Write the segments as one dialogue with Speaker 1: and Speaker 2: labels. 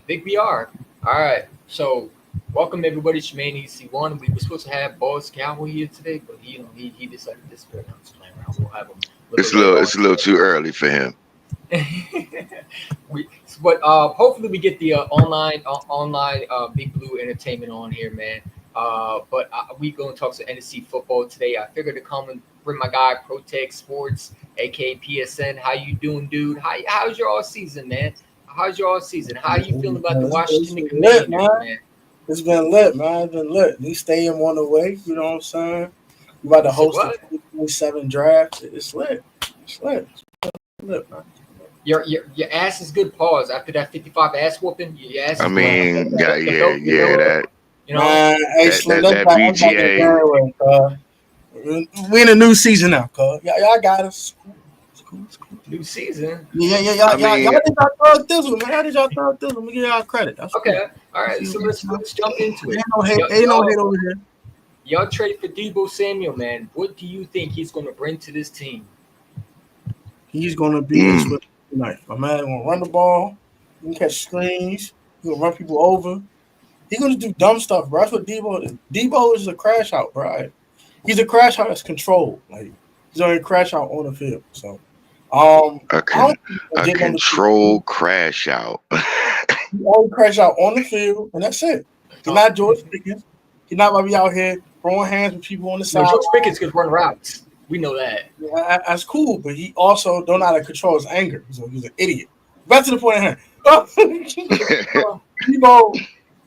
Speaker 1: Big BR. All right. So, welcome everybody to Main EC1. We were supposed to have Boss Cowboy here today, but he decided to disappear. I'm just playing around. We'll have him a little
Speaker 2: It's a
Speaker 1: bit later
Speaker 2: little
Speaker 1: on
Speaker 2: it's a little too early for him.
Speaker 1: today. we, but hopefully we get the online Big Blue Entertainment on here, man. But we going to talk to NFC football today. I figured to come and bring my guy Protect Sports, aka PSN. How you doing, dude? How's your all season, man? How's your all season? How you feeling about the
Speaker 3: It's
Speaker 1: Washington
Speaker 3: been lit,
Speaker 1: Commanders,
Speaker 3: man.
Speaker 1: man?
Speaker 3: It's been lit, man. It's been lit. New stadium on the way. You know what I'm saying? We about to
Speaker 1: You said
Speaker 3: host the
Speaker 1: what?
Speaker 3: 2027 draft. It's lit. It's lit. It's lit, man.
Speaker 1: Your ass is good. Pause after that 55 ass whooping. Your ass
Speaker 2: I
Speaker 1: is good.
Speaker 2: mean, yeah,
Speaker 1: The
Speaker 2: yeah,
Speaker 1: belt,
Speaker 2: yeah. That
Speaker 1: you know.
Speaker 3: Man, hey,
Speaker 2: that
Speaker 3: Slim,
Speaker 2: that that
Speaker 3: that's back to
Speaker 2: BGA.
Speaker 3: January, we in a new season now, cuz. Y'all got us. It's cool. It's cool.
Speaker 1: New season.
Speaker 2: I
Speaker 3: Y'all
Speaker 2: mean,
Speaker 3: did y'all throw thizzle, man. How did y'all throw thizzle? Let me give y'all credit. That's cool.
Speaker 1: Okay. All right. So let's jump into it.
Speaker 3: Ain't no hate over here.
Speaker 1: Y'all trade for Debo Samuel, man. What do you think he's going to bring to this team?
Speaker 3: He's gonna be a Swift tonight. My man gonna run the ball. He can catch screens. He gonna run people over. He's gonna do dumb stuff, bro. That's what Debo is. Debo is a crash out, bro. He's a crash out that's controlled. Like he's only a crash out on the field. So,
Speaker 2: a control crash out.
Speaker 3: He only crash out on the field, and that's it. He's not George Pickens. He's not gonna be out here throwing hands with people on the side.
Speaker 1: No, George Pickens could run routes. We know that.
Speaker 3: Yeah, that's cool, but he also don't know how to control his anger. So he's an idiot. Back to the point at hand.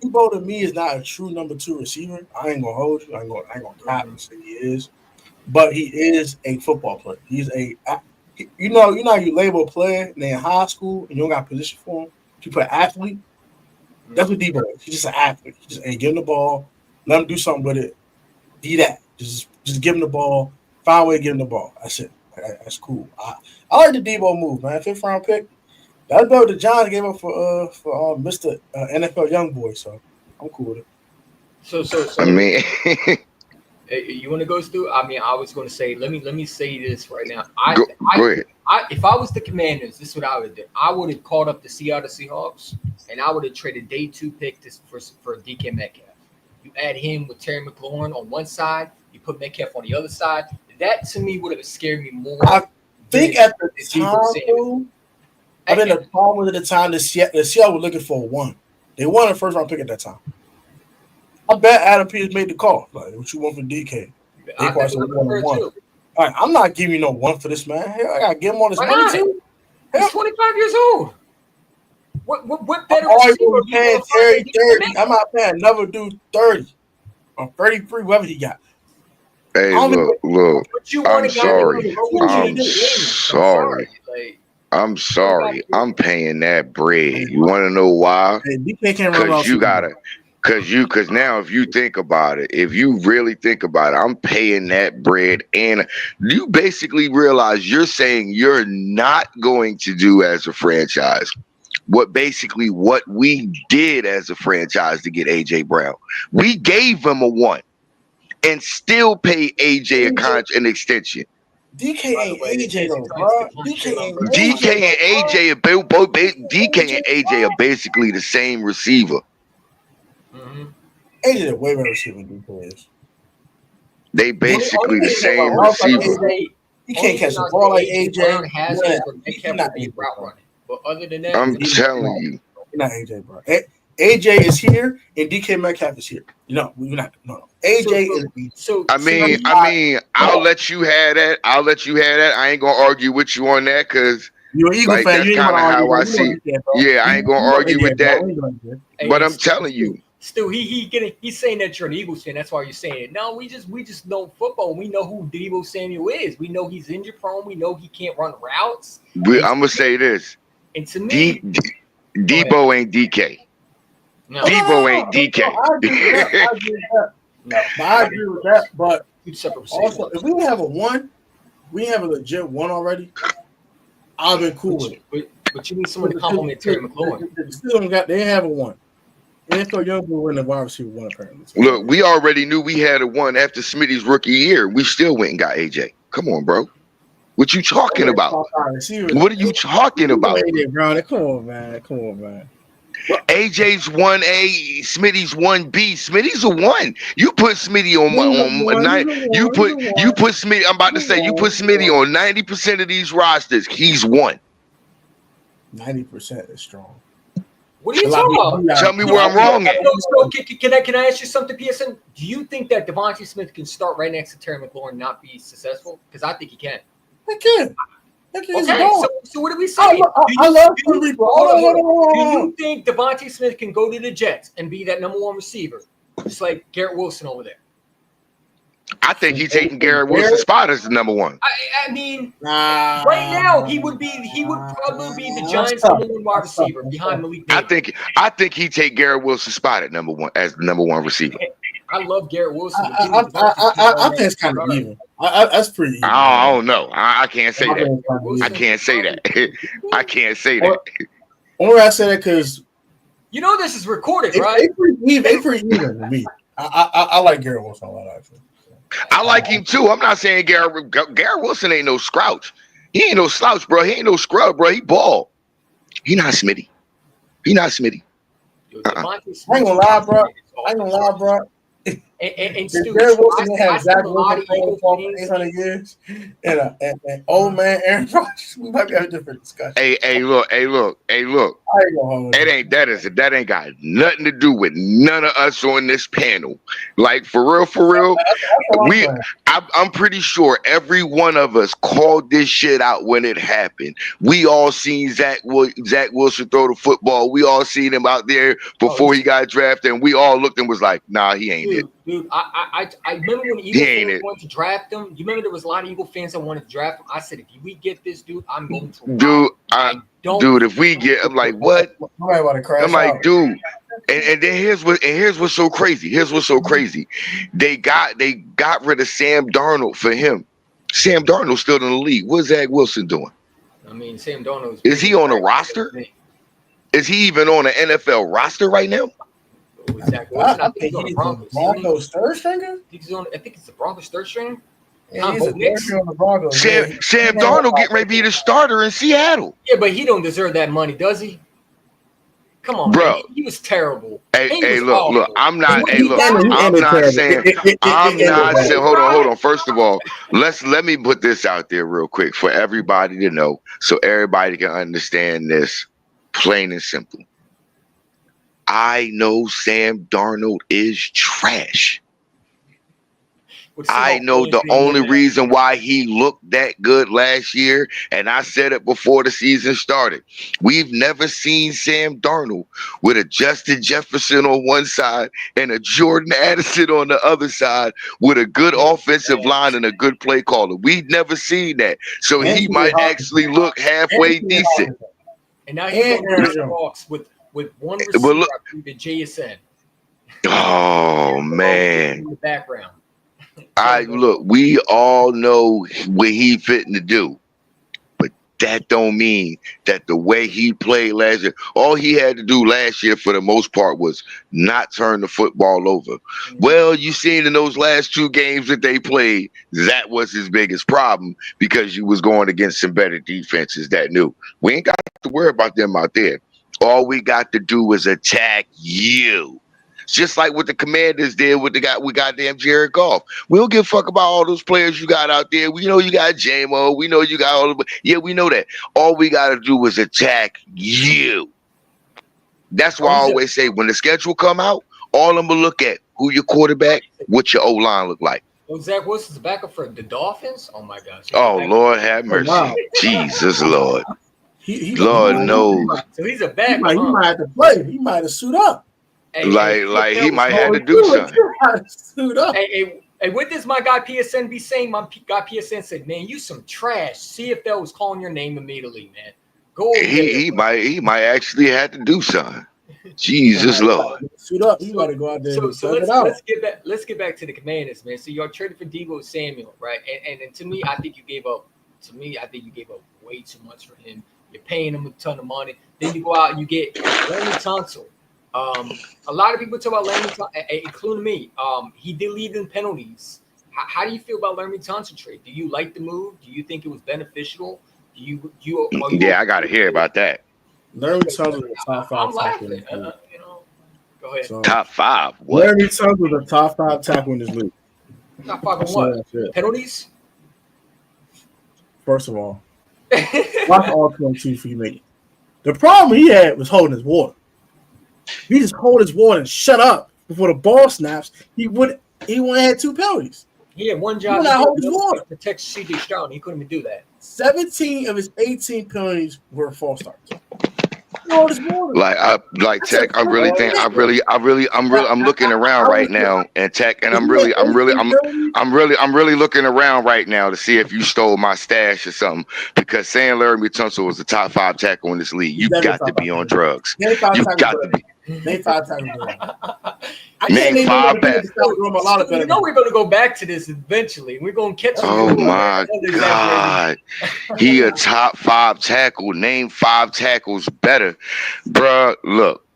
Speaker 3: Debo to me is not a true number 2 receiver. I ain't gonna hold you. I ain't gonna cap and say he is, but he is a football player. He's you know how you label a player and in high school and you don't got a position for him. You put athlete. That's what Debo is. He's just an athlete. He just give him the ball, let him do something with it. Be that. Just give him the ball. Find a way to give him the ball. That's it. That's cool. I like the Debo move, man. 5th round pick. That's about the Giants gave up for Mr. NFL Youngboy, so I'm cool with it.
Speaker 1: So
Speaker 2: I mean,
Speaker 1: you want to go through? I mean, I was going to say, let me say this right now.
Speaker 2: go ahead.
Speaker 1: If I was the Commanders, this is what I would do. I would have called up the Seattle Seahawks, and I would have traded day 2 pick for DK Metcalf. You add him with Terry McLaurin on one side, you put Metcalf on the other side. That to me would have scared me more.
Speaker 3: I think at the time, I think the problem was at the time the Seattle were looking for a 1. They wanted a 1st round pick at that time. I bet Adam Peters made the call. Like, what you want for DK?
Speaker 1: I think it was 1.
Speaker 3: All right, I'm not giving you no 1 for this man. Hell, I gotta give him on his money too.
Speaker 1: He's 25 years old. What better
Speaker 3: receiver? Paying Terry 30. I'm not paying another dude 30 or 33, whatever he got.
Speaker 2: Hey, look. I'm sorry. I'm paying that bread. You want to know why? Because now if you think about it, if you really think about it, I'm paying that bread, and you basically realize you're saying you're not going to do as a franchise what we did as a franchise to get AJ Brown. We gave him a 1 and still pay AJ an extension.
Speaker 3: DK ain't AJ though, bro.
Speaker 2: DK and AJ are basically the same receiver.
Speaker 3: AJ is a way better receiver than DK is.
Speaker 2: They basically the same receiver.
Speaker 3: He can't catch the ball like AJ.
Speaker 1: But other than that,
Speaker 2: I'm telling you,
Speaker 3: you're not AJ, bro. AJ is here and DK Metcalf is here. No. AJ is.
Speaker 2: So I mean, I'll let you have that. I ain't gonna argue with you on that because like, that's kind of how I see it. Yeah, I ain't gonna argue with that. But I'm telling you.
Speaker 1: Still, he's saying that you're an Eagles fan. That's why you're saying it. No, we just know football. We know who Debo Samuel is. We know he's injury prone. We know he can't run routes.
Speaker 2: I'm gonna say this.
Speaker 1: And to me,
Speaker 2: Debo ain't DK.
Speaker 3: No.
Speaker 2: Debo ain't DK.
Speaker 3: I agree with that. But also, if we have a 1, we have a legit 1 already. I've been cool with it.
Speaker 1: But you need someone to compliment Terry McLaurin.
Speaker 3: They have a 1. NFL Young will win the wide receiver 1 apparently.
Speaker 2: Look, we already knew we had a 1 after Smitty's rookie year. We still went and got AJ. Come on, bro. What you talking about? What are you talking about?
Speaker 3: Come on, man.
Speaker 2: AJ's 1A, Smitty's 1B. Smitty's a 1. You put Smitty on nine. You put Smitty. I'm about to say you put Smitty on 90% of these rosters. He's 1.
Speaker 3: 90% is strong.
Speaker 1: What are you talking about?
Speaker 2: Tell me where I'm wrong at.
Speaker 1: So, can I ask you something, PSN? Do you think that Devontae Smith can start right next to Terry McLaurin and not be successful? Because I think he can.
Speaker 3: I can.
Speaker 1: Okay, so what are we saying?
Speaker 3: I love
Speaker 1: do you think Devontae Smith can go to the Jets and be that number 1 receiver, just like Garrett Wilson over there?
Speaker 2: I think he's taking Garrett Wilson's spot as the number 1.
Speaker 1: I mean, right now he would probably be the Giants' number 1 wide receiver behind Malik Davis.
Speaker 2: I think he take Garrett Wilson's spot at number 1 as the number 1 receiver.
Speaker 1: I love Garrett Wilson.
Speaker 3: I think it's kind of even. That's pretty even.
Speaker 2: I don't know. I can't say that. I can't say that. I can't say that.
Speaker 3: Only I say that because
Speaker 1: you know this is recorded, right?
Speaker 3: They pretty even to me. I like Garrett Wilson a lot, actually.
Speaker 2: I like him too. I'm not saying Garrett Wilson ain't no slouch. He ain't no slouch, bro. He ain't no scrub, bro. He ball. He not Smitty.
Speaker 3: I ain't gonna lie, bro.
Speaker 1: And
Speaker 3: Garrett Wilson didn't have Zach Wilson for 800 years, and old man Aaron Rodgers, we might be having a different discussion.
Speaker 2: Hey, look. That ain't got nothing to do with none of us on this panel. Like for real. I'm pretty sure every one of us called this shit out when it happened. We all seen Zach Wilson throw the football. We all seen him out there before he got drafted, and we all looked and was like, nah, he ain't it.
Speaker 1: Dude, I remember when Eagle fans wanted to draft him. You remember there was a lot of Eagle fans that wanted to draft him. I said, if we get this dude, I'm going to.
Speaker 2: Dude, if we get, I'm like, what? I'm like, dude. And then here's what's so crazy. They got rid of Sam Darnold for him. Sam Darnold's still in the league. What's Zach Wilson doing?
Speaker 1: I mean, Sam Darnold
Speaker 2: is he on a roster? Is he even on an NFL roster right now?
Speaker 1: Zach Wilson, I think he's on the
Speaker 3: Broncos third stringer.
Speaker 1: I think it's the Broncos third string.
Speaker 3: Yeah, he's on the Broncos.
Speaker 2: Sam Darnold getting ready to be the starter in Seattle.
Speaker 1: Yeah, but he don't deserve that money, does he? Come on, bro. Man. He was terrible.
Speaker 2: Hey, look. I'm not saying. Hold on. First of all, let me put this out there real quick for everybody to know, so everybody can understand this, plain and simple. I know Sam Darnold is trash. I know the only reason why he looked that good last year, and I said it before the season started, we've never seen Sam Darnold with a Justin Jefferson on one side and a Jordan Addison on the other side with a good offensive line and a good play caller. We've never seen that. So he might actually look halfway decent.
Speaker 1: And now he's going to the Hawks with one receiver, the JSN.
Speaker 2: Oh, man.
Speaker 1: In the background.
Speaker 2: We all know what he fitting to do, but that don't mean that the way he played last year, all he had to do last year for the most part was not turn the football over. Mm-hmm. Well, you seen in those last 2 games that they played, that was his biggest problem because you was going against some better defenses that knew. We ain't got to worry about them out there. All we got to do is attack you. Just like what the Commanders did with goddamn Jared Goff. We don't give a fuck about all those players you got out there. We know you got J-Mo. We know you got all of them. Yeah, we know that. All we got to do is attack you. That's why I always say when the schedule come out, all I'm going to look at, who your quarterback, what your O-line look like.
Speaker 1: Well, Zach Wilson's the backup for the Dolphins? Oh, my gosh.
Speaker 2: Oh, Lord have mercy. Oh, wow. Jesus, Lord. Lord knows.
Speaker 1: So he's a backup.
Speaker 3: He might have to play. He might have suit up.
Speaker 2: Like he might have to do something.
Speaker 1: Hey, what does my guy PSN be saying? My guy PSN said, "Man, you some trash." CFL was calling your name immediately, man. Go.
Speaker 2: He might actually have to do something. Jesus Lord.
Speaker 3: Suit up. You got to go out there.
Speaker 1: So let's get back to the Commanders, man. So you are traded for Deebo Samuel, right? And to me, I think you gave up. Way too much for him. You're paying him a ton of money. Then you go out and you get Laremy Tunsil. A lot of people talk about Laremy Tunsil, including me. He did lead in penalties. How do you feel about Laremy Tunsil trade? Do you like the move? Do you think it was beneficial? I got
Speaker 2: to hear about that.
Speaker 3: Larry Tunsil was a top 5
Speaker 1: I'm
Speaker 3: tackle.
Speaker 1: laughing.
Speaker 3: In this league.
Speaker 1: Go ahead.
Speaker 3: So,
Speaker 2: Top 5. What?
Speaker 3: Larry Tunsil was a top 5 tackle in this league.
Speaker 1: Top 5 on
Speaker 3: So
Speaker 1: what?
Speaker 3: that's it.
Speaker 1: Penalties?
Speaker 3: First of all, watch all 22 for you, mate. The problem he had was holding his water. He just hold his water and shut up before the ball snaps. He would have had 2 penalties.
Speaker 1: He had one job
Speaker 3: to
Speaker 1: protect C.J. Stroud. He couldn't even do that.
Speaker 3: 17 of his 18 penalties were false starts.
Speaker 2: Like Tech, I'm looking around right now, and Tech, and I'm really looking around right now to see if you stole my stash or something, because saying Larry Tunsil was the top 5 tackle in this league, you got to be on drugs. You got to be.
Speaker 3: Name 5 tackles.
Speaker 2: Name 5 back.
Speaker 1: You know we're going to go back to this eventually. We're going to catch you.
Speaker 2: Oh my God. He a top 5 tackle. Name 5 tackles better. Bruh, look.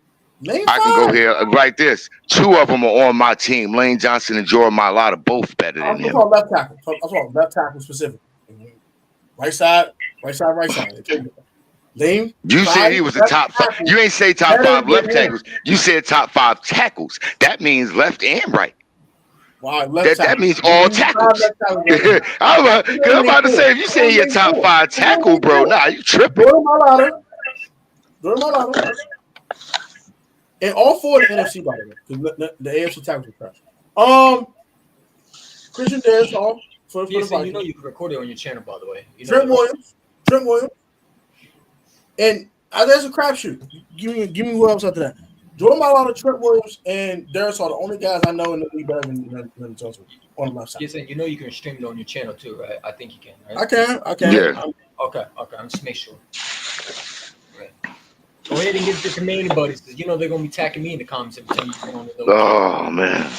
Speaker 2: I can go here like this. 2 of them are on my team. Lane Johnson and Jordan Mailata, both better than him.
Speaker 3: I'm left tackle. I'm talking left tackle specific. Right side. Lane.
Speaker 2: You said he was the top 5. You ain't say top 5 left tackles. You said top 5 tackles. That means left and right.
Speaker 3: Wow,
Speaker 2: that means all tackles. I'm about to say, if you say you're top 5 tackle, bro, nah, you tripping.
Speaker 3: And all 4 of the NFC, by the way, because the AFC tackles are trash. Christian Dansall for the
Speaker 1: Vikings. You know you can record it on your channel, by the way.
Speaker 3: Trent Williams. And there's a crapshoot. Give me who else after that. Jordan Mailata, Trent Williams, and Darius are the only guys I know in the league better than Johnson on the left side.
Speaker 1: Yes, and you know you can stream it on your channel too, right? I think you can, right?
Speaker 3: I can.
Speaker 2: Yeah.
Speaker 1: Okay. I'm just make sure. Right. Go ahead and get the commanding buddies, because you know they're gonna be attacking me in the comments every time you come on the
Speaker 2: Oh man,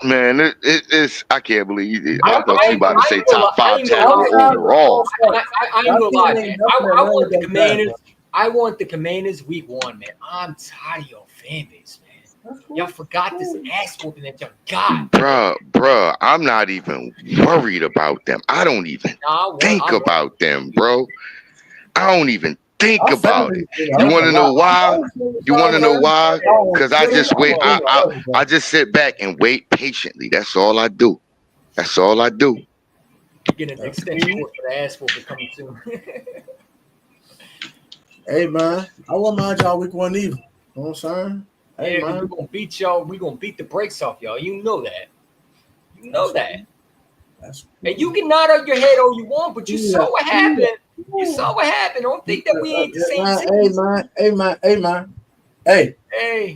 Speaker 2: man. It's I can't believe it. I thought you about to say top 5 tackle overall.
Speaker 1: I ain't gonna lie, man. I want the Commanders. I want the Commanders week 1, man. I'm tired of your fan base, man. Y'all forgot this ass whooping that y'all got.
Speaker 2: Bruh, I'm not even worried about them. I don't even think about them, bro. I don't even think about it. You want to know why? Because I just wait. I just sit back and wait patiently. That's all I do.
Speaker 1: You get an extension for the ass whooping coming soon.
Speaker 3: Hey man, I won't mind y'all week 1 either. You know what I'm saying? Hey man,
Speaker 1: we're gonna beat y'all. We're gonna beat the brakes off y'all. You know that. And you can nod on your head all you want, but you saw what happened. You saw what happened. Don't think that we ain't the same team.
Speaker 3: Hey man. Hey,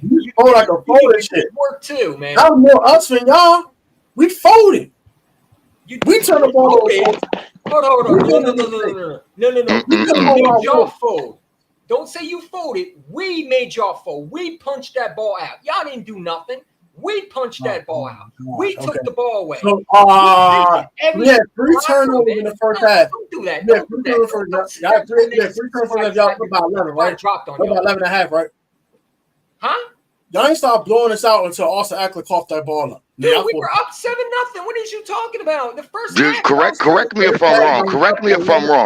Speaker 1: you
Speaker 3: fold like a folded shit.
Speaker 1: Work too, man.
Speaker 3: I'm more us than y'all. We folded. We turn the ball over.
Speaker 1: Hold on. No. We y'all fold. Don't say you folded. We made y'all fold. We punched that ball out. Y'all didn't do nothing. We punched that ball out. We took the ball away.
Speaker 3: So, we had 3 turnovers in the first half.
Speaker 1: Don't do that.
Speaker 3: Yeah, 3 turnovers for y'all. 3 turnovers. Y'all put about 11, right?
Speaker 1: Dropped on you.
Speaker 3: About 11 and a half, right?
Speaker 1: Huh?
Speaker 3: Y'all ain't start blowing us out until Austin Eckler coughed that ball up.
Speaker 1: Dude, we were up 7-0. What are you talking about? The first half.
Speaker 2: Correct me if I'm wrong.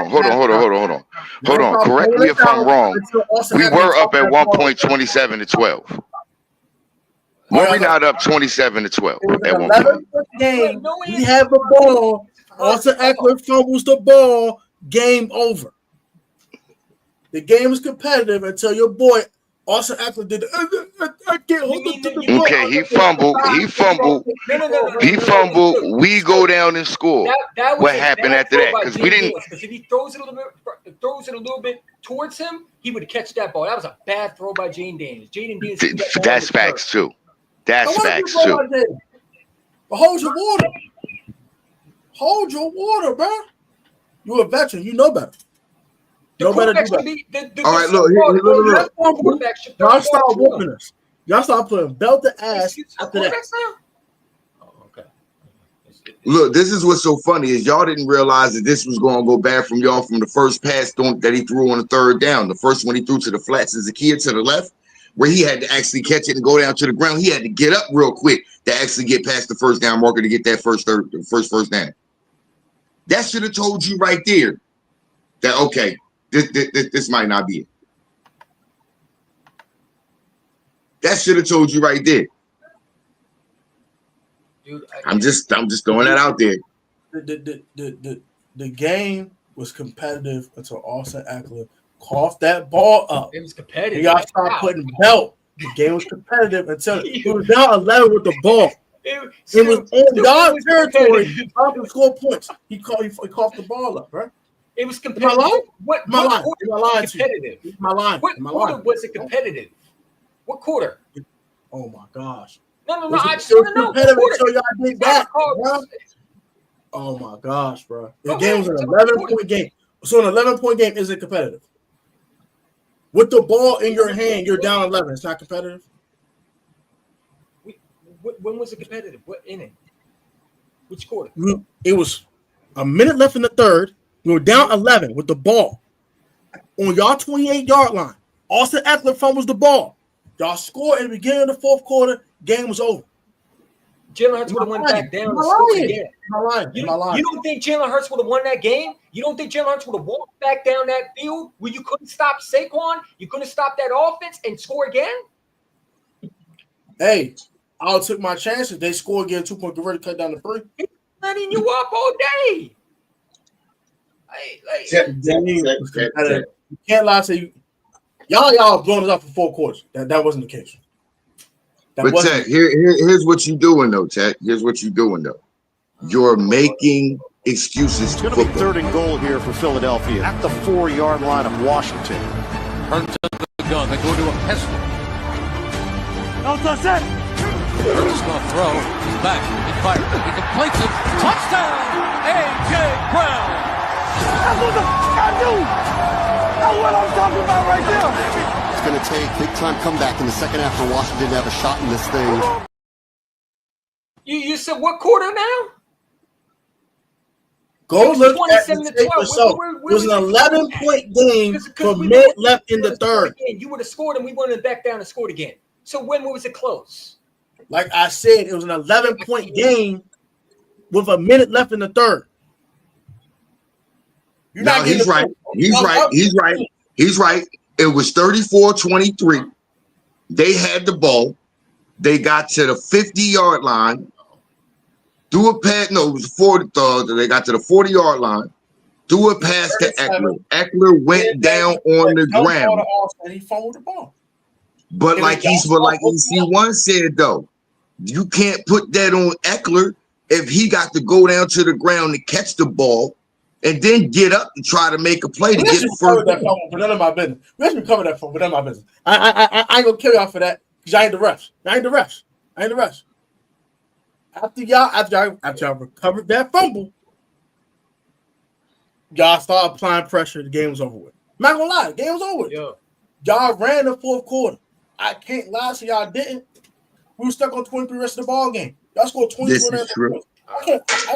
Speaker 2: Hold on. Correct me if I'm wrong. We were up at one point 27-12. Were we not up 27-12 at one point?
Speaker 3: Game. We have the ball. Austin Eckler fumbles the ball. Game over. The game is competitive until your boy Austin Eckler did. I can't hold the ball.
Speaker 2: Okay, he fumbled. We go down and score.
Speaker 1: That was
Speaker 2: what happened after that? Because we didn't.
Speaker 1: Because if he throws it a little bit towards him, he would catch that ball. That was a bad throw by Jaden Daniels.
Speaker 2: That's facts too. That's facts too.
Speaker 3: But hold your water. Hold your water, bro. You're a veteran. You know better.
Speaker 1: All right,
Speaker 3: look. Y'all start whooping us. Y'all start putting belt to ass after that.
Speaker 1: Okay.
Speaker 2: Look, this is what's so funny is y'all didn't realize that this was going to go bad from y'all from the first pass that he threw on the 3rd down. The first one he threw to the flats as a kid to the left, where he had to actually catch it and go down to the ground. He had to get up real quick to actually get past the first down marker to get that first down. That should have told you right there that, okay, this might not be it. That should have told you right there.
Speaker 1: Dude,
Speaker 2: I'm just throwing that out there.
Speaker 3: The game was competitive until Austin Eckler coughed that ball up.
Speaker 1: it was competitive.
Speaker 3: And y'all start putting belt. The game was competitive until it was down 11 with the ball. It was on y'all territory. Y'all can score points. He coughed the ball up, right?
Speaker 1: It was competitive. What quarter was competitive? What quarter was it competitive? What quarter?
Speaker 3: Oh my gosh.
Speaker 1: No. I just want to know.
Speaker 3: Until y'all did that, bro. Oh my gosh, bro. The game was an 11-point game. So an 11-point game isn't competitive. With the ball in your hand, you're down 11. It's not competitive.
Speaker 1: When was it competitive? What inning? Which quarter?
Speaker 3: It was a minute left in the third. We were down 11 with the ball on y'all 28-yard line. Austin Eckler fumbles the ball. Y'all scored in the beginning of the fourth quarter. Game was over.
Speaker 1: Jalen Hurts would have went back down and scored again. You don't think Jalen Hurts would have won that game? You don't think Jalen Hurts would have walked back down that field where you couldn't stop Saquon? You couldn't stop that offense and score again?
Speaker 3: Hey, I took my chances. They scored again, 2-point converted, cut down to 3.
Speaker 1: He's letting you up all day.
Speaker 3: You can't lie to you. Y'all blowing us up for 4 quarters. That wasn't the case.
Speaker 2: But Tech, here's what you're doing though, Tech. Here's what you're doing though. You're making excuses.
Speaker 4: It's going to be 3rd and goal here for Philadelphia at the 4-yard line of Washington.
Speaker 5: Hurts up the gun. They go to a pistol.
Speaker 4: Hurts
Speaker 5: is going to throw. He's back. He fires. He completes it. Touchdown! A.J. Brown.
Speaker 4: That's what the I do. That's what I'm talking about right there.
Speaker 6: It's going to take big time comeback in the second half for Washington to have a shot in this thing.
Speaker 1: You said what quarter now?
Speaker 3: Go look at the tape yourself. It was an 11-point game for minute left in the third.
Speaker 1: You would have scored and we would have back down and scored again. So when was it close?
Speaker 3: Like I said, it was an 11-point game with a minute left in the third.
Speaker 2: No, he's right. He's right. It was 34-23. They had the ball. They got to the 50-yard line. Threw a pass. No, it was 40. They got to the 40-yard line. Threw a pass to Eckler. Eckler went down on the ground.
Speaker 3: And he fumbled the ball.
Speaker 2: But like EC1 said though, you can't put that on Eckler if he got to go down to the ground to catch the ball and then get up and try to make a play to get the first down.
Speaker 3: But none of my business. We actually covered that for, but none of my business. I ain't gonna kill y'all for that because I ain't the refs. After y'all recovered that fumble, y'all started applying pressure. The game was over with. I'm not gonna lie, the game was over with.
Speaker 1: Yeah.
Speaker 3: Y'all ran the fourth quarter. I can't lie to y'all didn't. We were stuck on 23 rest of the ball game. Y'all scored 23.
Speaker 2: This is true.
Speaker 3: I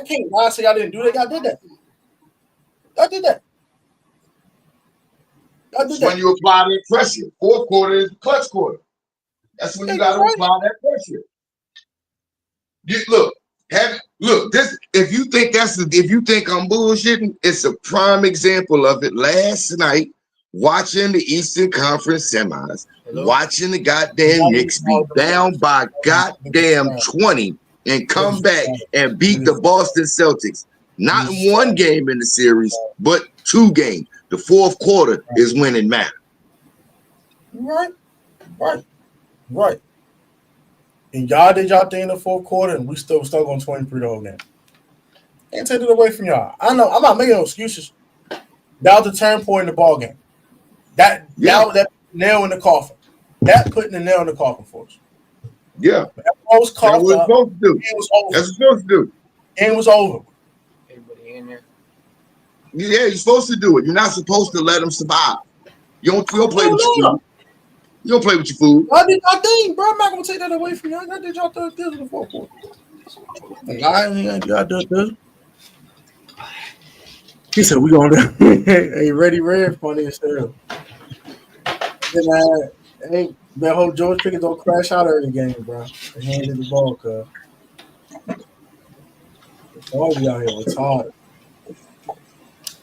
Speaker 3: can't lie to y'all didn't do that. Y'all did that.
Speaker 2: When you apply that pressure, fourth quarter is the clutch quarter. That's when you got to apply that pressure. This. If you think I'm bullshitting, it's a prime example of it. Last night, watching the Eastern Conference semis, watching the goddamn Knicks be down by goddamn 20 and come back and beat the Boston Celtics. Not in one game in the series, but 2 games. The fourth quarter is when it matters.
Speaker 3: Right. And y'all did y'all thing in the fourth quarter, and we still stuck on 23 the whole game. Can't take it away from y'all. I know I'm not making no excuses. That was the turn point in the ball game. That nail in the coffin. That putting the nail in the coffin for us.
Speaker 2: Yeah.
Speaker 3: That was supposed to do.
Speaker 2: That's what you're supposed to do.
Speaker 3: And it was over.
Speaker 1: Everybody in there.
Speaker 2: Yeah, you're supposed to do it. You're not supposed to let them survive. You don't play with your food. You don't play with your food.
Speaker 3: I did my thing, bro. I'm not gonna take that away from y'all. I did y'all third this in the fourth quarter. Y'all do this. He said we gonna do hey, Ready Red funny as hell. Hey, that whole George Pickens don't crash out early game, bro. They handed the ball, cuz. Bro be out here retarded.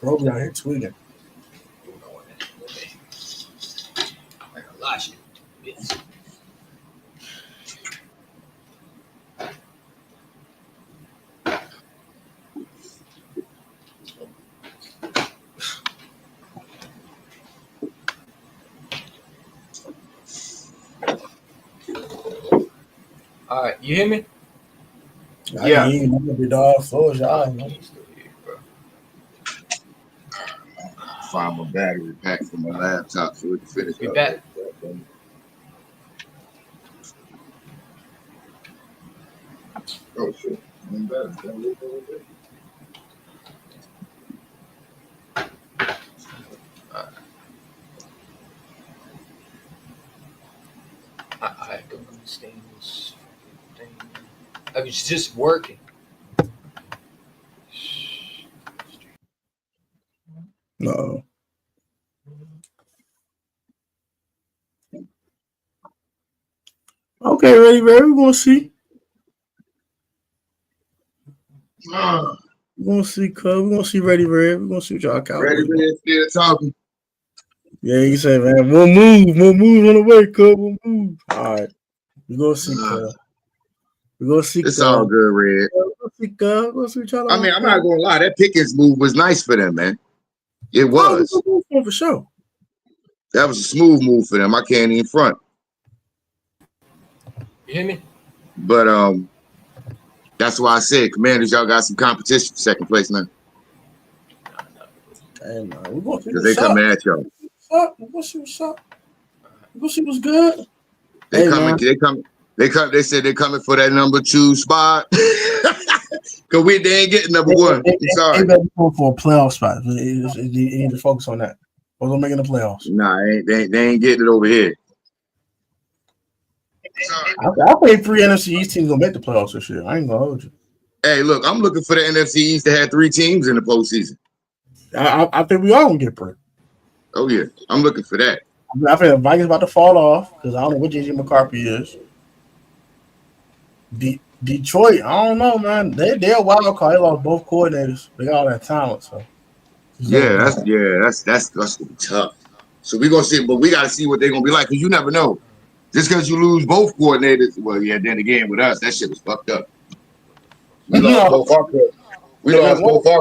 Speaker 3: Bro be out here tweaking.
Speaker 1: All right, you hear me?
Speaker 3: Yeah. You know, dog. So is y'all. Man.
Speaker 2: Find my battery pack for my laptop so we can finish
Speaker 1: We
Speaker 2: up.
Speaker 1: back.
Speaker 2: Oh shit. I'm back.
Speaker 1: I don't understand this thing. I was just working.
Speaker 3: No. Okay, ready, ready. We're gonna see. We're gonna see, cuz. We're gonna see Ready Red. We're gonna see what y'all Cowboys.
Speaker 2: Ready, Red, still talking.
Speaker 3: Yeah, you say, man, we'll move on the way, cuz. We'll move. All right. We're gonna see, cuz. We're gonna see,
Speaker 2: It's all good, Red.
Speaker 3: We're gonna see, cuz. We're gonna see what y'all
Speaker 2: I mean, I'm not gonna lie, that Pickens move was nice for them, man. It was.
Speaker 3: For sure.
Speaker 2: That was a smooth move for them. I can't even front.
Speaker 1: You hear me?
Speaker 2: But that's why I said, Commanders, y'all got some competition for second place now.
Speaker 3: Hey, man, we're gonna see
Speaker 2: because they coming at y'all.
Speaker 3: We're gonna see what's up. We're gonna see what's good.
Speaker 2: They coming. They said they're coming for that number 2 spot. Because they ain't getting number 1. I'm sorry.
Speaker 3: They better go for a playoff spot. You need to focus on that. Or they're making the playoffs.
Speaker 2: Nah, they ain't getting it over here.
Speaker 3: I think 3 NFC East teams gonna make the playoffs this year. I ain't gonna hold you.
Speaker 2: Hey, look, I'm looking for the NFC East to have 3 teams in the postseason.
Speaker 3: I think we all gonna get pretty.
Speaker 2: Oh yeah, I'm looking for that.
Speaker 3: I think the Vikings about to fall off because I don't know what JJ McCarthy is. Detroit, I don't know, man. They're a wild card. They lost both coordinators. They got all that talent, so
Speaker 2: that's gonna be tough. So we're gonna see, but we gotta see what they're gonna be like because you never know. Just because you lose both coordinators, well, yeah. Then again, with us, that shit was fucked up. We lost both our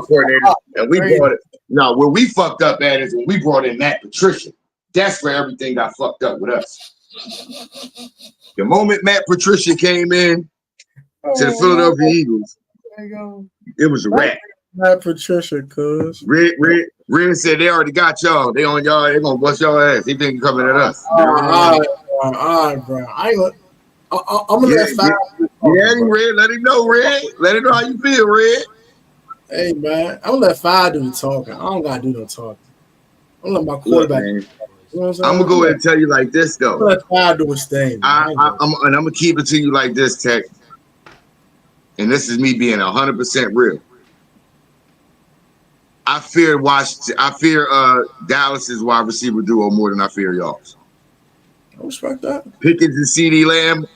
Speaker 2: coordinators, and we brought it. No, where we fucked up at is when we brought in Matt Patricia. That's where everything got fucked up with us. The moment Matt Patricia came in to the Philadelphia Eagles, it was a wrap.
Speaker 3: Matt Patricia, cuz.
Speaker 2: Red said they already got y'all. They on y'all. They gonna bust y'all ass. He think coming at us.
Speaker 3: All right, bro. I'm gonna let Five.
Speaker 2: Red. Let him know, Red. Let him know how you feel, Red.
Speaker 3: Hey, man. I'm gonna let Five do the talking. I don't gotta do no talking. I'm gonna let my quarterback.
Speaker 2: Look, I'm gonna go ahead and tell you like this though.
Speaker 3: I'm let Five do his thing.
Speaker 2: I'm gonna keep it to you like this, Tech. And this is me being 100% real. I fear Dallas's wide receiver duo more than I fear y'all's.
Speaker 3: I respect that.
Speaker 2: Pickens and CeeDee Lamb.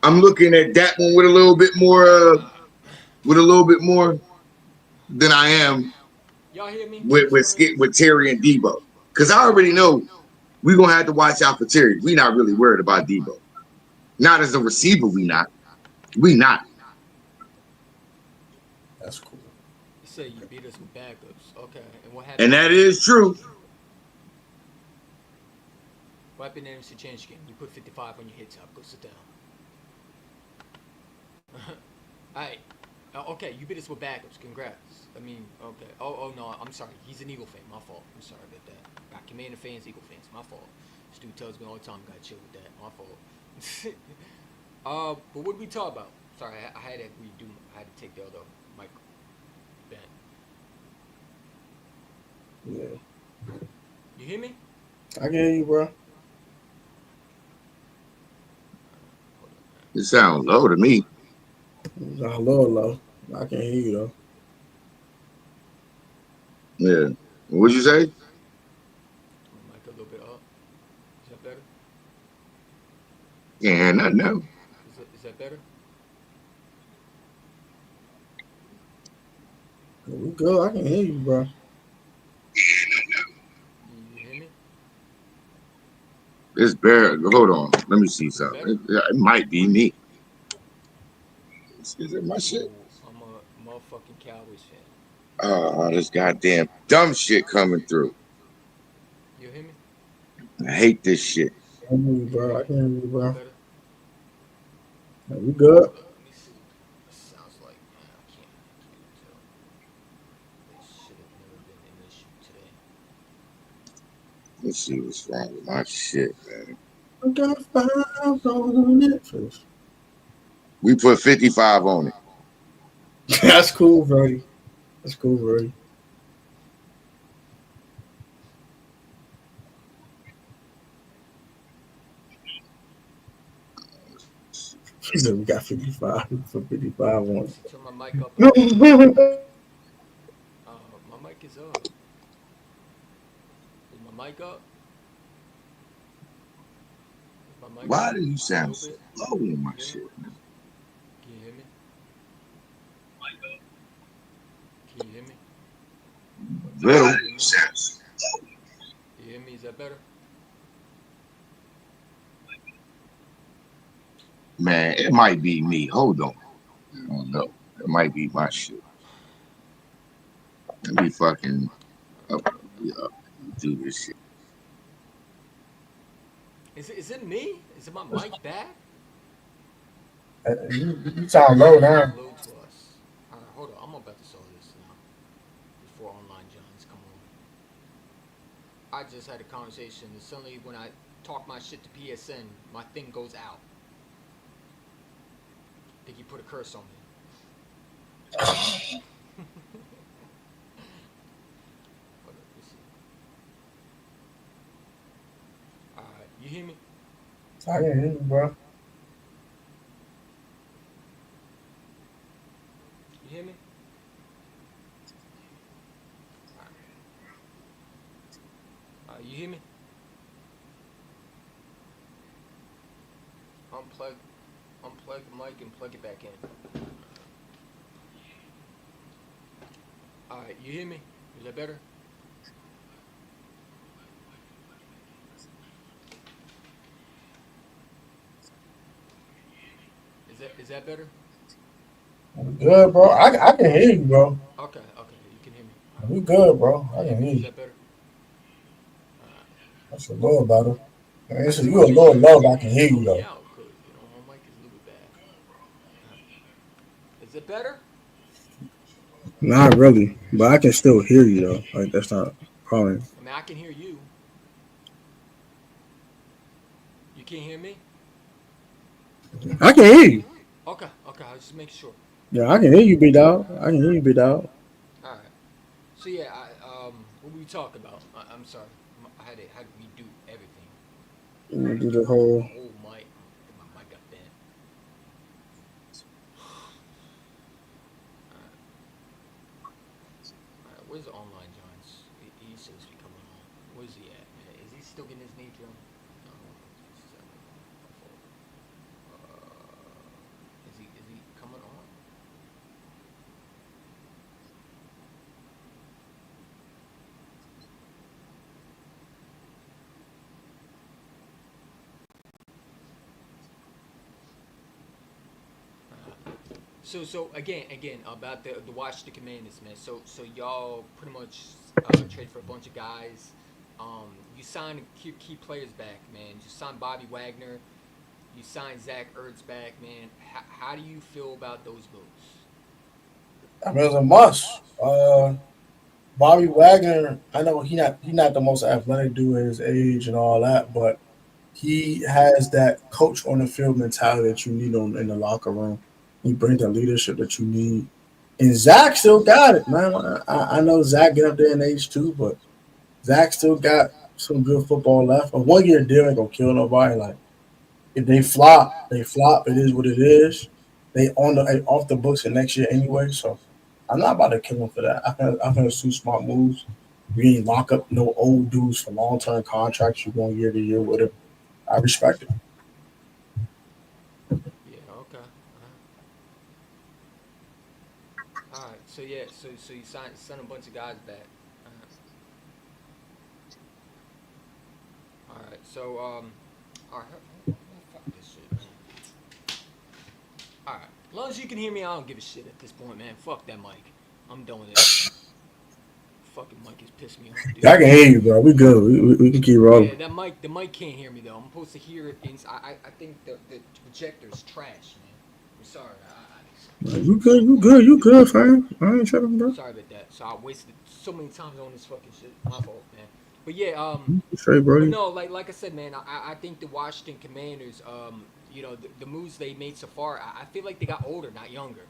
Speaker 2: I'm looking at that one with a little bit more than I am with Terry and Debo. Because I already know we're gonna have to watch out for Terry. We're not really worried about Debo. Not as a receiver, we not.
Speaker 3: That's cool.
Speaker 1: You say you beat us with backups. Okay. And what happened?
Speaker 2: And that is true.
Speaker 1: What happened in the NFC Change game? You put 55 on your hit top. Go sit down. Alright. Okay, you beat us with backups. Congrats. I mean, okay. Oh no, I'm sorry. He's an Eagle fan. My fault. I'm sorry about that. Got Commander fans, Eagle fans. My fault. This dude tells me all the time, gotta chill with that. My fault. But what did we talk about? Sorry, I had to redo. I had to take the other mic. Ben.
Speaker 3: Yeah.
Speaker 1: You hear me?
Speaker 3: I can hear you, bro.
Speaker 2: It sounds low to me.
Speaker 3: It's not low. I can hear you though.
Speaker 2: Yeah. What'd you say?
Speaker 1: Mic a little bit up. Is that better?
Speaker 2: Yeah, nothing now.
Speaker 1: Is that better?
Speaker 3: We good. I can hear you, bro.
Speaker 1: You hear me?
Speaker 2: It's bare. Hold on. Let me see something. It might be me. Is it my shit?
Speaker 1: I'm a motherfucking Cowboys fan.
Speaker 2: Oh, this goddamn dumb shit coming through.
Speaker 1: You hear me?
Speaker 2: I hate this shit.
Speaker 3: I can hear you, bro. We good.
Speaker 1: Hold up, let me see what this sounds like. Man, I can't tell. This should have never been an issue today.
Speaker 2: Let's see what's wrong with my shit, man.
Speaker 3: I got $5 on Netflix.
Speaker 2: We put 55 on it.
Speaker 3: That's cool, Brody. That's cool, Brody. He said we got 55. We put 55 on
Speaker 1: See, turn my mic up.
Speaker 3: it.
Speaker 1: My mic is up. Is my mic up? Is my mic
Speaker 2: Why
Speaker 1: up?
Speaker 2: do you
Speaker 1: A
Speaker 2: sound
Speaker 1: little
Speaker 2: so
Speaker 1: bit?
Speaker 2: low in my
Speaker 1: Can you hear me?
Speaker 2: shit, man?
Speaker 1: Can you hear me? Can you hear me?
Speaker 2: Little.
Speaker 1: Can you hear me? Can you hear me? Is that better?
Speaker 2: Man, it might be me. Hold on. I don't know. It might be my shit. Let me fucking do this shit.
Speaker 1: Is it me? Is it my mic bad?
Speaker 3: You sound low now.
Speaker 1: Low to us. Alright, hold on. I'm about to solve this now. Before online Johns come on. I just had a conversation and suddenly when I talk my shit to PSN, my thing goes out. I think he put a curse on me. Hold on, let me see. Alright, you hear me?
Speaker 3: I can hear you, bro.
Speaker 1: You hear me? Alright, you hear me? Unplug the mic and plug it back in. Alright, you hear me? Is that better? Is that better?
Speaker 3: Good, bro. I can hear you, bro.
Speaker 1: Okay, you can hear me.
Speaker 3: We good, bro. I can hear
Speaker 1: Is
Speaker 3: you.
Speaker 1: that better?
Speaker 3: That's a little better. Man, so
Speaker 1: Alright,
Speaker 3: you a little low, but I can hear
Speaker 1: help
Speaker 3: you,
Speaker 1: me
Speaker 3: though.
Speaker 1: out, cause my mic is a little bit bad. Is it better?
Speaker 3: Not really, but I can still hear you, though. Like, that's not a problem.
Speaker 1: I mean, I can hear you. You can't hear me?
Speaker 3: I can hear you.
Speaker 1: Okay, I'll just make sure.
Speaker 3: Yeah, I can hear you, big dog. I can hear you, big dog.
Speaker 1: Alright. So yeah, what were we talking about? I'm sorry. I had to redo everything.
Speaker 3: You do the
Speaker 1: My
Speaker 3: whole.
Speaker 1: whole mic. My mic got bent. Alright, where's the online Johns? He's supposed to be coming on. Where's he at, man? Is he still getting his knee drum? No. Is he coming on? So again about the Washington Commanders, man. So y'all pretty much trade for a bunch of guys. You signed key players back, man. You signed Bobby Wagner. You signed Zach Ertz back, man. How do you feel about those moves?
Speaker 3: I mean, it's a must. Bobby Wagner, I know he not the most athletic dude at his age and all that, but he has that coach on the field mentality that you need in the locker room. He brings the leadership that you need. And Zach still got it, man. I know Zach get up there in age too, but Zach still got some good football left. A 1 year deal ain't gonna kill nobody. Like if they flop, they flop. It is what it is. They off the books the next year anyway. So I'm not about to kill them for that. I think it's two smart moves. We ain't lock up no old dudes for long term contracts. You going year to year with it. I respect it.
Speaker 1: Yeah. Okay. All right. So yeah. So you signed a bunch of guys back. All right. So all right. Fuck this shit, man. All right. As long as you can hear me, I don't give a shit at this point, man. Fuck that mic. I'm done with it. Fucking mic is pissing me off, dude.
Speaker 3: I can hear you, bro. We good. We can keep rolling.
Speaker 1: Yeah, the mic can't hear me though. I'm supposed to hear it. I think the projector's trash, man. sorry.
Speaker 3: You good, fam. I ain't tripping, bro.
Speaker 1: Sorry about that. So I wasted so many times on this fucking shit. My fault, man. But yeah,
Speaker 3: Straight,
Speaker 1: but
Speaker 3: Brody.
Speaker 1: no, like I said, man, I think the Washington Commanders, the moves they made so far, I feel like they got older, not younger.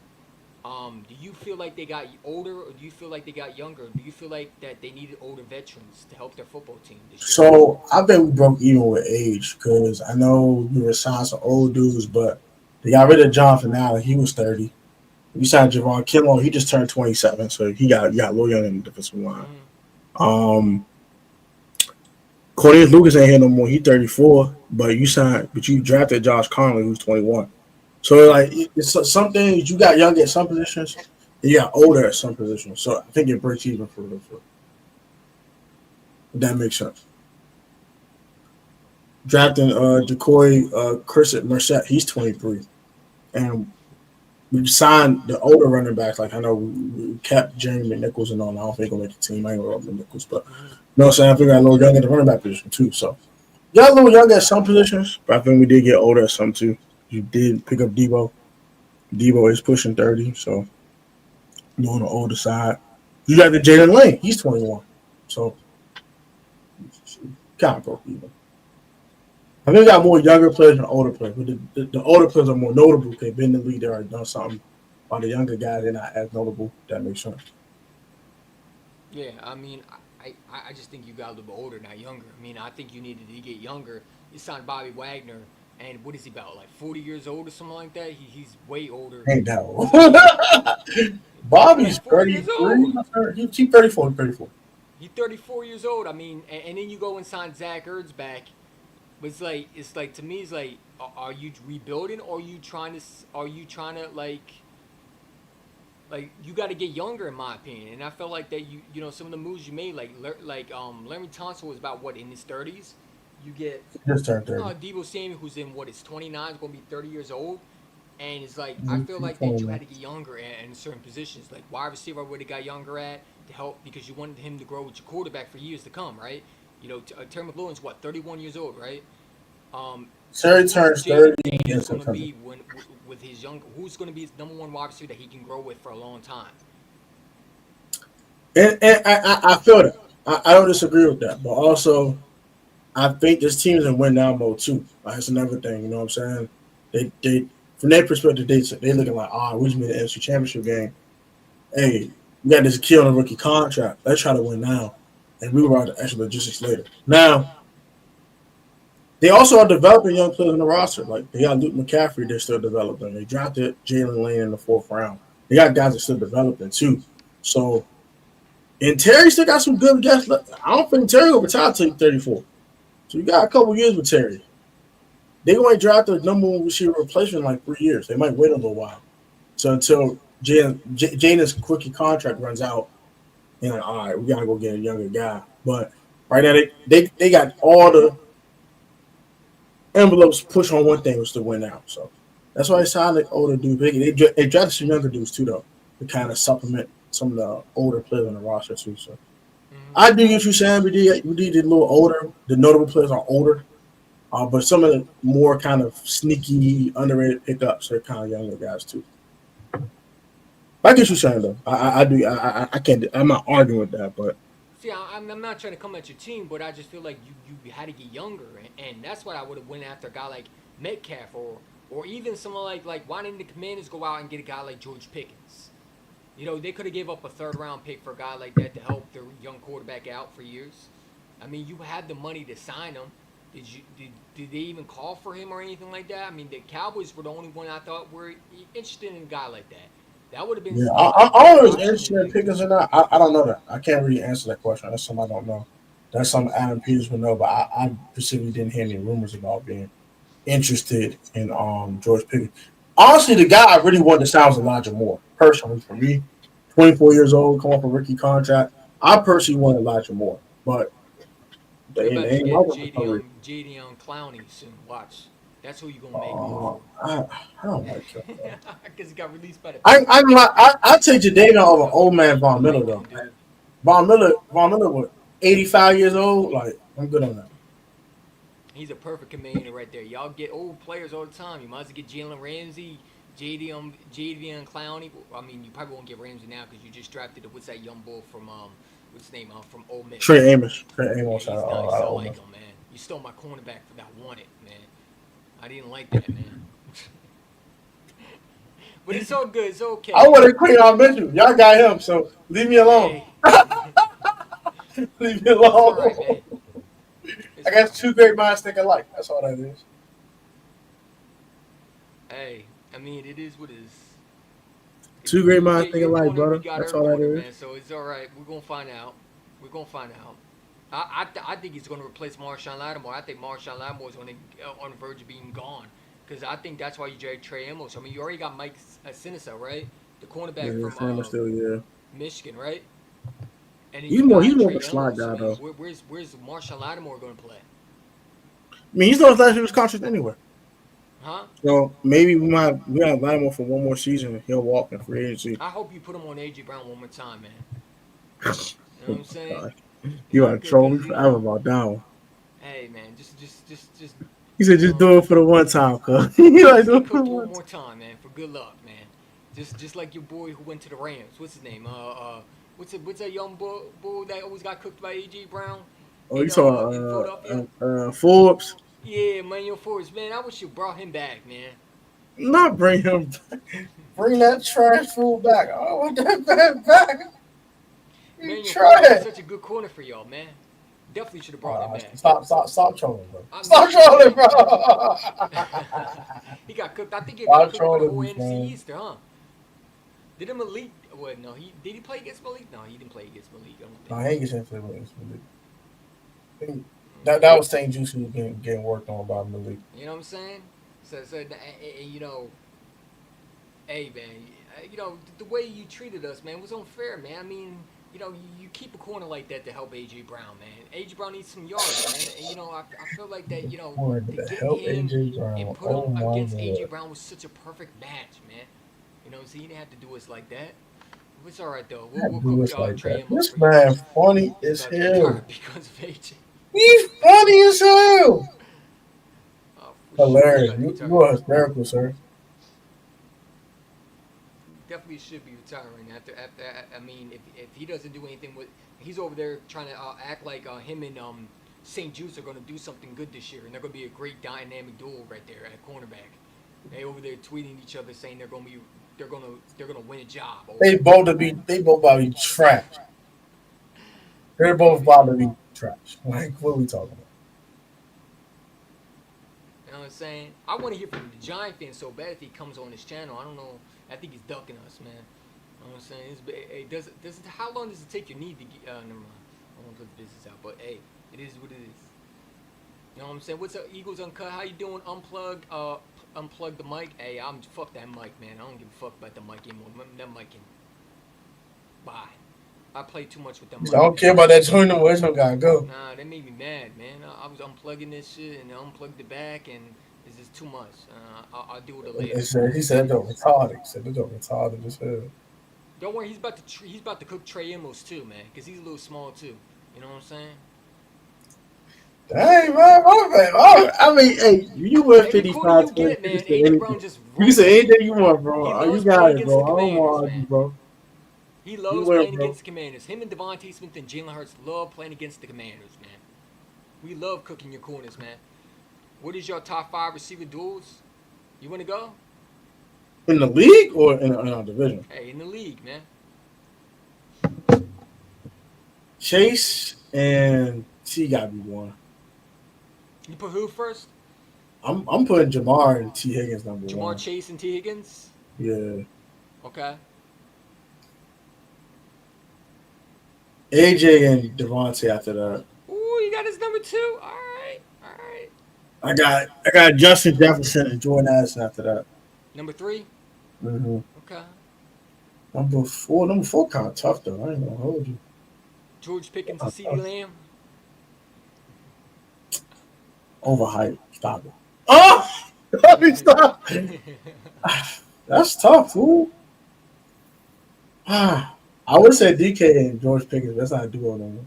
Speaker 1: Do you feel like they got older, or do you feel like they got younger? Do you feel like that they needed older veterans to help their football team this year?
Speaker 3: So I bet we broke even with age because I know we were signed some old dudes, but they got rid of Jonathan Allen. He was 30. We signed Javon Kinlaw. He just turned 27, so he got a little young in the defensive line.
Speaker 1: Mm-hmm.
Speaker 3: Cornelius Lucas ain't here no more. He 34, but you drafted Josh Conley, who's 21. So like, it's some things you got young at some positions, and you got older at some positions. So I think it breaks even for if that makes sense. Drafting Jacoy Merced, he's 23, and we signed the older running backs. Like I know we kept Jeremy McNichols and all. I don't think he'll make the team. I ain't gonna McNichols, but you know what I'm saying. I think I got a little young at the running back position too. So got a little young at some positions, but I think we did get older at some too. You did pick up Debo. Debo is pushing 30, so you're on the older side. You got the Jalen Lane. He's 21, so kind of broke even. I think we got more younger players than older players, but the older players are more notable because they've been in the league, they already done something. While the younger guys, they're not as notable. That makes sense.
Speaker 1: Yeah, I mean, I just think you got a little bit older, not younger. I mean, I think you needed to get younger. You signed Bobby Wagner, and what is he about, like 40 years old or something like that? He's way older.
Speaker 3: Ain't that old.
Speaker 1: He's
Speaker 3: Bobby's
Speaker 1: 40 years
Speaker 3: 33.
Speaker 1: old.
Speaker 3: He's 34. 34.
Speaker 1: He's 34 years old. I mean, and then you go and sign Zach Ertz back. But it's like to me, it's like, are you rebuilding, or are you trying to like you got to get younger, in my opinion. And I felt like that some of the moves you made, Larry Tunsil was about what, in his 30s. You get
Speaker 3: Just turned 30.
Speaker 1: Debo Samuel, who's in what, is 29, is going to be 30 years old. And it's like, I feel
Speaker 3: He's
Speaker 1: like that you
Speaker 3: 21.
Speaker 1: had to get younger in certain positions. Like wide receiver, I would have got younger at to help, because you wanted him to grow with your quarterback for years to come, right? Terry McLaurin's what, 31 years old, right?
Speaker 3: Terry turns 30
Speaker 1: Jaden
Speaker 3: in
Speaker 1: is going to
Speaker 3: September.
Speaker 1: be with his young. Who's going to be his number one wide receiver that he can grow with for a long time?
Speaker 3: And I feel that. I don't disagree with that. But also, I think this team's in win now mode too. Like, that's another thing. You know what I'm saying? They from their perspective, they looking like, we just made the NFC Championship game. Hey, we got this kid on a rookie contract. Let's try to win now. And we were out the extra logistics later. Now, they also are developing young players on the roster. Like, they got Luke McCaffrey, they're still developing. They drafted Jalen Lane in the 4th round. They got guys that are still developing too. So, and Terry still got some good guys left. I don't think Terry will retire until he's 34. So you got a couple years with Terry. They going to draft the number one receiver replacement in like 3 years. They might wait a little while. So until Jaden's rookie contract runs out, and like, all right, we got to go get a younger guy. But right now, they got all the envelopes pushed on one thing, was to win out. So that's why they signed the older dude. They drafted some younger dudes too, though, to kind of supplement some of the older players on the roster too. So I do get you saying we did a little older. The notable players are older, but some of the more kind of sneaky, underrated pickups are kind of younger guys too. I get you saying though. I do. I can't. I'm not arguing with that, but
Speaker 1: See, I'm not trying to come at your team, but I just feel like you had to get younger, and that's what I would have went after a guy like Metcalf, or even someone like why didn't the Commanders go out and get a guy like George Pickens? They could have gave up a 3rd-round pick for a guy like that to help their young quarterback out for years. I mean, you had the money to sign him. Did they even call for him or anything like that? I mean, the Cowboys were the only one I thought were interested in a guy like that. That would have been.
Speaker 3: yeah, I'm always interested in Pickens or not. I don't know that. I can't really answer that question. That's something I don't know. That's something Adam Peters would know, but I specifically didn't hear any rumors about being interested in George Pickens. Honestly, the guy I really wanted to sign was Elijah Moore. Personally, for me, 24 years old, come off a rookie contract. I personally wanted Elijah Moore, but
Speaker 1: You're
Speaker 3: they
Speaker 1: about to
Speaker 3: ain't
Speaker 1: get
Speaker 3: over
Speaker 1: JD Clowney soon. Watch. That's who you're gonna make move
Speaker 3: I don't like
Speaker 1: for.
Speaker 3: him.
Speaker 1: Because he got released by the.
Speaker 3: I take Jadavion over old man Von Miller though.
Speaker 1: Dude.
Speaker 3: Von Miller was 85 years old. Like, I'm good on that.
Speaker 1: He's a perfect commander right there. Y'all get old players all the time. You might as well get Jalen Ramsey, Jadeveon Clowney. I mean, you probably won't get Ramsey now because you just drafted what's that young bull from what's his name from Ole Miss.
Speaker 3: Trey Amos. Trey
Speaker 1: Yeah,
Speaker 3: Amos
Speaker 1: he's
Speaker 3: out
Speaker 1: nice. I
Speaker 3: of Ole
Speaker 1: like
Speaker 3: Miss.
Speaker 1: him, man. You stole my cornerback for that wanted, man. I didn't like that, man. But it's all good. It's okay.
Speaker 3: I want to quit y'all Mitchell. Y'all got him, so leave me alone.
Speaker 1: Hey.
Speaker 3: Leave me
Speaker 1: It's all right,
Speaker 3: alone.
Speaker 1: man. It's
Speaker 3: I guess
Speaker 1: fine.
Speaker 3: two great minds think alike. That's all that is.
Speaker 1: Hey, I mean, it is what it is.
Speaker 3: Two great minds think
Speaker 1: Your
Speaker 3: alike,
Speaker 1: corner,
Speaker 3: brother.
Speaker 1: we got
Speaker 3: That's
Speaker 1: our
Speaker 3: all that
Speaker 1: corner,
Speaker 3: is.
Speaker 1: man. So it's all right. We're gonna find out. I think he's gonna replace Marshawn Lattimore. I think Marshawn Lattimore is on the verge of being gone because I think that's why you trade Trey Amos. I mean, you already got Mike Sinisa, right? The cornerback
Speaker 3: Yeah,
Speaker 1: from
Speaker 3: still, yeah.
Speaker 1: Michigan, right? And then
Speaker 3: He's
Speaker 1: you
Speaker 3: more
Speaker 1: got
Speaker 3: of
Speaker 1: Trey
Speaker 3: a slot
Speaker 1: Amos.
Speaker 3: guy,
Speaker 1: I mean,
Speaker 3: though.
Speaker 1: where's Marshawn Lattimore gonna play?
Speaker 3: I mean, he's on his last year's contract anyway.
Speaker 1: Huh?
Speaker 3: So maybe we have Lattimore for one more season. He'll walk in free agency.
Speaker 1: I hope you put him on AJ Brown one more time, man. You know what I'm saying?
Speaker 3: God. You gotta troll me forever about that one.
Speaker 1: Hey, man, just.
Speaker 3: He said, "Just do it for the one time, cuz." He like,
Speaker 1: Just
Speaker 3: do
Speaker 1: get
Speaker 3: it for
Speaker 1: cooked
Speaker 3: the
Speaker 1: one
Speaker 3: one
Speaker 1: more
Speaker 3: time.
Speaker 1: time, man, for good luck, man. Just like your boy who went to the Rams. What's his name? What's that young bull that always got cooked by AJ Brown?
Speaker 3: Oh, you
Speaker 1: in
Speaker 3: saw
Speaker 1: Philadelphia?
Speaker 3: Forbes?
Speaker 1: Yeah, Manuel Forrest, man. I wish you brought him back, man.
Speaker 3: Not bring him back. Bring that trash fool back. I don't want that man back. You
Speaker 1: Manuel Forrest was
Speaker 3: trash.
Speaker 1: such a good corner for y'all, man. Definitely should have brought him back.
Speaker 3: Stop trolling, bro.
Speaker 1: I
Speaker 3: Stop
Speaker 1: mean,
Speaker 3: trolling, bro.
Speaker 1: He got cooked. I think he
Speaker 3: Stop
Speaker 1: got cooked by the
Speaker 3: trolling
Speaker 1: whole
Speaker 3: me,
Speaker 1: NFC
Speaker 3: man.
Speaker 1: East, huh? Did Malik? What? No, did he play against Malik? No, he didn't play against Malik. I don't think.
Speaker 3: No, he ain't getting play with Malik. That was St. Juice who was getting worked on by Malik.
Speaker 1: You know what I'm saying? So you know, hey man, the way you treated us, man, was unfair, man. I mean, you keep a corner like that to help AJ Brown, man. AJ Brown needs some yards, man. And I feel like that, to get him and put him against AJ Brown was such a perfect match, man. So you didn't have to do us like that. It's all right though. We'll cook Trey Amos.
Speaker 3: This man funny as hell.
Speaker 1: Because of AJ.
Speaker 3: He's funny as hell. Hilarious.
Speaker 1: Sure,
Speaker 3: You are hysterical, sir.
Speaker 1: Definitely should be retiring after. I mean, if he doesn't do anything he's over there trying to act like him and St. Juice are going to do something good this year, and they're going to be a great dynamic duo right there at cornerback. They over there tweeting each other saying they're going to win a job.
Speaker 3: They both about to be trash. They're both about to be trash. Like, what are we talking about?
Speaker 1: You know what I'm saying? I want to hear from the Giant fans so bad if he comes on this channel. I don't know. I think he's ducking us, man. You know what I'm saying? How long does it take your knee to get? Never mind. I won't put the business out, but hey, it is what it is. You know what I'm saying? What's up, Eagles Uncut? How you doing? Unplug the mic. Hey, fuck that mic, man. I don't give a fuck about the mic anymore. That mic can bye. I play too much with them.
Speaker 3: I don't care about that joint no more. It's gotta go.
Speaker 1: Nah, that made me mad, man. I was unplugging this shit and I unplugged it back, and it's just too much. I'll deal with it later.
Speaker 3: He said they're retarded. He said they're retarded as hell.
Speaker 1: Don't worry, he's about to cook Trey Amos too, man, because he's a little small too. You know what I'm saying?
Speaker 3: Hey man, I mean, hey, you win 55.
Speaker 1: You
Speaker 3: can say anything you want, bro. You got it, bro. I don't want to argue, bro.
Speaker 1: He loves playing against the Commanders. Him and Devontae Smith and Jalen Hurts love playing against the Commanders, man. We love cooking your corners, man. What is your top 5 receiver duels? You want to go?
Speaker 3: In the league or in our division?
Speaker 1: Hey, in the league, man.
Speaker 3: Chase and T got to be one.
Speaker 1: You put who first?
Speaker 3: I'm putting Jamar and T Higgins number one.
Speaker 1: Jamar Chase and T Higgins?
Speaker 3: Yeah.
Speaker 1: Okay.
Speaker 3: AJ and Devontae after that.
Speaker 1: Ooh, you got his number 2? All right.
Speaker 3: I got Justin Jefferson and Jordan Addison after that.
Speaker 1: Number 3?
Speaker 3: Mm-hmm.
Speaker 1: Okay.
Speaker 3: Number 4 kind of tough though. I ain't gonna hold you.
Speaker 1: George Pickens and CeeDee Lamb?
Speaker 3: Overhyped. Stop it. Oh! Let me stop. That's tough, fool. I would say DK and George Pickens. That's not a duo no more.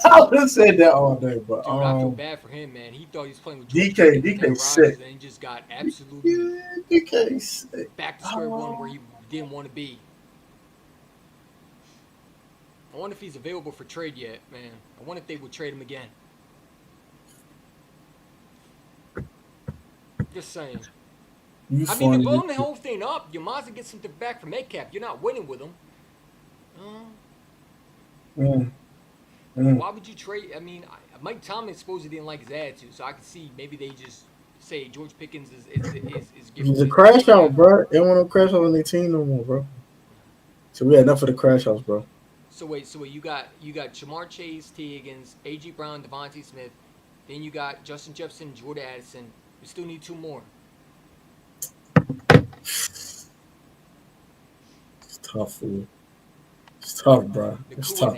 Speaker 3: I would have said that all day, but
Speaker 1: Dude, I feel bad for him, man. He thought he was playing with George
Speaker 3: DK
Speaker 1: Pickens and Aaron Rodgers,
Speaker 3: sick.
Speaker 1: and he just got absolutely
Speaker 3: DK sick.
Speaker 1: back to square one where he didn't want to be. I wonder if he's available for trade yet, man. I wonder if they would trade him again. Just saying. I mean, they're blowing the whole thing up. You might as well get something back from Metcalf. You're not winning with him. Why would you trade? I mean, Mike Tomlin supposedly didn't like his attitude, so I could see maybe they just say George Pickens is giving.
Speaker 3: He's a crash out, bro. They don't want to crash out on their team no more, bro. So we had enough of the crash outs, bro.
Speaker 1: So wait, you got Jamar Chase, T. Higgins, A.J. Brown, Devontae Smith. Then you got Justin Jefferson, Jordan Addison. We still need 2 more.
Speaker 3: It's tough, fool. It's tough, bro. It's tough.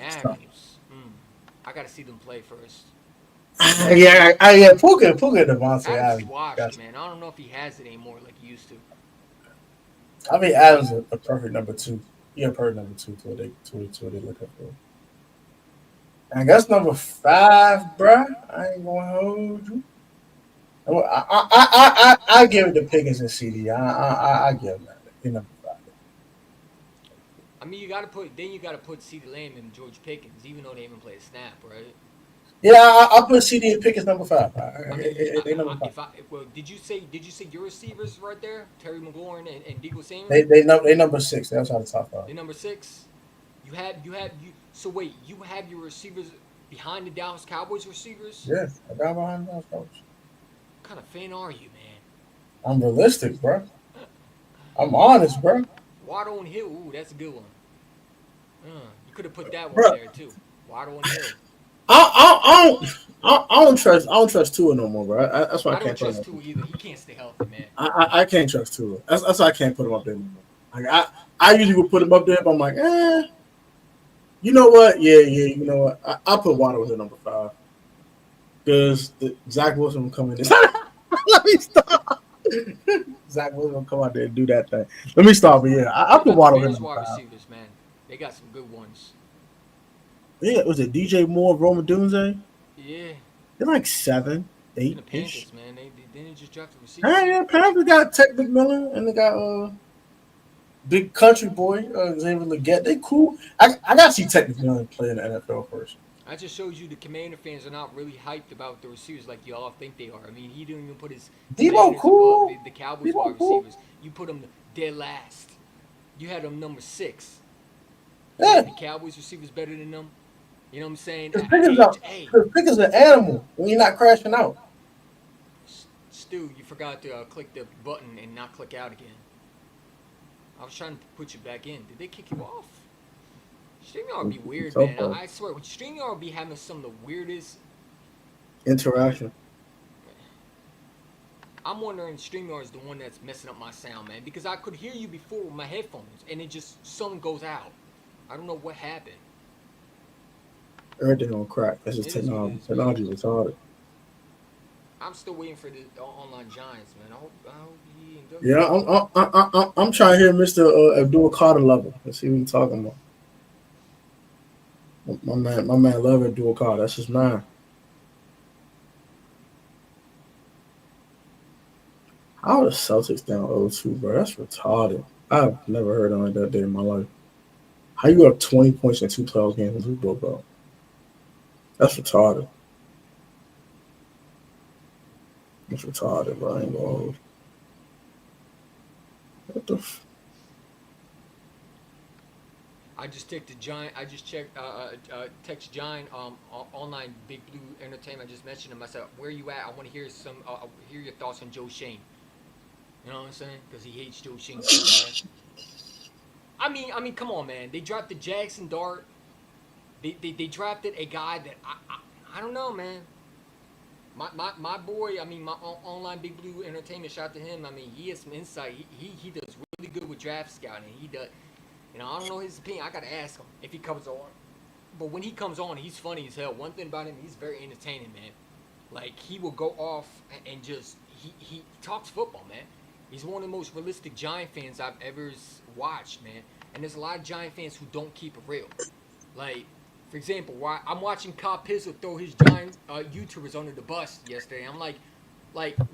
Speaker 1: I gotta see them play first.
Speaker 3: Yeah. Puka Devontae
Speaker 1: Adams washed, man. I don't know if he has it anymore like he used to.
Speaker 3: I mean, Adams is a perfect number 2. Yeah, perfect number 2 to what they looking for. I guess number 5, bro. I ain't gonna hold you. I give it to Pickens and CD. I give them that. Number 5.
Speaker 1: I mean, you gotta put CeeDee Lamb and George Pickens, even though they haven't played a snap, right?
Speaker 3: Yeah, I put CD and Pickens number 5.
Speaker 1: Did you say your receivers right there, Terry McLaurin and Deagle Samuel?
Speaker 3: They number 6. They outside the top 5.
Speaker 1: They number 6. So wait, you have your receivers behind the Dallas Cowboys receivers?
Speaker 3: Yeah, I got behind the Dallas Cowboys.
Speaker 1: What kind of fan are you, man?
Speaker 3: I'm realistic, bro. I'm honest, bro.
Speaker 1: Waddle and Hill, ooh, that's a good one. You could have put that one there too. Waddle and Hill.
Speaker 3: I don't trust Tua no more, bro. That's why I can't
Speaker 1: trust Tua either. He can't stay healthy, man.
Speaker 3: I can't trust Tua. That's why I can't put him up there anymore. Like I usually would put him up there, but I'm like, you know what? Yeah, you know what? I'll put Waddle at number 5 because Zach Wilson will come in. Let me stop. Zach Wilson will come out there and do that thing. Let me stop. But yeah, I'll put Waddle in number 5.
Speaker 1: Receivers, man. They got some good ones.
Speaker 3: Yeah, was it DJ Moore, Roma Dunze?
Speaker 1: Yeah.
Speaker 3: They're like 7, 8.
Speaker 1: The Panthers, man. They didn't just draft the receivers.
Speaker 3: Yeah, Panthers got Tech McMillan and they got big country boy Xavier Legette. They cool. I gotta see Tech McMillan play in the NFL first.
Speaker 1: I just showed you the Commander fans are not really hyped about the receivers like y'all think they are. I mean, he didn't even put his
Speaker 3: Debo cool.
Speaker 1: The Cowboys wide receivers. You put them dead last. You had them number 6.
Speaker 3: Yeah.
Speaker 1: The Cowboys receivers better than them. You know what I'm saying?
Speaker 3: Pickens an animal when you're not crashing out.
Speaker 1: Stu, you forgot to click the button and not click out again. I was trying to put you back in. Did they kick you off? StreamYard be weird, man. I swear, StreamYard be having some of the weirdest
Speaker 3: interaction.
Speaker 1: I'm wondering StreamYard is the one that's messing up my sound, man, because I could hear you before with my headphones, and it just something goes out. I don't know what happened.
Speaker 3: Everything on crack. That's just technology. Technology is retarded.
Speaker 1: I'm still waiting for the online Giants, man. I hope he ain't done.
Speaker 3: Yeah, I'm trying to hear Mr. Abdul Carter level. Let's see what he's talking about. My man love Abdul Carter. That's his man. How are the Celtics down 0-2, bro? That's retarded. I've never heard of that day in my life. How you up 20 points in 2 playoff games with Luke, bro? That's retarded. That's retarded, bro. I ain't gonna hold. What the
Speaker 1: I just checked Giant. I just checked. Text Giant. Online Big Blue Entertainment. I just mentioned him. I said, "Where you at? I want to hear hear your thoughts on Joe Shane." You know what I'm saying? Because he hates Joe Shane so bad. I mean, come on, man. They drafted Jackson Dart. They drafted a guy that I don't know, man. My boy, I mean, my online Big Blue Entertainment, shout out to him. I mean, he has some insight. He does really good with draft scouting. He does. You know, I don't know his opinion. I gotta ask him if he comes on. But when he comes on, he's funny as hell. One thing about him, he's very entertaining, man. Like, he will go off and just he talks football, man. He's one of the most realistic Giant fans I've ever watched, man. and there's a lot of Giant fans who don't keep it real. Like, for example, I'm watching Kyle Pizzle throw his Giant YouTubers under the bus yesterday. I'm like,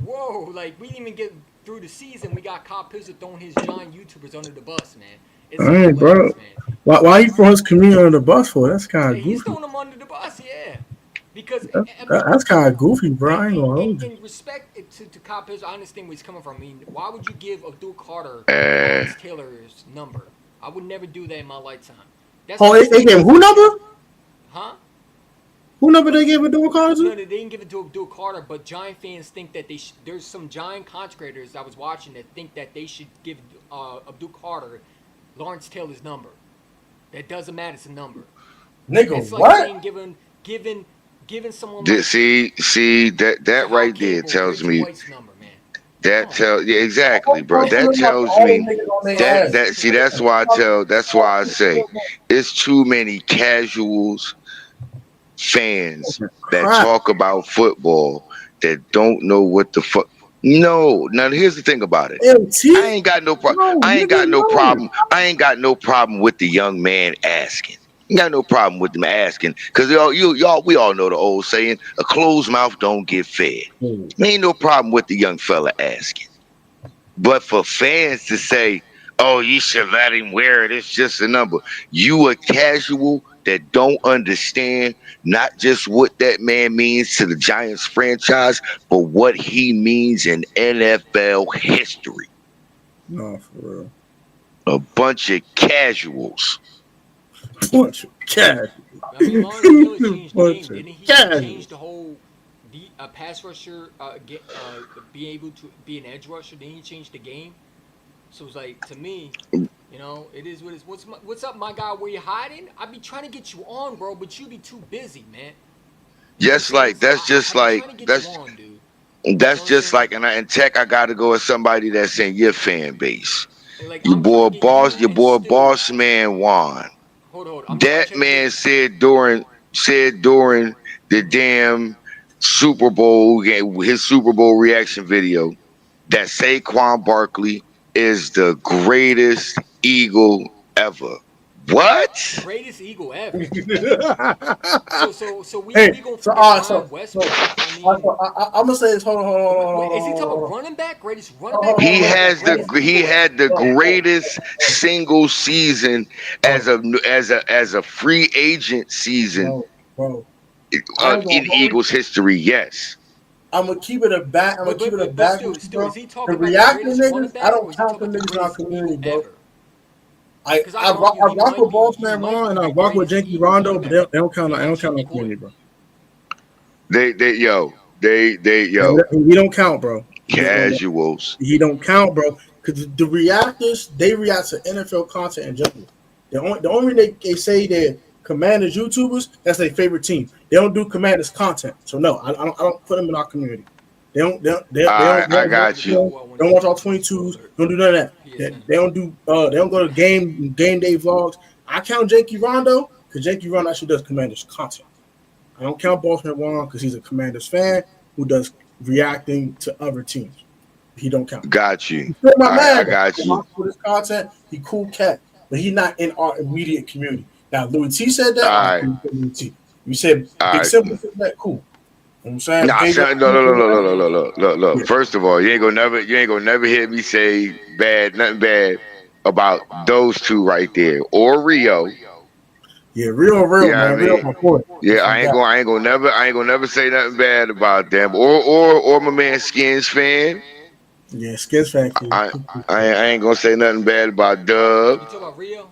Speaker 1: whoa, like we didn't even get through the season. We got Kyle Pizzle throwing his Giant YouTubers under the bus, man. It's
Speaker 3: Hey, bro.
Speaker 1: hilarious, man.
Speaker 3: Why you throw his community under the bus for? That's kind of
Speaker 1: He's
Speaker 3: goofy.
Speaker 1: throwing them under the bus, yeah. Because
Speaker 3: That's kind of goofy, bro. I ain't gonna hold you.
Speaker 1: in respect to Kyle Pitts, I understand where he's coming from. I mean, why would you give Abdul Carter
Speaker 2: Uh,
Speaker 1: Lawrence Taylor's number? I would never do that in my lifetime. That's
Speaker 3: Oh, they gave who number?
Speaker 1: Huh?
Speaker 3: Who number they gave Abdul Carter?
Speaker 1: No, they didn't give it to Abdul Carter, but Giant fans think that there's some Giant content creators I was watching that think that they should give Abdul Carter Lawrence Taylor's number. That doesn't matter. It's a number.
Speaker 3: Nigga,
Speaker 1: It's like
Speaker 3: what?
Speaker 1: saying giving someone
Speaker 2: see that
Speaker 1: Kyle
Speaker 2: right there
Speaker 1: Cable,
Speaker 2: tells
Speaker 1: Reggie
Speaker 2: me
Speaker 1: White's number, man.
Speaker 2: that tells yeah exactly, bro. That tells me that see that's why I say it's too many casuals fans that talk about football that don't know what the fuck. No, now here's the thing about it. I ain't got no problem. I ain't got no problem. I ain't got no problem with the young man asking. Ain't got no problem with them asking because we all know the old saying: a closed mouth don't get fed. Ain't no problem with the young fella asking. But for fans to say, "Oh, you should let him wear it," it's just a number. You a casual that don't understand not just what that man means to the Giants franchise, but what he means in NFL history.
Speaker 3: No, for real.
Speaker 2: A bunch of casuals.
Speaker 3: Bunch of cash.
Speaker 1: I mean, Lawrence Taylor changed the game, didn't he?
Speaker 3: Cash.
Speaker 1: Change the whole pass rusher be able to be an edge rusher. Didn't he change the game? So it's like to me, you know, it is what it is. What's up, my guy? Where you hiding? I be trying to get you on, bro, but you be too busy, man.
Speaker 2: Yes, like that's just like that's just like and Tech. I got to go with somebody that's in your fan base.
Speaker 1: Like,
Speaker 2: Your boy boss man Juan.
Speaker 1: Hold.
Speaker 2: That man said during the damn Super Bowl game, his Super Bowl reaction video, that Saquon Barkley is the greatest Eagle ever. What?
Speaker 1: Greatest Eagle ever. so we
Speaker 3: Hey,
Speaker 1: gonna
Speaker 3: so,
Speaker 1: forget
Speaker 3: so,
Speaker 1: Brian Westbrook. I mean,
Speaker 3: I'm gonna say this. Hold on.
Speaker 1: wait, is he talking about running back? Greatest running back?
Speaker 2: He had the greatest single season as a free agent season
Speaker 3: bro.
Speaker 2: in Eagles history. Yes.
Speaker 3: I'm gonna keep it a back.
Speaker 1: But still, is he talking
Speaker 3: the
Speaker 1: about
Speaker 3: reacting
Speaker 1: the
Speaker 3: niggas, I don't count them niggas in our community, bro.
Speaker 1: Ever?
Speaker 3: I rock with Boss Man Ron and I rock with Janky Rondo, but they don't count. I don't count our community, bro.
Speaker 2: They
Speaker 3: We don't count, bro.
Speaker 2: Casuals.
Speaker 3: He don't count, bro. Because the reactors, they react to NFL content in general. The only reason they say they're Commanders YouTubers, that's their favorite team. They don't do Commanders content. So no, I don't put them in our community. They don't
Speaker 2: I got you.
Speaker 3: Don't watch all 22s. Don't do none of that. They don't do. They don't go to game day vlogs. I count Janky Rondo because Janky Rondo actually does Commanders content. I don't count Bossman Juan because he's a Commanders fan who does reacting to other teams. He don't count.
Speaker 2: Got you.
Speaker 3: I
Speaker 2: got you.
Speaker 3: With his content, he cool cat, but he's not in our immediate community. Now, Louis T said that.
Speaker 2: All right.
Speaker 3: Louis T. You said Big Simple said that. Cool. You know what I'm saying?
Speaker 2: No. Look. First of all, you ain't gonna never hear me say nothing bad about those two right there or Rio.
Speaker 3: Yeah, real, man. Real before.
Speaker 2: Yeah, I ain't gonna never say nothing bad about them or my man Skins fan.
Speaker 3: Yeah, Skins fan.
Speaker 2: I ain't gonna say nothing bad about Dub.
Speaker 1: You talking about Rio?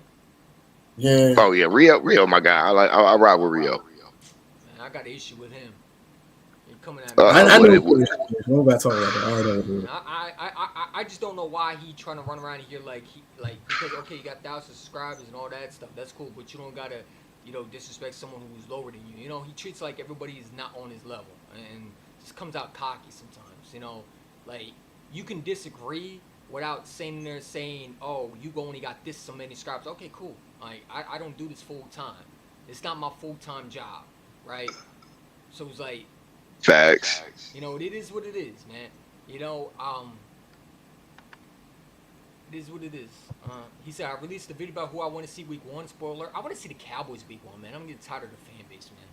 Speaker 2: Yeah. Oh yeah, Rio, my guy. I ride with Rio.
Speaker 1: Man, I got an issue with him. He coming at me.
Speaker 3: I know about talking about that.
Speaker 1: I just don't know why he trying to run around here because okay, you got 1,000 subscribers and all that stuff. That's cool, but you don't gotta, disrespect someone who's lower than you. He treats like everybody is not on his level and just comes out cocky sometimes. Like you can disagree without saying, oh, you only got this so many subscribers. Okay, cool. Like I don't do this full time. It's not my full time job, right? So it's like
Speaker 2: facts.
Speaker 1: It is what it is, man. It is what it is. He said, I released a video about who I want to see week 1. Spoiler. I want to see the Cowboys week 1, man. I'm getting tired of the fan base, man.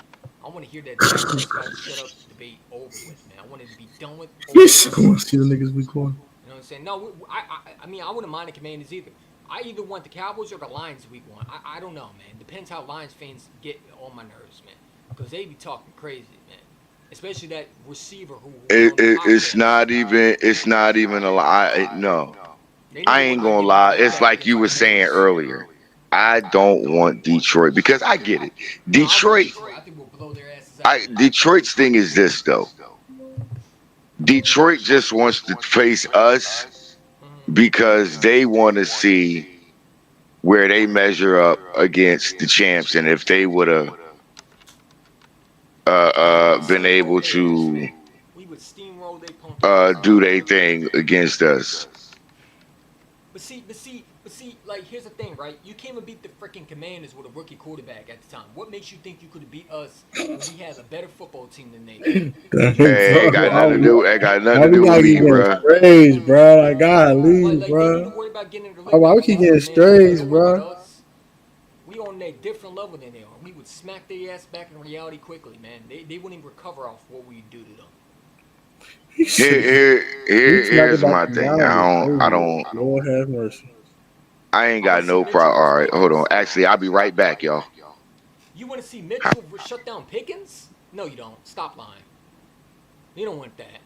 Speaker 1: I want to hear that Dak Prescott shut up debate over with, man. I want it to be done with.
Speaker 3: Yes, I want to see the niggas week 1.
Speaker 1: You know what I'm saying? No, I mean, I wouldn't mind the Commanders either. I either want the Cowboys or the Lions week 1. I don't know, man. Depends how Lions fans get on my nerves, man. Because they be talking crazy, man. Especially that receiver who
Speaker 2: it's not even a lie. No, I ain't gonna lie. It's like you were saying earlier. I don't want Detroit because I get it. Detroit.
Speaker 1: I think we'll blow their asses out.
Speaker 2: Detroit's thing is this though. Detroit just wants to face us because they want to see where they measure up against the champs, and if they would have been able to do their thing against us.
Speaker 1: But see, like, here's the thing, right? You came and beat the freaking Commanders with a rookie quarterback at the time. What makes you think you could have beat us when we had a better football team than they did?
Speaker 2: Hey, it got nothing to do. It got nothing to do with me, bro.
Speaker 3: Strays, bro. I gotta leave, bro. Why we keep getting strays, bro?
Speaker 1: We on a different level than they are. We would smack their ass back in reality quickly, man. They wouldn't even recover off what we do to them.
Speaker 2: Here's my thing. I don't.
Speaker 3: Lord have mercy.
Speaker 2: I ain't got no problem. All right, hold on. Actually, I'll be right back, y'all.
Speaker 1: You want to see Mitchell shut down Pickens? No, you don't. Stop lying. You don't want that.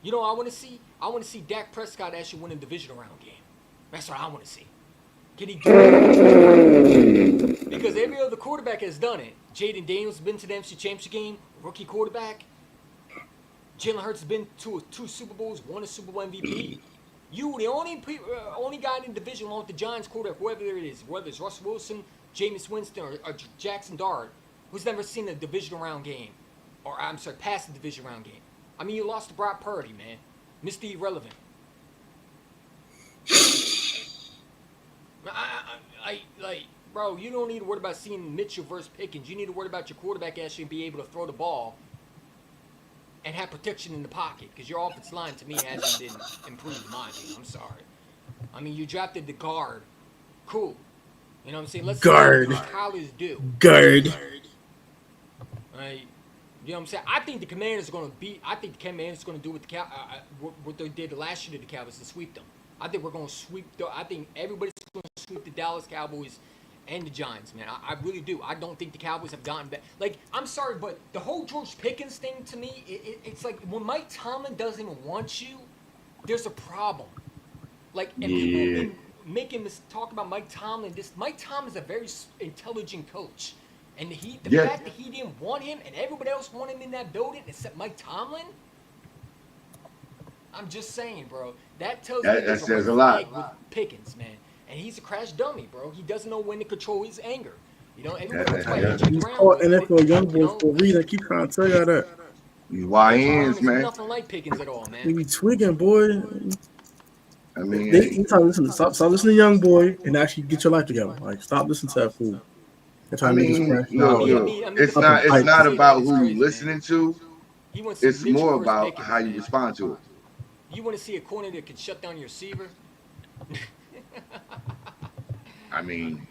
Speaker 1: You know what I want to see? I want to see Dak Prescott actually win a division round game. That's what I want to see. Can he do it? Because every other quarterback has done it. Jaden Daniels has been to the NFC Championship game, rookie quarterback. Jalen Hurts has been to 2 Super Bowls, won a Super Bowl MVP. You, the only guy in the division along with the Giants quarterback, whoever it is, whether it's Russell Wilson, Jameis Winston, or Jackson Dart, who's never seen a division round game. Or, I'm sorry, past the division round game. I mean, you lost to Brock Purdy, man. Mr. Irrelevant. Bro, you don't need to worry about seeing Mitchell versus Pickens. You need to worry about your quarterback actually be able to throw the ball and have protection in the pocket, because your offensive line, to me, hasn't been improved in my opinion. I'm sorry. I mean, you drafted the guard. Cool. You know what I'm saying? Let's
Speaker 3: guard.
Speaker 1: see what college do.
Speaker 3: Guard.
Speaker 1: Right. You know what I'm saying? I think the Commanders are going to beat. I think the Commanders are going to do with the what they did last year to the Cowboys and sweep them. I think we're going to sweep. I think everybody's going to sweep the Dallas Cowboys and the Giants, man. I really do. I don't think the Cowboys have gotten back. Like, I'm sorry, but the whole George Pickens thing, to me, it's like when Mike Tomlin doesn't even want you, there's a problem. Like, and people have been making this talk about Mike Tomlin. Mike Tomlin is a very intelligent coach. And the fact that he didn't want him and everybody else wanted him in that building except Mike Tomlin, I'm just saying, bro. That tells me
Speaker 2: that says a lot
Speaker 1: with Pickens, man. And he's a crash dummy, bro. He doesn't know when to control his anger. You know, everybody
Speaker 3: he's called NFL young boys for a reason. I keep trying to tell you that.
Speaker 2: These YNs, man.
Speaker 1: Nothing like Pickens at all, man.
Speaker 3: He be twigging, boy.
Speaker 2: I mean,
Speaker 3: stop listening to young boy and actually get your life together. Like, stop listening to that fool.
Speaker 2: It's not about who you're listening to. It's more about how you respond to it.
Speaker 1: You want to see a corner that can shut down your receiver?
Speaker 2: I mean,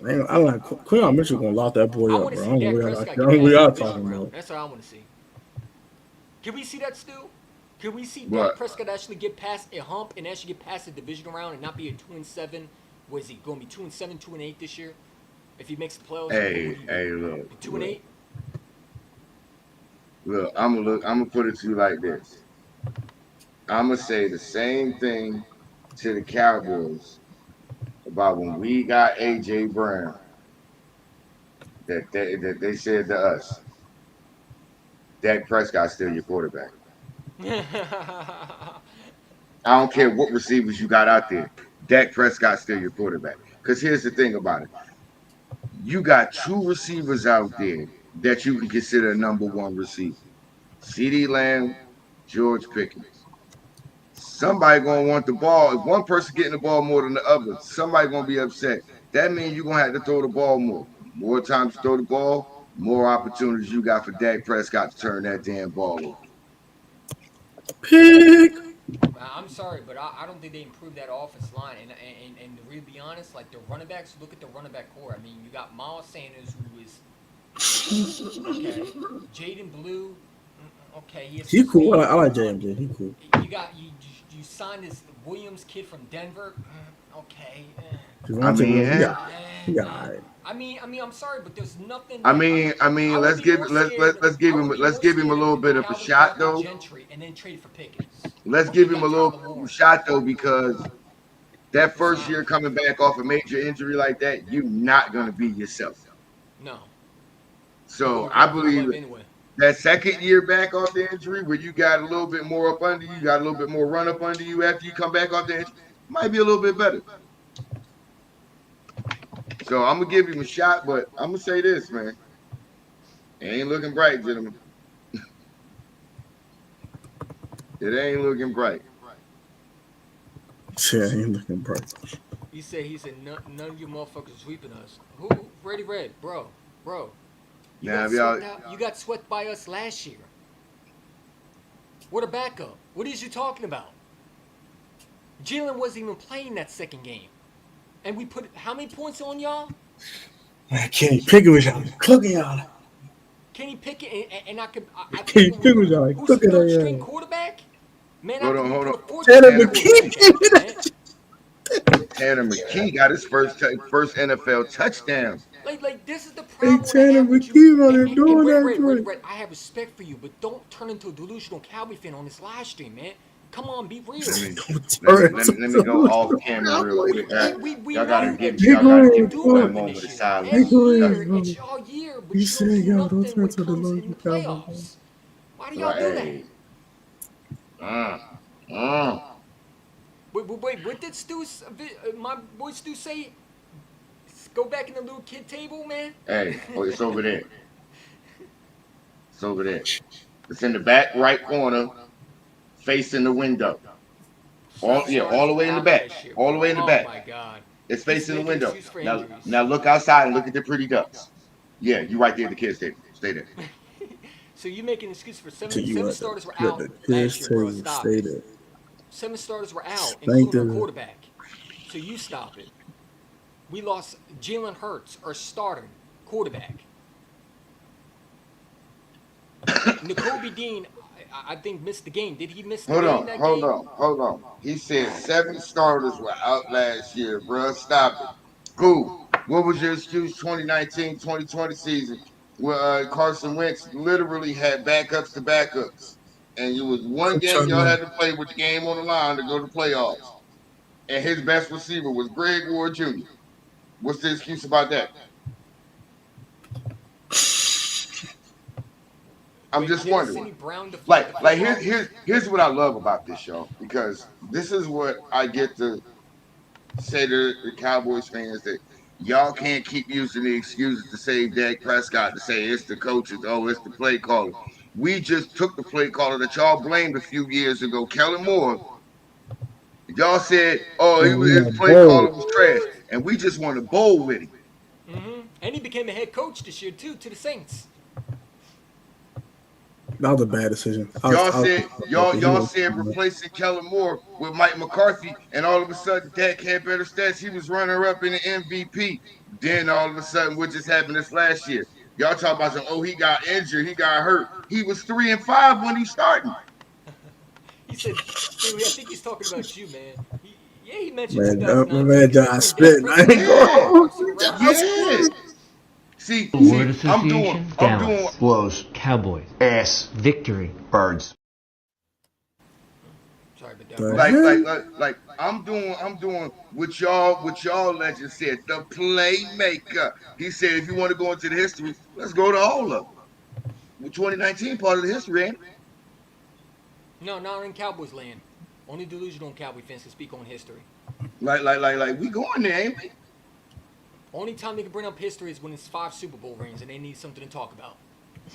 Speaker 3: I don't like Quinton Mitchell gonna lock that boy up, bro. I don't know what we are talking about.
Speaker 1: That's what I want to see. Can we see that, Stu? Can we see Dak Prescott actually get past a hump and actually get past the divisional round and not be a 2-7? What is he going to be 2-7, 2-8 this year? If he makes the playoffs,
Speaker 2: hey, look,
Speaker 1: 2-8.
Speaker 2: Look, I'm gonna put it to you like this. I'm gonna say the same thing to the Cowboys about when we got AJ Brown that they said to us, Dak Prescott's still your quarterback. I don't care what receivers you got out there. Dak Prescott's still your quarterback. Because here's the thing about it. You got 2 receivers out there that you can consider number 1 receiver. CeeDee Lamb, George Pickens. Somebody going to want the ball. If one person getting the ball more than the other, somebody going to be upset. That means you're going to have to throw the ball more. More times you throw the ball, more opportunities you got for Dak Prescott to turn that damn ball over.
Speaker 3: Pick.
Speaker 1: I'm I'm sorry, but I don't think they improved that offensive line. And to really be honest, like the running backs, look at the running back core. I mean, you got Miles Sanders, who is okay. Jaden Blue, okay, he has
Speaker 3: He cool.
Speaker 1: speed.
Speaker 3: I like JMJ. He cool.
Speaker 1: You signed this Williams kid from Denver. Okay.
Speaker 2: I
Speaker 3: Javonte
Speaker 2: mean,
Speaker 3: Williams,
Speaker 2: eh.
Speaker 3: he got all right.
Speaker 1: I mean, I'm sorry, but there's nothing.
Speaker 2: I
Speaker 1: That,
Speaker 2: mean,
Speaker 1: I would
Speaker 2: let's
Speaker 1: be
Speaker 2: give
Speaker 1: more
Speaker 2: let's
Speaker 1: scared.
Speaker 2: let's give
Speaker 1: I
Speaker 2: him
Speaker 1: would be
Speaker 2: let's
Speaker 1: more
Speaker 2: give him a
Speaker 1: scared
Speaker 2: little
Speaker 1: if
Speaker 2: bit of a
Speaker 1: Calvin
Speaker 2: shot
Speaker 1: drafted
Speaker 2: though.
Speaker 1: Gentry and then traded for Pickens.
Speaker 2: Let's
Speaker 1: Or
Speaker 2: give
Speaker 1: they
Speaker 2: him
Speaker 1: got
Speaker 2: a little
Speaker 1: Tyler
Speaker 2: bit of a
Speaker 1: Warren.
Speaker 2: shot though, because that
Speaker 1: It's
Speaker 2: first
Speaker 1: not.
Speaker 2: year coming back off a major injury like that, you're not gonna be yourself.
Speaker 1: No.
Speaker 2: So
Speaker 1: You're
Speaker 2: I
Speaker 1: gonna lose
Speaker 2: believe
Speaker 1: life anyway.
Speaker 2: that second year back off the injury, where you got a little bit more up under you, got a little bit more run up under you after you come back off the injury, might be a little bit better. So I'm gonna give him a shot, but I'm gonna say this, man. It ain't looking bright, gentlemen. It ain't looking bright.
Speaker 3: Yeah, he looking bright.
Speaker 1: He said none of you motherfuckers are sweeping us. Who? Freddie Red, bro. You
Speaker 2: Now,
Speaker 1: got
Speaker 2: if y'all,
Speaker 1: swept out. You got swept by us last year. What a backup. What is you talking about? Jalen wasn't even playing that second game. And we put how many points on y'all?
Speaker 3: Man, Kenny Pickett was out cooking y'all.
Speaker 1: Kenny Pickett and I
Speaker 3: Kenny
Speaker 1: think
Speaker 3: Pickett was out
Speaker 1: who's
Speaker 3: cooking
Speaker 1: third
Speaker 3: that
Speaker 1: string
Speaker 3: y'all.
Speaker 1: quarterback? Man,
Speaker 2: hold
Speaker 1: I think
Speaker 2: on.
Speaker 1: we put a fourth
Speaker 3: Tanner
Speaker 1: string quarterback out there, man.
Speaker 2: Tanner McKee got his first NFL touchdown.
Speaker 1: Like this is the
Speaker 3: Hey,
Speaker 1: problem I
Speaker 3: Tanner
Speaker 1: have with you.
Speaker 3: McKee on there doing that
Speaker 1: Red,
Speaker 3: joint.
Speaker 1: I have respect for you, but don't turn into a delusional Cowboy fan on this live stream, man. Come on, be real.
Speaker 2: Let me go off camera real quick.
Speaker 1: We
Speaker 2: Y'all
Speaker 1: know
Speaker 2: gotta give
Speaker 1: that you
Speaker 2: me
Speaker 1: do
Speaker 2: one
Speaker 1: nothing
Speaker 2: moment
Speaker 1: this
Speaker 2: of
Speaker 1: year.
Speaker 2: silence.
Speaker 1: Every year, it's y'all year, but
Speaker 3: You
Speaker 1: you don't
Speaker 3: said,
Speaker 1: do
Speaker 3: yo, don't
Speaker 1: nothing
Speaker 3: turn
Speaker 1: when it
Speaker 3: to the
Speaker 1: comes in
Speaker 3: local
Speaker 1: the
Speaker 3: Cowboy.
Speaker 1: playoffs. Why do y'all do that?
Speaker 2: Hey.
Speaker 1: Wait, what did my boy Stu say? Go back in the little kid table, man.
Speaker 2: Hey, it's over there. It's over there. It's in the back right corner, facing the window. All the way in the back. All the way in the back.
Speaker 1: Oh my God.
Speaker 2: It's
Speaker 1: He's
Speaker 2: facing the
Speaker 1: making
Speaker 2: window.
Speaker 1: excuse for
Speaker 2: Now,
Speaker 1: injuries.
Speaker 2: now look outside and look at the pretty ducks. Yeah, you right there at the kids' table. Stay there.
Speaker 1: So you make an excuse for
Speaker 3: So
Speaker 1: seven
Speaker 3: you
Speaker 1: starters were
Speaker 3: at
Speaker 1: out
Speaker 3: the
Speaker 1: last
Speaker 3: kids
Speaker 1: year, bro.
Speaker 3: table,
Speaker 1: Stop
Speaker 3: stay
Speaker 1: it.
Speaker 3: there.
Speaker 1: 7 starters were out,
Speaker 3: Thank
Speaker 1: including our
Speaker 3: you.
Speaker 1: quarterback. So you stop it. We lost Jalen Hurts, our starting quarterback. N'Kobe Dean, I think missed the game. Did he miss the game that game?
Speaker 2: Hold on. He said 7 starters were out last year, bro. Stop it. Cool. What was your excuse 2019, 2020 season where Carson Wentz literally had backups to backups? And it was one game y'all had to play with the game on the line to go to playoffs. And his best receiver was Greg Ward Jr. What's the excuse about that? I'm just wondering. Like here's what I love about this, y'all, because this is what I get to say to the Cowboys fans, that y'all can't keep using the excuses to save Dak Prescott, to say it's the coaches, oh, it's the play caller. We just took the play caller that y'all blamed a few years ago, Kellen Moore. Y'all said, oh, his play caller was trash, and we just want to bowl with him.
Speaker 1: Mm-hmm. And he became a head coach this year too, to the Saints.
Speaker 3: That was a bad decision.
Speaker 2: Y'all said replacing Kellen Moore with Mike McCarthy, and all of a sudden Dak had better stats. He was runner up in the MVP. Then all of a sudden, what just happened this last year? Y'all talk about some, oh, he got injured, he got hurt. He was 3-5 when he started.
Speaker 1: He said, Stewie, I think he's talking about you, man. He mentioned
Speaker 3: Man,
Speaker 1: 2019.
Speaker 3: man, John spit.
Speaker 2: Yeah. See,
Speaker 7: Word association,
Speaker 2: I'm
Speaker 7: Dallas,
Speaker 2: doing
Speaker 7: Blows, Cowboys, ass, victory, birds.
Speaker 1: Sorry, but
Speaker 2: like I'm doing what y'all legend said, the playmaker. He said if you want to go into the history, let's go to all of them. 2019 part of the history, ain't it?
Speaker 1: No, not in Cowboys land. Only delusional Cowboy fans can speak on history.
Speaker 2: Like we going there, ain't we?
Speaker 1: Only time they can bring up history is when it's 5 Super Bowl rings and they need something to talk about.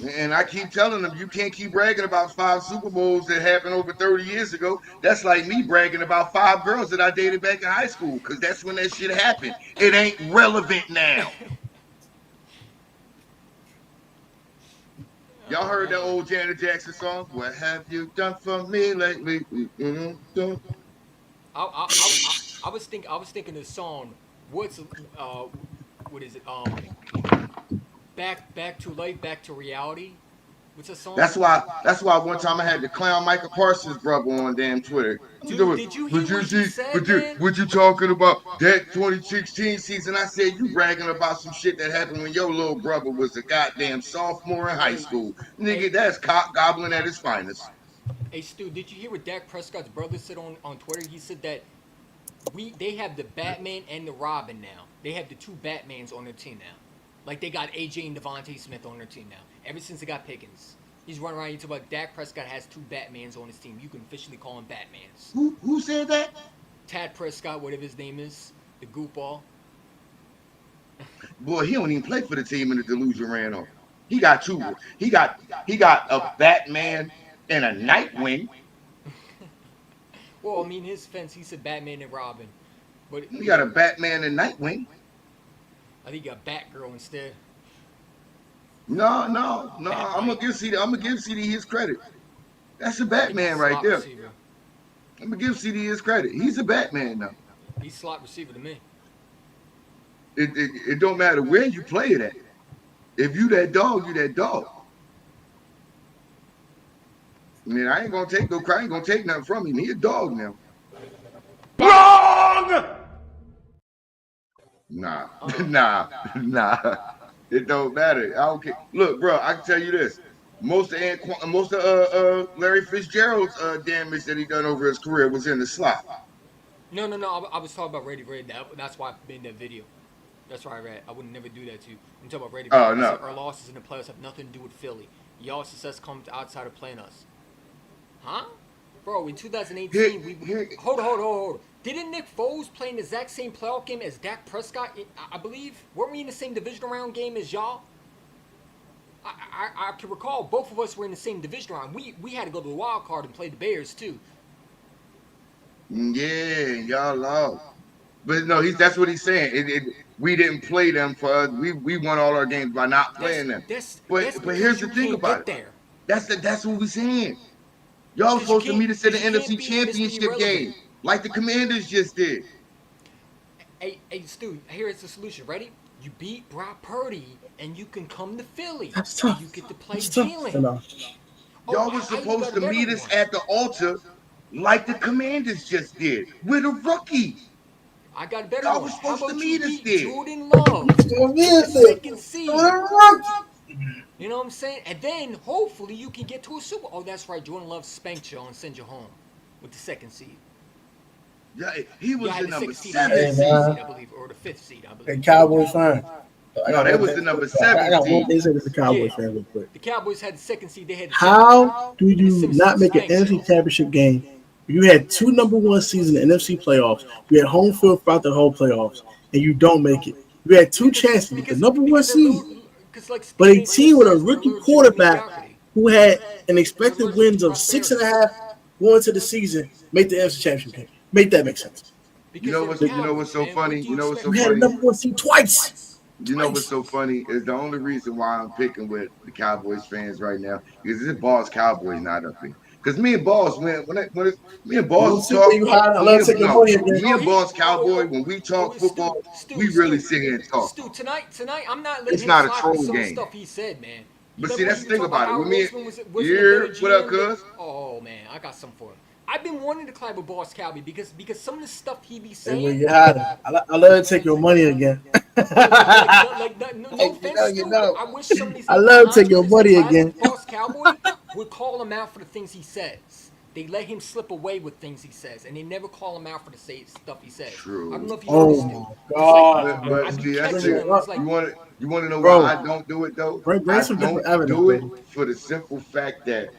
Speaker 2: And I keep telling them, you can't keep bragging about 5 Super Bowls that happened over 30 years ago. That's like me bragging about 5 girls that I dated back in high school, because that's when that shit happened. It ain't relevant now. Y'all heard that old Janet Jackson song? What have you done for me lately?
Speaker 1: I was thinking the song. What's what is it? Back to life, back to reality. What's the song?
Speaker 8: That's why one time I had to clown Michael Parsons' brother on damn Twitter.
Speaker 1: Dude, did you hear what he said, man?
Speaker 8: What you talking about? That 2016 season, I said you bragging about some shit that happened when your little brother was a goddamn sophomore in high school. Nigga, that's cock gobbling at his finest.
Speaker 1: Hey Stu, did you hear what Dak Prescott's brother said on Twitter? He said that they have the Batman and the Robin now. They have the two Batmans on their team now. Like they got AJ and Devontae Smith on their team now. Ever since they got Pickens. He's running around. You talk about Dak Prescott has two Batmans on his team. You can officially call them Batmans.
Speaker 8: Who said that?
Speaker 1: Tad Prescott, whatever his name is, the goofball.
Speaker 8: Boy, he don't even play for the team and the delusion ran off. He got two. He got a Batman and a Nightwing.
Speaker 1: Well, I mean, his fence, he said Batman and Robin. But
Speaker 8: He got a Batman and Nightwing.
Speaker 1: I think he got Batgirl instead.
Speaker 8: No. I'm gonna give CD his credit. That's a Batman right there.
Speaker 1: Receiver.
Speaker 8: I'm gonna give CD his credit. He's a Batman now.
Speaker 1: He's slot receiver to me.
Speaker 8: It don't matter where you play it at. If you that dog, you that dog. I mean, I ain't gonna take nothing from him. He a dog now.
Speaker 4: Wrong!
Speaker 8: Nah. It don't matter. I don't care. Look, bro, I can tell you this. Most of Larry Fitzgerald's damage that he done over his career was in the slot.
Speaker 1: No. I was talking about Brady Ray. That's why I made that video. That's why I read. I would never do that to you. I'm talking about Brady Ray.
Speaker 8: Oh, no.
Speaker 1: Our losses in the playoffs have nothing to do with Philly. Y'all success comes outside of playing us. Huh? Bro, in 2018, hold on. Didn't Nick Foles play in the exact same playoff game as Dak Prescott? I believe. Weren't we in the same divisional round game as y'all? I can recall both of us were in the same division round. We had to go to the wild card and play the Bears too.
Speaker 8: Yeah, y'all lost. But no, that's what he's saying. We didn't play them for us. We won all our games by not playing them. But here's the thing about it. That's what we're saying. Y'all supposed to meet us in the NFC Championship game, like the Commanders just did.
Speaker 1: Hey, Stu, here's the solution. Ready? You beat Brock Purdy, and you can come to Philly.
Speaker 3: That's tough.
Speaker 1: You get to play
Speaker 3: That's tough.
Speaker 1: Jalen.
Speaker 8: Y'all was supposed to meet us at the altar, like the Commanders just did, with a rookie.
Speaker 1: I got a better
Speaker 8: Y'all
Speaker 1: one.
Speaker 8: was supposed
Speaker 1: How
Speaker 8: to
Speaker 1: about
Speaker 8: meet
Speaker 1: you
Speaker 8: us
Speaker 1: beat
Speaker 8: there?
Speaker 1: Jordan Love, the second seed. You know what I'm saying? And then, hopefully, you can get to a Super Bowl. Oh, that's right. Jordan Love spanked you and sent you home with the second seed.
Speaker 8: Yeah, he was the number
Speaker 1: seed,
Speaker 8: 7
Speaker 1: seed,
Speaker 8: seed.
Speaker 1: I believe, or the 5th seed, I believe.
Speaker 3: And Cowboys fan.
Speaker 8: No, that was the number 7
Speaker 3: I got one
Speaker 8: seed.
Speaker 3: thing to say with the Cowboys fan real quick.
Speaker 1: The Cowboys had the second seed. They had the
Speaker 3: How do you
Speaker 1: Simpsons
Speaker 3: not make an
Speaker 1: spanked
Speaker 3: NFC
Speaker 1: you.
Speaker 3: Championship game? You had 2 number 1 seeds in the NFC playoffs. You had home field throughout the whole playoffs, and you don't make it. You had 2 chances with the number 1 seed, but a team with a rookie quarterback who had an expected wins of 6.5 going into the season make the NFC Championship game. Make that make sense.
Speaker 8: You know what's so funny? You know what's so
Speaker 3: You had a
Speaker 8: funny?
Speaker 3: number 1 seed twice.
Speaker 8: You know what's so funny is the only reason why I'm picking with the Cowboys fans right now is this Balls Cowboys not up here. Because me and Balls, me and Balls talk. Me and Balls Cowboy, when we talk football, we really sit here and talk.
Speaker 1: Stu, tonight, I'm not letting
Speaker 8: It's
Speaker 1: him
Speaker 8: not a
Speaker 1: slide
Speaker 8: troll
Speaker 1: for some
Speaker 8: game.
Speaker 1: stuff he said, man.
Speaker 8: But
Speaker 1: You
Speaker 8: see,
Speaker 1: remember
Speaker 8: that's the
Speaker 1: when
Speaker 8: thing
Speaker 1: you
Speaker 8: about it.
Speaker 1: talk
Speaker 8: With me,
Speaker 1: Roseman was a better
Speaker 8: what up,
Speaker 1: GM?
Speaker 8: cuz?
Speaker 1: Oh man, I got something for him. I've been wanting to collab with Boss Cowboy because some of the stuff he be
Speaker 3: Hey,
Speaker 1: saying.
Speaker 3: well, you had it. I love to take your money again.
Speaker 1: No offense,
Speaker 3: you
Speaker 1: Stu,
Speaker 3: know.
Speaker 1: I wish some of these
Speaker 3: I love to take your
Speaker 1: contractors
Speaker 3: money
Speaker 1: that collab
Speaker 3: again.
Speaker 1: with Boss Cowboy would call him out for the things he says. They let him slip away with things he says, and they never call him out for the stuff he says.
Speaker 8: True.
Speaker 1: I don't know if you know this, Stu.
Speaker 3: Oh my God!
Speaker 8: But
Speaker 1: I be
Speaker 8: see, that's
Speaker 1: catching
Speaker 8: it.
Speaker 1: them. It's like,
Speaker 8: You want to know
Speaker 3: Bro.
Speaker 8: why I don't do it though?
Speaker 3: Bring
Speaker 8: I
Speaker 3: some
Speaker 8: don't
Speaker 3: different evidence,
Speaker 8: do it
Speaker 3: baby.
Speaker 8: for the simple fact that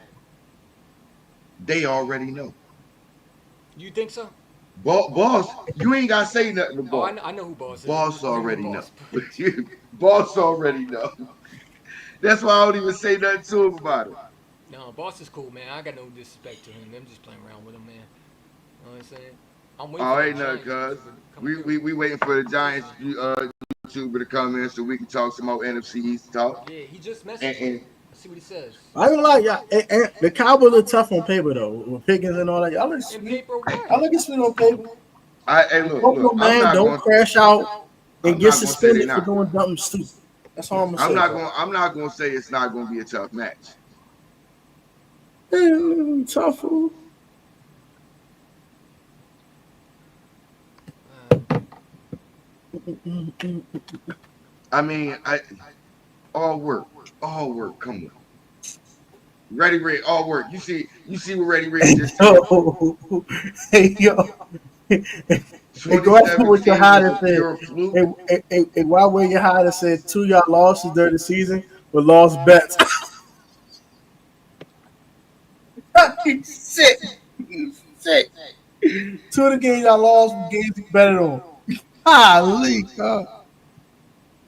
Speaker 8: they already know.
Speaker 1: you think so?
Speaker 8: Boss, you ain't gotta say nothing to
Speaker 1: Oh,
Speaker 8: Boss.
Speaker 1: I know who Boss is.
Speaker 8: Boss
Speaker 1: I know who
Speaker 8: already know.
Speaker 1: Boss.
Speaker 8: Boss already know. That's why I don't even say nothing to him about it.
Speaker 1: No, Boss is cool, man. I got no disrespect to him. I'm just playing around with him, man. You know what I'm saying? I'm waiting
Speaker 8: Oh,
Speaker 1: for
Speaker 8: ain't
Speaker 1: the
Speaker 8: nothing,
Speaker 1: Giants
Speaker 8: cuz.
Speaker 1: to come
Speaker 8: We
Speaker 1: through.
Speaker 8: waiting for the YouTuber to come in so we can talk some more NFC East talk.
Speaker 1: Yeah, he just
Speaker 8: And,
Speaker 1: messaged me.
Speaker 8: and
Speaker 1: Let's see what he says.
Speaker 3: I don't like y'all. And the Cowboys are tough on paper though, with Pickens and all that. Y'all look
Speaker 1: In
Speaker 3: sweet.
Speaker 1: paper, what?
Speaker 3: I look sweet on paper.
Speaker 8: Hey, look.
Speaker 3: Don't crash out and
Speaker 8: I'm
Speaker 3: get
Speaker 8: not gonna say they're
Speaker 3: suspended for
Speaker 8: not.
Speaker 3: doing something stupid. That's all I'm gonna say.
Speaker 8: I'm not gonna say it's not gonna be a tough match.
Speaker 3: Tough fool.
Speaker 8: I mean, all work. Come on. Ready, Red, all work. You see what Ready Red just did.
Speaker 3: Hey yo. Hey, go after what your hider said. Hey, why were your hider said 2 y'all losses during the season, but lost bets? You sick. You sick. 2 of the games y'all lost were games you betted on. Holy God.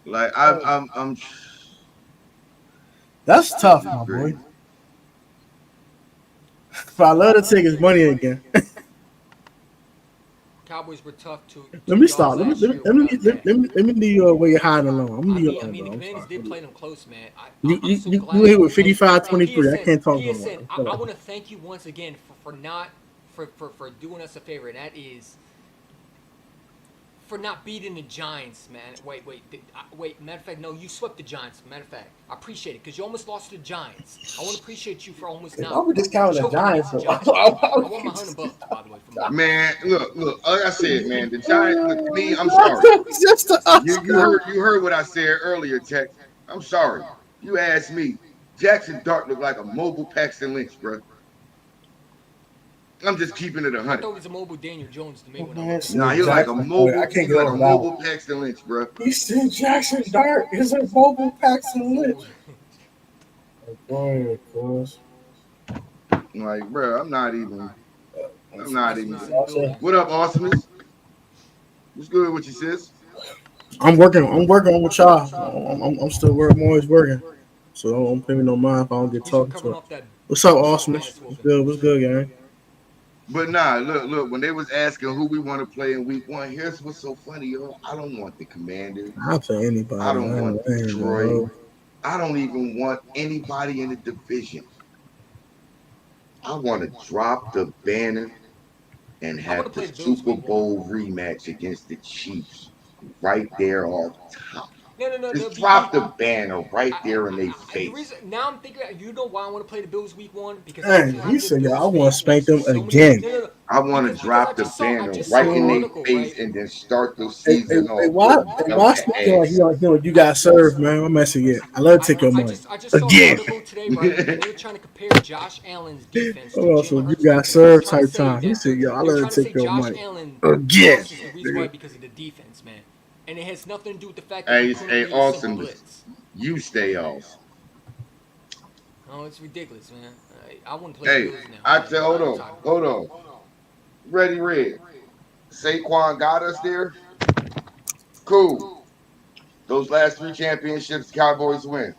Speaker 8: Like I'm.
Speaker 3: That's tough, my boy. But I love to take his money again.
Speaker 1: Cowboys were tough to
Speaker 3: Let me stop.
Speaker 1: y'all
Speaker 3: Let
Speaker 1: last
Speaker 3: me
Speaker 1: year
Speaker 3: let me
Speaker 1: without
Speaker 3: let
Speaker 1: that.
Speaker 3: me let me leave you where you're hiding alone. I'm
Speaker 1: I
Speaker 3: leave you
Speaker 1: mean,
Speaker 3: alone,
Speaker 1: the
Speaker 3: bro.
Speaker 1: Commanders did play them close, man.
Speaker 3: You
Speaker 1: I'm so
Speaker 3: you
Speaker 1: glad.
Speaker 3: hit with 55-23. I can't talk no
Speaker 1: PSN,
Speaker 3: more.
Speaker 1: I want to thank you once again for not for doing us a favor, and that is for not beating the Giants, man. Wait. Matter of fact, no, you swept the Giants. Matter of fact, I appreciate it because you almost lost to the Giants. I want to appreciate you for almost not.
Speaker 3: I would discount the Giants.
Speaker 1: I want my $100, by the way, from that.
Speaker 8: Man, look. Like I said, man, the Giants. Look, to me, I'm sorry.
Speaker 3: Just to us.
Speaker 8: You heard what I said earlier, Tech. I'm sorry. You asked me. Jackson Dart looked like a mobile Paxton Lynch, bro. I'm just keeping it
Speaker 1: I
Speaker 8: 100.
Speaker 1: thought he was a mobile Daniel Jones to me when I looked.
Speaker 8: Nah, he was like a mobile.
Speaker 3: I can't
Speaker 8: He's like
Speaker 3: get
Speaker 8: a
Speaker 3: over
Speaker 8: mobile
Speaker 3: that.
Speaker 8: Paxton Lynch, bro.
Speaker 3: He said Jackson Dart is a mobile Paxton Lynch. Boy, of course.
Speaker 8: Like, bro, I'm not even.
Speaker 1: Awesomeness in the building.
Speaker 8: What up, awesomeness? What's good with you, sis?
Speaker 3: I'm working with y'all. I'm still working. I'm always working. So don't pay me no mind if I don't get
Speaker 1: He's
Speaker 3: talking
Speaker 1: recovering
Speaker 3: to.
Speaker 1: off that.
Speaker 3: What's up, awesomeness? What's good? What's good, gang?
Speaker 8: But nah, look. When they was asking who we want to play in week 1, here's what's so funny, yo. I don't want the Commanders.
Speaker 3: I'll play anybody.
Speaker 8: I don't want
Speaker 3: I ain't
Speaker 8: Detroit.
Speaker 3: know.
Speaker 8: I don't even want anybody in the division. I want to drop the banner and
Speaker 1: I want
Speaker 8: have
Speaker 1: to
Speaker 8: the
Speaker 1: play the Bills
Speaker 8: Super
Speaker 1: week 1.
Speaker 8: Bowl rematch against the Chiefs right there off top.
Speaker 1: No.
Speaker 8: Just drop the banner right there in their
Speaker 1: The
Speaker 8: face.
Speaker 1: reason now I'm thinking, you know why I want to play the Bills week 1 because
Speaker 3: Hey, he said, "Yo, I want to spank them again."
Speaker 8: I want to drop the banner right in their face and then start the season
Speaker 3: Hey,
Speaker 8: off
Speaker 3: why
Speaker 8: with
Speaker 3: speaking like you got served, man? I'm messing with. I love to take your money
Speaker 1: I just saw an article today, right? And they were trying to compare Josh Allen's defense to
Speaker 3: Oh, so
Speaker 1: Jalen
Speaker 3: you
Speaker 1: Hurts'
Speaker 3: got
Speaker 1: defense. They were
Speaker 3: served
Speaker 1: trying to
Speaker 3: type
Speaker 1: say
Speaker 3: time. He
Speaker 1: that
Speaker 3: said, "Yo, I
Speaker 1: they were
Speaker 3: love
Speaker 1: trying
Speaker 3: to
Speaker 1: to
Speaker 3: take
Speaker 1: say
Speaker 3: your
Speaker 1: Josh
Speaker 3: money
Speaker 1: Allen
Speaker 3: again."
Speaker 1: lost is the reason why because of the defense, man. And it has nothing to do with the fact that he couldn't read a single
Speaker 8: awesome.
Speaker 1: blitz.
Speaker 8: You stay off.
Speaker 1: Oh, it's ridiculous, man. I want to play the Bills now.
Speaker 8: I tell hold on. Ready, Red. Saquon got us there. Cool. Those last 3 championships, Cowboys win.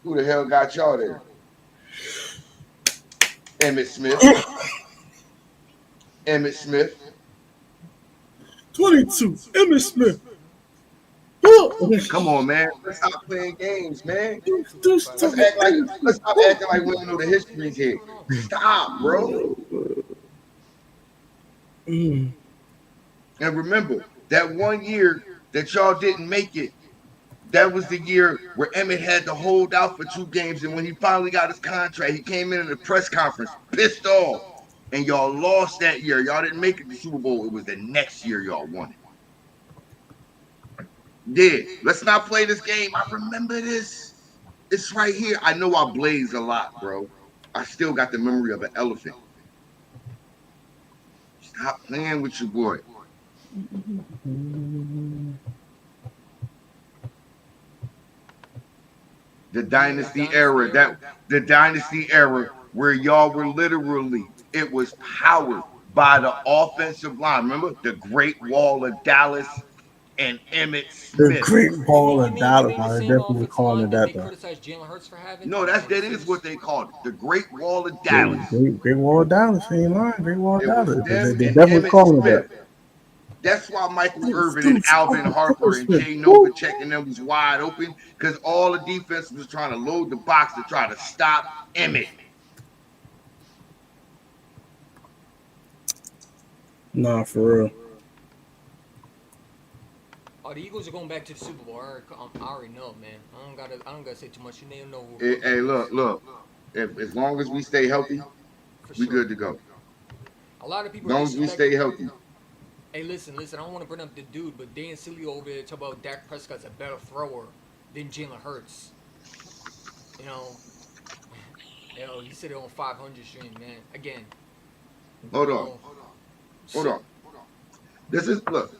Speaker 8: Who the hell got y'all there? Emmett Smith.
Speaker 3: 22, Emmitt Smith.
Speaker 8: Come on, man. Let's stop playing games, man. Let's stop
Speaker 3: Let's
Speaker 8: acting like we don't know the histories here. Stop, bro. And remember, that 1 year that y'all didn't make it, that was the year where Emmett had to hold out for 2 games. And when he finally got his contract, he came in the press conference pissed off. And y'all lost that year. Y'all didn't make it to Super Bowl. It was the next year y'all won it. Yeah, let's not play this game. I remember this. It's right here. I know I blaze a lot, bro. I still got the memory of an elephant. Stop playing with your boy. The dynasty era where y'all were literally, it was powered by the offensive line. Remember the Great Wall of Dallas and Emmitt Smith.
Speaker 3: The Great Wall of Dallas.
Speaker 1: You mean the
Speaker 3: I
Speaker 1: same
Speaker 3: definitely
Speaker 1: offensive
Speaker 3: calling
Speaker 1: line
Speaker 3: it
Speaker 1: that
Speaker 3: that
Speaker 1: they
Speaker 3: though.
Speaker 1: criticized Jalen Hurts for having?
Speaker 8: No, that is what they called it. The Great Wall of Dallas.
Speaker 3: Great Wall of Dallas. Ain't lying. Great Wall of
Speaker 8: It was
Speaker 3: Dallas.
Speaker 8: them
Speaker 3: They
Speaker 8: and
Speaker 3: definitely
Speaker 8: Emmitt
Speaker 3: calling it
Speaker 8: Smith.
Speaker 3: that.
Speaker 8: That's why Michael
Speaker 3: Dude,
Speaker 8: Irvin
Speaker 3: dude,
Speaker 8: and Alvin
Speaker 3: dude,
Speaker 8: Harper and
Speaker 3: dude.
Speaker 8: Jay Novacek and them was wide open because all the defense was trying to load the box to try to stop Emmett.
Speaker 3: Nah, for real.
Speaker 1: Oh, the Eagles are going back to the Super Bowl. I already know, man. I don't gotta say too much. You know who.
Speaker 8: Hey, look. If as long as we stay healthy,
Speaker 1: For
Speaker 8: we
Speaker 1: sure.
Speaker 8: good to go.
Speaker 1: A lot of people
Speaker 8: As
Speaker 1: are
Speaker 8: long as we
Speaker 1: disrespecting.
Speaker 8: stay healthy.
Speaker 1: Hey, listen. I don't want to bring up the dude, but Dan Silly over there talk about Dak Prescott's a better thrower than Jalen Hurts. You know, he said it on 500 stream, man. Again.
Speaker 8: Hold on. This is look.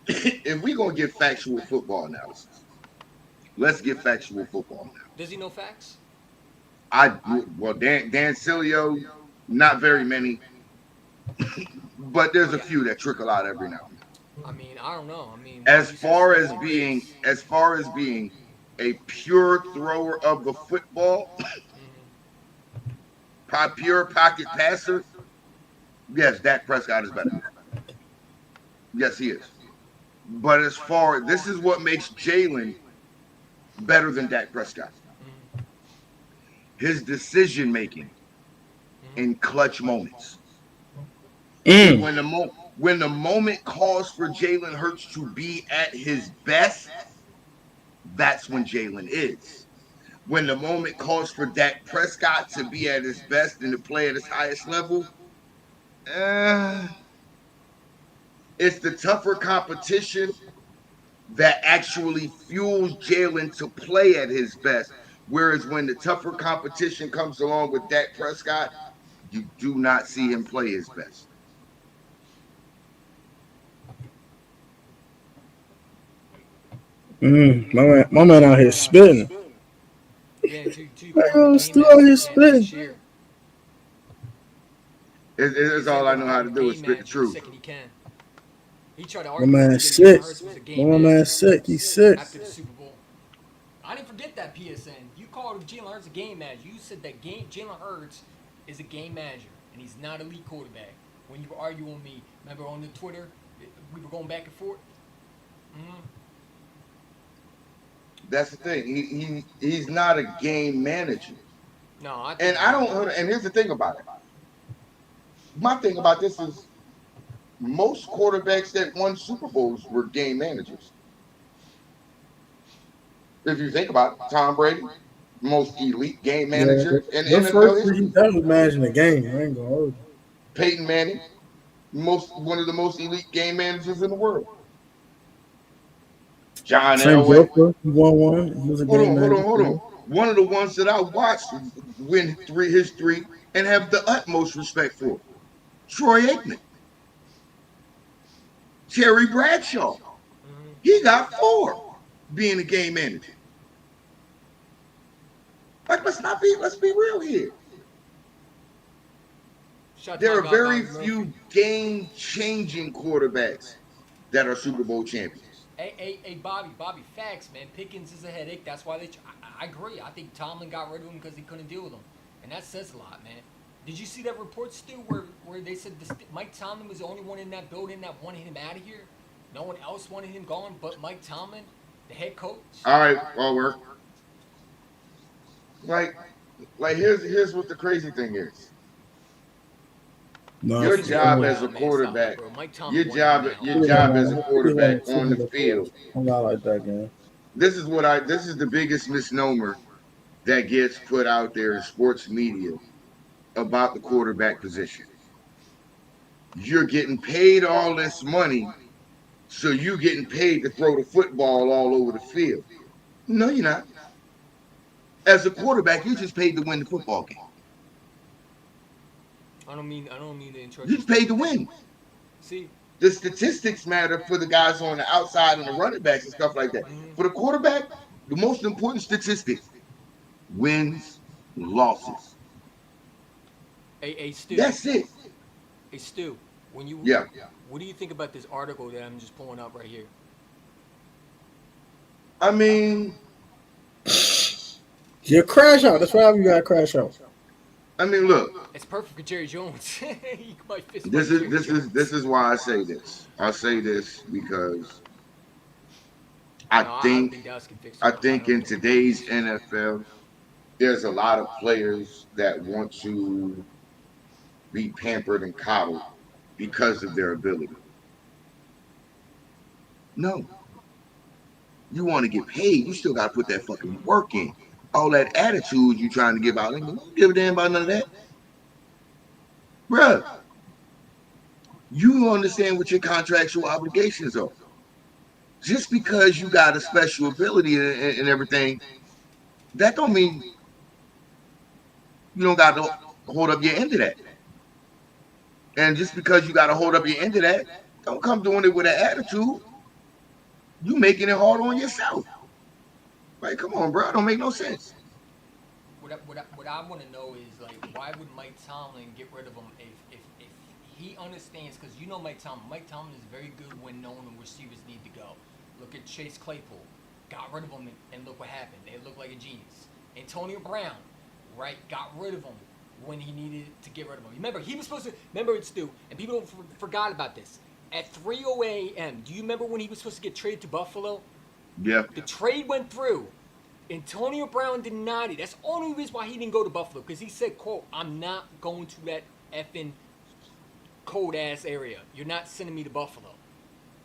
Speaker 8: If we gonna get factual football analysis, let's get factual football now.
Speaker 1: Does he know facts?
Speaker 8: Dan Silio, not very many, but there's a few that trickle out every now and then.
Speaker 1: I mean, I don't know. I mean,
Speaker 8: As far as being a pure thrower of the football, pure pocket passer, yes, Dak Prescott is better. Yes, he is. But as far this is what makes Jalen better than Dak Prescott. His decision making in clutch moments. When the moment calls for Jalen Hurts to be at his best, that's when Jalen is. When the moment calls for Dak Prescott to be at his best and to play at his highest level, it's the tougher competition that actually fuels Jalen to play at his best. Whereas when the tougher competition comes along with Dak Prescott, you do not see him play his best.
Speaker 3: My man out here spitting.
Speaker 1: Yeah,
Speaker 3: still out here spitting.
Speaker 8: It's all I know how to do is spit the truth.
Speaker 1: He tried to
Speaker 3: My
Speaker 1: argue
Speaker 3: man's
Speaker 1: that
Speaker 3: sick.
Speaker 1: Jalen Hurts was a game
Speaker 3: My man's sick. He's sick.
Speaker 1: after the Super Bowl. I didn't forget that PSN. You called Jalen Hurts a game manager. You said that Jalen Hurts is a game manager and he's not an elite quarterback. When you were arguing with me, remember on the Twitter, we were going back and forth.
Speaker 8: That's the thing. He's not a game manager.
Speaker 1: No,
Speaker 8: And here's the thing about it. My thing about this is most quarterbacks that won Super Bowls were game managers. If you think about it, Tom Brady, most elite game manager in NFL history.
Speaker 3: That was managing the game. I ain't gonna hold you.
Speaker 8: Peyton Manning, one of the most elite game managers in the world. John Elway.
Speaker 3: He won one. He was a game manager.
Speaker 8: Hold on. One of the ones that I watched win his three and have the utmost respect for. Troy Aikman. Terry Bradshaw. He got 4 being a game manager. Like, let's be real here. There are very few game-changing quarterbacks that are Super Bowl champions.
Speaker 1: Hey, Bobby, facts, man. Pickens is a headache. That's why I agree. I think Tomlin got rid of him because he couldn't deal with him, and that says a lot, man. Did you see that report, Stu, where they said Mike Tomlin was the only one in that building that wanted him out of here? No one else wanted him gone but Mike Tomlin, the head coach?
Speaker 8: All right, all work. Like here's what the crazy thing is. Your job as a quarterback, your job as a quarterback on the field.
Speaker 3: I'm not like that, man.
Speaker 8: This is the biggest misnomer that gets put out there in sports media about the quarterback position. You're getting paid all this money, so you're getting paid to throw the football all over the field. No, you're not. As a quarterback, you're just paid to win the football game.
Speaker 1: I don't mean to interrupt.
Speaker 8: You're just paid to win.
Speaker 1: See,
Speaker 8: the statistics matter for the guys on the outside and the running backs and stuff like that. For the quarterback, the most important statistic: wins, losses.
Speaker 1: Hey, Stu.
Speaker 8: That's it.
Speaker 1: Hey, Stu. What do you think about this article that I'm just pulling up right here?
Speaker 3: I mean, you crash out. That's why you got to crash out.
Speaker 8: I mean, look,
Speaker 1: It's perfect for Jerry Jones. He might fist
Speaker 8: this
Speaker 1: fight
Speaker 8: is
Speaker 1: Jerry
Speaker 8: this is
Speaker 1: Jones.
Speaker 8: this is why I say this. I say this because
Speaker 1: No, I don't think Dallas can fix him.
Speaker 8: I think in today's NFL, there's a lot of players that want to be pampered and coddled because of their ability. No, you want to get paid, you still got to put that fucking work in. All that attitude you trying to give out, don't give a damn about none of that, bruh. You understand what your contractual obligations are. Just because you got a special ability and everything, that don't mean you don't got to hold up your end of that. And just because you got to hold up your end of that, don't come doing it with an attitude. You making it hard on yourself. Like, come on, bro. Don't make no sense.
Speaker 1: What I want to know is, like, why would Mike Tomlin get rid of him if he understands? Because you know Mike Tomlin. Mike Tomlin is very good when knowing when receivers need to go. Look at Chase Claypool. Got rid of him, and look what happened. They look like a genius. Antonio Brown, right, got rid of him when he needed to get rid of him. Remember, he was supposed to, remember it's Stu, and people forgot about this. At 3:00 a.m., do you remember when he was supposed to get traded to Buffalo?
Speaker 8: Yeah.
Speaker 1: The trade went through. Antonio Brown denied it. That's the only reason why he didn't go to Buffalo, because he said, quote, I'm not going to that effing cold-ass area. You're not sending me to Buffalo.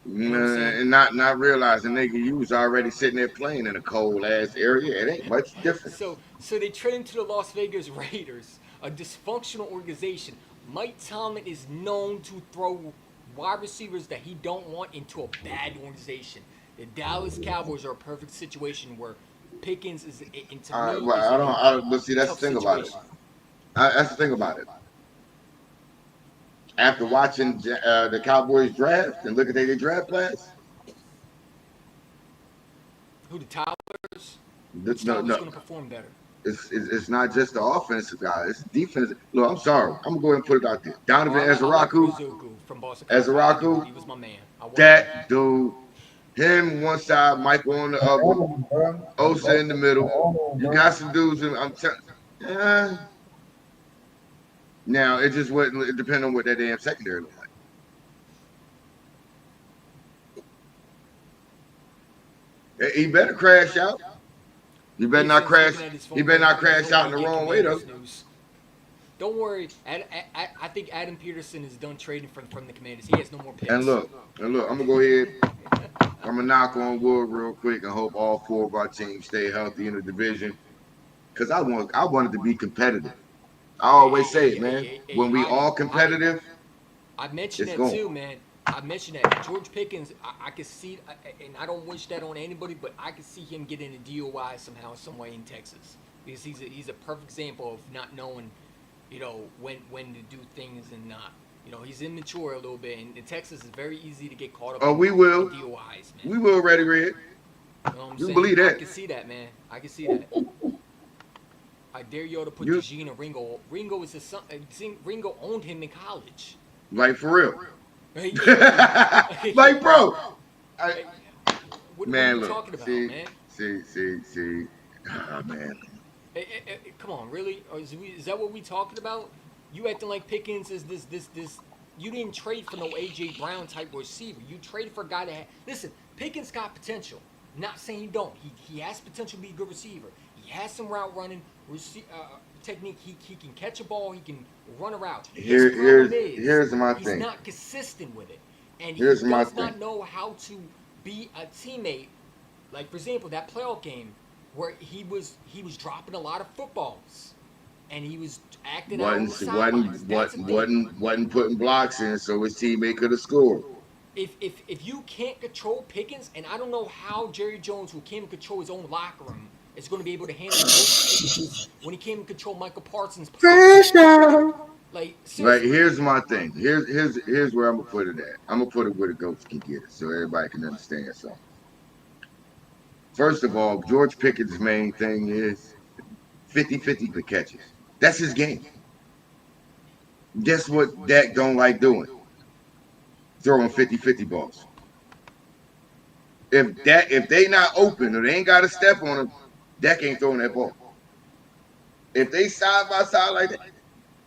Speaker 1: You know
Speaker 8: And not realizing, nigga, you was already sitting there playing in a cold ass area. It ain't much different.
Speaker 1: So they trade him to the Las Vegas Raiders, a dysfunctional organization. Mike Tomlin is known to throw wide receivers that he don't want into a bad organization. The Dallas Cowboys are a perfect situation where Pickens is into
Speaker 8: but see, that's the thing about it. That's the thing about it. After watching the Cowboys draft and look at their draft class,
Speaker 1: who the Tyler's?
Speaker 8: Tyler's
Speaker 1: going to perform better?
Speaker 8: It's not just the offensive guy, it's the defense. Look, I'm sorry. I'm gonna go ahead and put it out there. Donovan
Speaker 1: Ezaraku
Speaker 8: from
Speaker 1: Boston.
Speaker 8: Ezaraku,
Speaker 1: he was my man.
Speaker 8: That dude, him one side, Michael on the other, Osa in the middle. You got some dudes, and I'm telling. Now it just wouldn't. It depends on what that damn secondary look like. He better crash out. You better not crash. He better not crash out in the wrong way though.
Speaker 1: Don't worry. I think Adam Peterson is done trading from the Commanders. He has no more picks.
Speaker 8: And look. I'm gonna go ahead. I'm gonna knock on wood real quick and hope all four of our teams stay healthy in the division. Cause I wanted to be competitive. I always say it, man. When we all competitive,
Speaker 1: I mentioned that too, man. I mentioned that George Pickens. I could see, and I don't wish that on anybody, but I could see him getting a DUI somehow, some way in Texas, because he's a perfect example of not knowing, when to do things and not. He's immature a little bit, and in Texas it's very easy to get caught up.
Speaker 8: We will.
Speaker 1: In DUIs, man.
Speaker 8: We will, Ready Red.
Speaker 1: You know what I'm saying?
Speaker 8: Believe that.
Speaker 1: I can see that, man. I can see that. I dare y'all to put Eugene and Ringo. Ringo is his son. Ringo owned him in college.
Speaker 8: Like, for real. Like, bro.
Speaker 1: What are you talking about, man?
Speaker 8: See. Oh, man.
Speaker 1: Come on, really? Is that what we talking about? You acting like Pickens is this. You didn't trade for no A.J. Brown type receiver. You traded for a guy that listen, Pickens got potential. Not saying you don't. He has potential to be a good receiver. He has some route running technique. He can catch a ball. He can run a route.
Speaker 8: Here's my thing.
Speaker 1: He's not consistent with it, and he does not know how to be a teammate. Like, for example, that playoff game where he was dropping a lot of footballs, and he was acting out on the sidelines.
Speaker 8: Wasn't putting blocks in, so his teammate could have scored.
Speaker 1: If you can't control Pickens, and I don't know how Jerry Jones, who can't control his own locker room, is going to be able to handle when he can't control Michael Parsons. Like,
Speaker 8: here's my thing. Here's where I'm gonna put it at. I'm gonna put it where the goats can get it, so everybody can understand something. First of all, George Pickens' main thing is 50-50 the catches. That's his game. Guess what Dak don't like doing? Throwing 50-50 balls. If they not open or they ain't got a step on him, Dak ain't throwing that ball. If they side by side like that,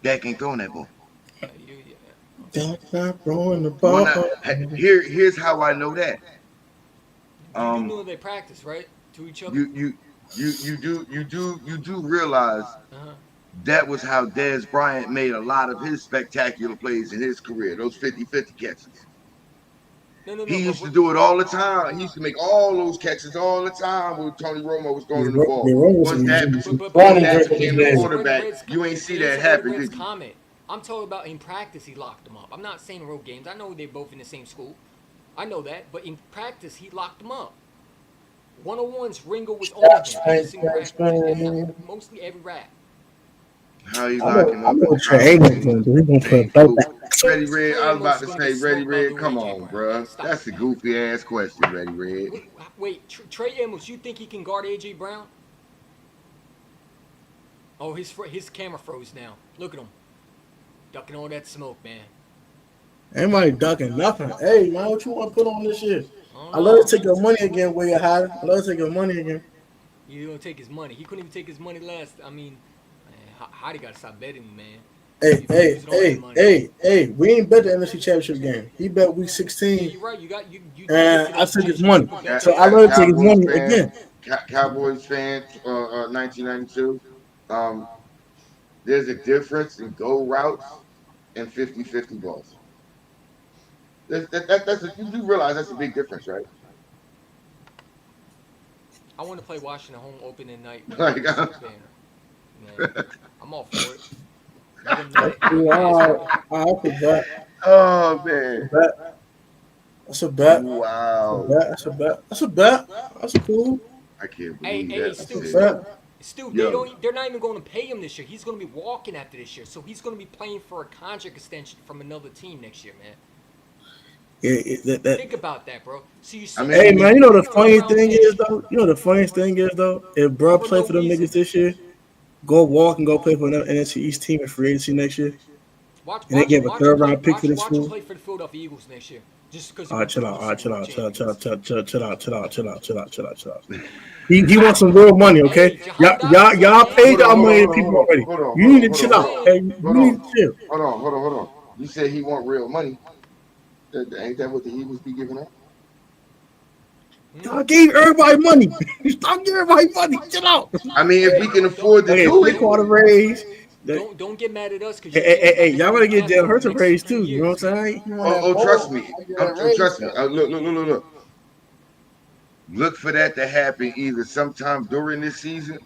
Speaker 8: Dak ain't throwing that ball.
Speaker 3: Dak's not throwing the
Speaker 8: Well,
Speaker 3: ball.
Speaker 8: here's how I know that.
Speaker 1: You do know they practice, right? To each other.
Speaker 8: You do realize that was how Dez Bryant made a lot of his spectacular plays in his career. Those 50-50 catches.
Speaker 1: No.
Speaker 8: He used to do it all the time. He used to make all those catches all the time when Tony Romo was throwing him the ball. Once that became the quarterback, you ain't see that happen, did you?
Speaker 1: Comment. I'm talking about in practice he locked them up. I'm not saying road games. I know they're both in the same school. I know that, but in practice he locked them up. 101's Ringo was on him mostly every rap.
Speaker 8: How you locking up? Ready Red, I was about to say Ready Red. Come on, bro. That's a goofy ass question, Ready Red.
Speaker 1: Wait, Trey Amos, you think he can guard AJ Brown? Oh, his camera froze now. Look at him, ducking all that smoke, man.
Speaker 3: Ain't ducking nothing. Hey, man, what you want to put on this shit? I love to take your money again, way high. I love to take your money again.
Speaker 1: You don't take his money. He couldn't even take his money last. I mean, Hottie got to stop betting, man.
Speaker 3: Hey, we ain't bet the NFC Championship game. He bet week 16.
Speaker 1: Yeah, you're right. You
Speaker 3: and I took his money. So I love to take his money again.
Speaker 8: Cowboys fan, 1992. There's a difference in go routes and 50-50 balls. You do realize that's a big difference, right?
Speaker 1: I want to play Washington home opening night.
Speaker 8: Man,
Speaker 1: I'm all for it.
Speaker 3: I forgot.
Speaker 8: Oh man,
Speaker 3: that's a bet.
Speaker 8: Wow,
Speaker 3: that's a bet. That's cool.
Speaker 8: I can't believe
Speaker 3: that.
Speaker 1: Stu, they're not even going to pay him this year. He's going to be walking after this year, so he's going to be playing for a contract extension from another team next year, man. Think about that, bro. So
Speaker 3: hey, man, you know the funny thing is though. If bro play for them niggas this year, go walk and go play for another NFC East team in free agency next year. And they give a third-round pick for this
Speaker 1: team. Watch play for the Philadelphia Eagles next year. Just because.
Speaker 3: Chill out. He wants some real money, okay? Y'all paid y'all money to people already. You need to chill out, okay? You need to chill.
Speaker 8: Hold on. You said he want real money. Ain't that what the Eagles be giving up?
Speaker 3: I gave everybody money. Stop giving everybody money. Chill out.
Speaker 8: I mean, if we can afford to do it.
Speaker 3: Quarter raise.
Speaker 1: Don't get mad at us because
Speaker 3: hey, y'all gotta get Jalen Hurts a raise too. You know what I'm saying?
Speaker 8: Trust me. Trust me. Look. Look for that to happen either sometime during this season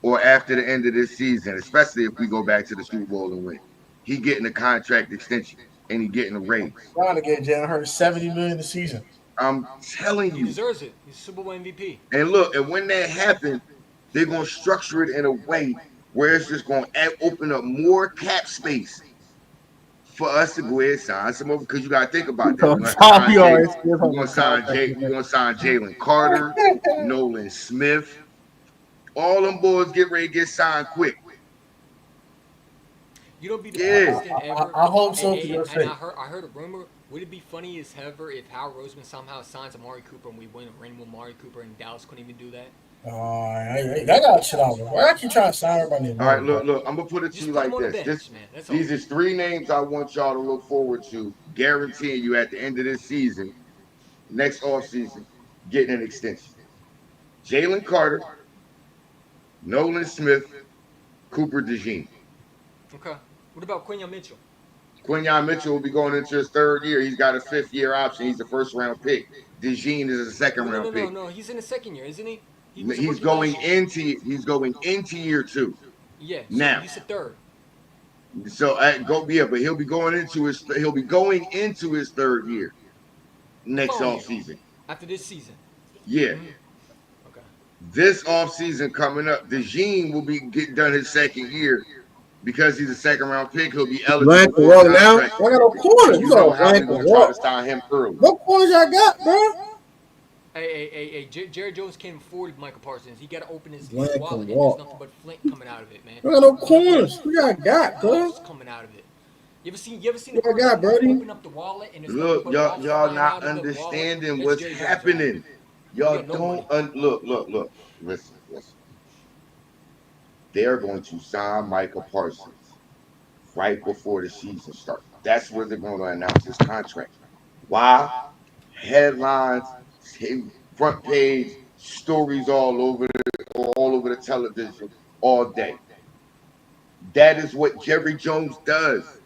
Speaker 8: or after the end of this season, especially if we go back to the Super Bowl and win. He getting a contract extension and he getting a raise.
Speaker 3: Trying to get Jalen Hurts $70 million a season.
Speaker 8: I'm telling you.
Speaker 1: He deserves it. He's Super Bowl MVP.
Speaker 8: And look, and when that happens, they're going to structure it in a way where it's just going to open up more cap space for us to go ahead and sign some more. Because you got to think about that. We're going to sign Jalen Carter, Nolan Smith. All them boys get ready to get signed quick.
Speaker 1: You don't be the first ever.
Speaker 3: I hope so.
Speaker 1: And I heard a rumor. Would it be funny as ever if Hal Roseman somehow signs Amari Cooper and we win a ring with Amari Cooper and Dallas couldn't even do that?
Speaker 3: I gotta chill out. Why I keep trying to sign everybody?
Speaker 8: All right, look. I'm gonna put it to you like this. These is 3 names I want y'all to look forward to, guaranteeing you at the end of this season, next offseason, getting an extension. Jalen Carter, Nolan Smith, Cooper DeJean.
Speaker 1: Okay. What about Quinyon Mitchell?
Speaker 8: Quinyon Mitchell will be going into his 3rd year. He's got a 5th-year option. He's a first-round pick. DeJean is a second-round pick.
Speaker 1: No. He's in the 2nd year, isn't he?
Speaker 8: He's going into year 2.
Speaker 1: Yeah. So
Speaker 8: now
Speaker 1: he's a 3rd.
Speaker 8: So but he'll be going into his 3rd year next offseason.
Speaker 1: After this season.
Speaker 8: Yeah.
Speaker 1: Mm-hmm. Okay.
Speaker 8: This offseason coming up, DeJean will be getting done his 2nd year. Because he's a 2nd-round pick, he'll be eligible for a contract.
Speaker 3: I got no corners.
Speaker 8: You know how we're going to try to sign him early.
Speaker 3: What corners I got, bro?
Speaker 1: Hey, Jerry Jones can't afford Michael Parsons. He got to open his wallet, and there's nothing but Flint coming out of it, man.
Speaker 3: I got no corners. What I got, bro?
Speaker 1: Coming out of it. You ever seen the
Speaker 3: what I got, buddy?
Speaker 1: Open up the wallet and
Speaker 8: look, y'all not understanding what's happening. Y'all don't look. Listen. they're going to sign Micah Parsons right before the season starts. That's where they're going to announce his contract. Why? Headlines, front page, stories all over the television all day. That is what Jerry Jones does.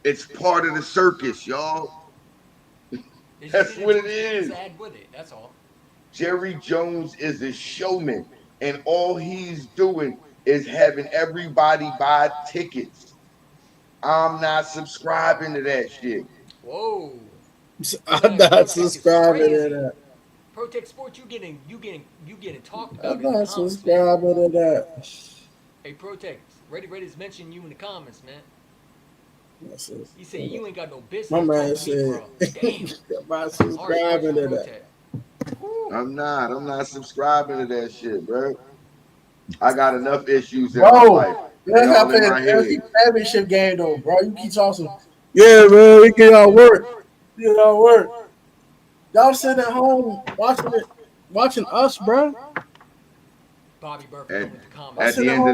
Speaker 8: It's part of the circus, y'all. That's what it is.
Speaker 1: With it. That's all.
Speaker 8: Jerry Jones is a showman, and all he's doing is having everybody buy tickets. I'm not subscribing to that shit.
Speaker 1: Whoa.
Speaker 3: I'm not subscribing to that.
Speaker 1: Protect Sports, you getting talked about.
Speaker 3: I'm not subscribing to that.
Speaker 1: Hey, Protect, Reddit's mentioning you in the comments, man. He said you ain't got no business.
Speaker 3: My man said, I'm not subscribing to that.
Speaker 8: I'm not subscribing to that shit, bro. I got enough issues in my life.
Speaker 3: That's how I play the championship game, though, bro. You keep talking. Yeah, man, we get our work. Get our work. Y'all sitting at home watching us, bro.
Speaker 1: Bobby Burke with the comments.
Speaker 8: At the end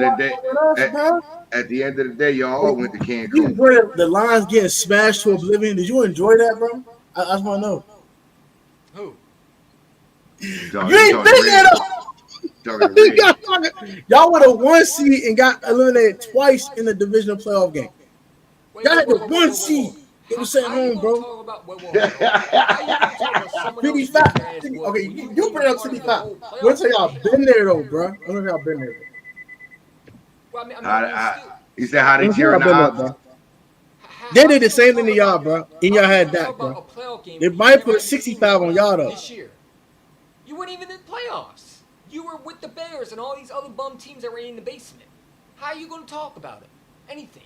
Speaker 8: of the day, y'all all went to Cancun.
Speaker 3: You enjoy the lines getting smashed to oblivion. Did you enjoy that, bro? I just want to know.
Speaker 1: Who?
Speaker 3: You ain't been there, though. Y'all were the 1 seed and got eliminated twice in the divisional playoff game. Y'all had the 1 seed. It was at home, bro. 55. Okay, you bring up 55. What's y'all been there, though, bro? I don't know y'all been there.
Speaker 8: He said how they cheering out.
Speaker 3: They did the same thing to y'all, bro. And y'all had that, bro. They might put 65 on y'all, though.
Speaker 1: This year. You weren't even in the playoffs. You were with the Bears and all these other bum teams that were in the basement. How are you going to talk about it? Anything.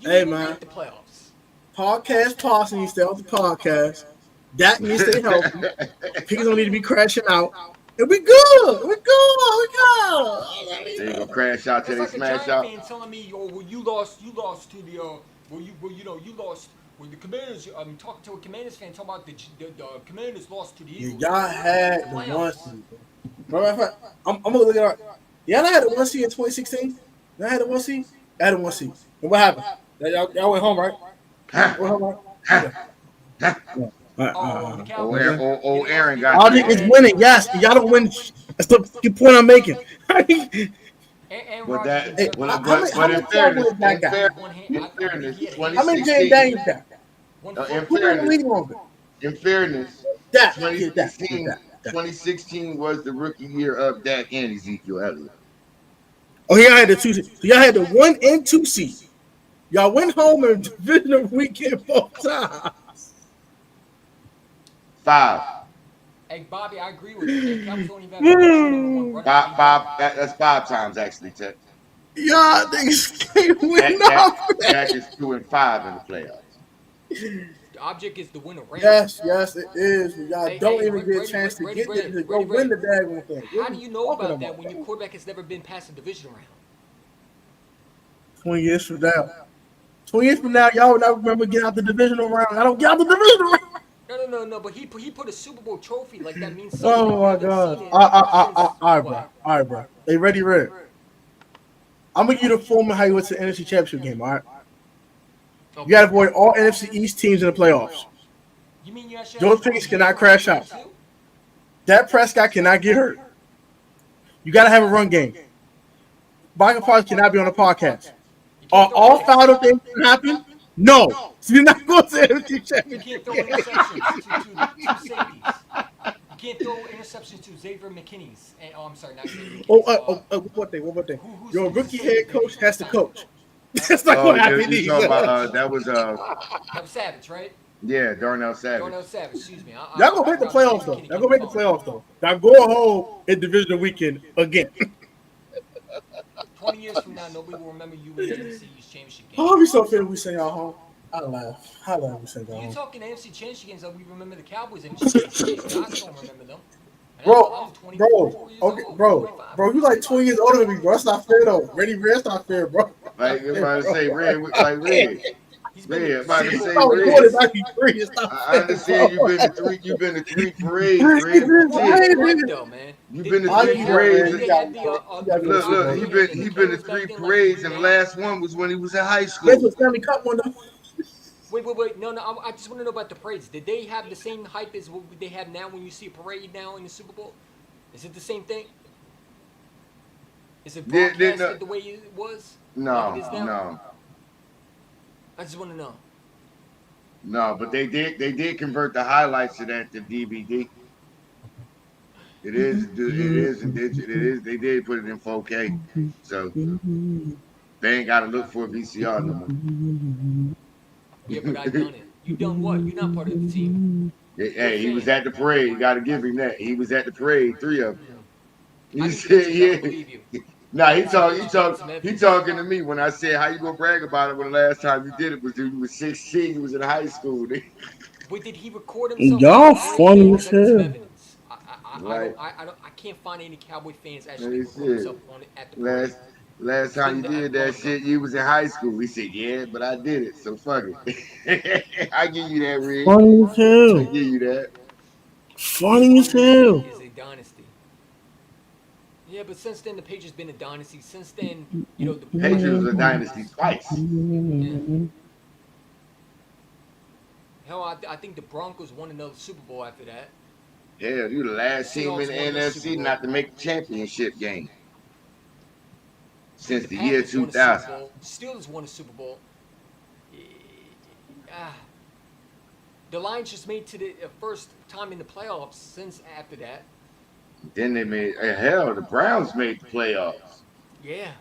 Speaker 1: You
Speaker 3: hey, man.
Speaker 1: Make the playoffs.
Speaker 3: Podcast tossing. You stay off the podcast. That needs to stay healthy. Pickers don't need to be crashing out. And we good. We good.
Speaker 8: They gonna crash out till they smash out.
Speaker 1: Fan telling me, "Oh, well, you lost to the you lost." When the Commanders, I'm talking to a Commanders fan talking about the Commanders lost to the Eagles.
Speaker 3: Y'all had the 1 seed. I'm gonna look at it. Y'all had the 1 seed in 2016. Y'all had the 1 seed. I had the 1 seed. And what happened? Y'all went home, right?
Speaker 8: Aaron got.
Speaker 3: Logic is winning. Yes, y'all don't win. That's the point I'm making.
Speaker 8: But
Speaker 3: how many James Daniels got?
Speaker 8: In fairness, 2016 was the rookie year of Dak and Ezekiel Elliott.
Speaker 3: Oh, y'all had the 2 seed. So y'all had the 1 and 2 seed. Y'all went home in divisional weekend 4 times.
Speaker 8: 5.
Speaker 1: Hey, Bobby, I agree with you.
Speaker 8: That's 5 times actually, Ted.
Speaker 3: Y'all niggas can't win nothing.
Speaker 8: That is 2 and 5 in the playoffs.
Speaker 1: The object is to win a ring.
Speaker 3: Yes, it is. Y'all don't even get a chance to get there to go win the daggone thing.
Speaker 1: How do you know about that when your quarterback has never been past the division round?
Speaker 3: 20 years from now. 20 years from now, y'all will not remember getting out the divisional round. I don't get out the divisional round.
Speaker 1: No. But he put a Super Bowl trophy like that means something.
Speaker 3: Oh my God! All right, bro. Hey, ready, Red. I'm gonna give you the form of how you went to the NFC Championship game. All right. Okay. You got to avoid all NFC East teams in the playoffs.
Speaker 1: You mean
Speaker 3: Those Pickens cannot crash out. Dak Prescott cannot get hurt. You got to have a run game. Michael Parsons cannot be on the podcast. Are all 5 of them happen? No. So you're not going to the NFC Championship.
Speaker 1: You can't throw interceptions to safeties. You can't throw interceptions to Xavier McKinney's. I'm sorry, not Xavier McKinney's.
Speaker 3: One more thing. Your rookie head coach has to coach. That's not what happened.
Speaker 8: That was
Speaker 1: Savage, right?
Speaker 8: Yeah, Darnell Savage.
Speaker 1: Darnell Savage, excuse me.
Speaker 3: Y'all gonna make the playoffs though. Y'all go home in divisional weekend again.
Speaker 1: 20 years from now, nobody will remember you in the NFC Championship game.
Speaker 3: Oh, I'll be so fair we say y'all home. I laugh. We say y'all home.
Speaker 1: You talking NFC Championship games like we remember the Cowboys NFC Championship games. I don't remember them.
Speaker 3: Bro, you like 20 years older than me, bro. That's not fair though. Ready, Red, that's not fair, bro.
Speaker 8: Like if I say Red, like Red.
Speaker 1: He's been
Speaker 2: Man,
Speaker 1: to
Speaker 2: about to
Speaker 1: Super
Speaker 2: say,
Speaker 1: Bowl.
Speaker 3: Oh,
Speaker 2: Red.
Speaker 3: quarterback be free. Stop
Speaker 2: I understand you've been to three. You've been to 3 parades, Red.
Speaker 1: Correct though, man.
Speaker 2: You've been to
Speaker 3: I'll
Speaker 2: 3
Speaker 3: give you that,
Speaker 2: parades.
Speaker 3: man.
Speaker 1: Did
Speaker 3: You
Speaker 1: they
Speaker 3: got
Speaker 1: have
Speaker 3: me,
Speaker 1: the
Speaker 3: bro. You got me on the
Speaker 2: Look,
Speaker 3: Super
Speaker 2: look.
Speaker 3: Bowl.
Speaker 2: He
Speaker 3: Though.
Speaker 2: been
Speaker 1: and the
Speaker 2: he been to
Speaker 1: cameras
Speaker 2: 3
Speaker 1: back then like you
Speaker 2: parades,
Speaker 1: do
Speaker 2: and the
Speaker 1: now?
Speaker 2: last one was when he was in high
Speaker 3: That's
Speaker 2: school.
Speaker 3: what Stanley Cup one though.
Speaker 1: Wait. No. I just want to know about the parades. Did they have the same hype as what they have now when you see a parade now in the Super Bowl? Is it the same thing? Is it broadcasted the way it was? Like it is now?
Speaker 2: No.
Speaker 1: I just want to know.
Speaker 2: No, but they did convert the highlights of that to DVD. It is in digital. It is, they did put it in 4K, so they ain't got to look for a VCR no more.
Speaker 1: Yeah, but I done it. You done what? You're not part of the team.
Speaker 2: Hey, he was at the parade. You got to give him that. He was at the parade, 3 of them.
Speaker 1: I
Speaker 2: He
Speaker 1: didn't get
Speaker 2: said,
Speaker 1: you. I
Speaker 2: "Yeah."
Speaker 1: don't believe you.
Speaker 2: Nah,
Speaker 1: I bet you got some
Speaker 2: he
Speaker 1: evidence.
Speaker 2: talking to me when I said, "How you gonna brag about it when the last time you did it was when you was 16? You was in high school."
Speaker 1: But did he record himself at
Speaker 3: Y'all
Speaker 1: the parade, man?
Speaker 3: funny as
Speaker 1: Because I need some
Speaker 3: hell.
Speaker 1: evidence.
Speaker 2: Right?
Speaker 1: I can't find any Cowboy fans
Speaker 2: And
Speaker 1: actually
Speaker 2: he
Speaker 1: record
Speaker 2: said,
Speaker 1: themselves on it at the parade.
Speaker 2: "Last
Speaker 1: It's
Speaker 2: time
Speaker 1: been
Speaker 2: you
Speaker 1: that
Speaker 2: did
Speaker 1: long
Speaker 2: that
Speaker 1: ago.
Speaker 2: shit, you was in high school." He said, "Yeah, but I did it, so fuck it." I give you that, Rig.
Speaker 3: Funny as
Speaker 2: I
Speaker 3: hell.
Speaker 2: give you that.
Speaker 3: Funny as hell.
Speaker 1: Is a dynasty. Yeah, but since then the Patriots been a dynasty. Since then, you know the
Speaker 2: Patriots was a dynasty twice.
Speaker 1: yeah. Hell, I think the Broncos won another Super Bowl after that.
Speaker 2: Hell, you the last team in
Speaker 1: Seahawks
Speaker 2: the
Speaker 1: won another Super
Speaker 2: NFC
Speaker 1: Bowl.
Speaker 2: not to make the championship game since
Speaker 1: The
Speaker 2: the year
Speaker 1: Packers won a Super
Speaker 2: 2000.
Speaker 1: Bowl. Steelers won a Super Bowl. Ah, the Lions just made to the first time in the playoffs since after that.
Speaker 2: Then they made hell. The Browns made the playoffs.
Speaker 1: Yeah.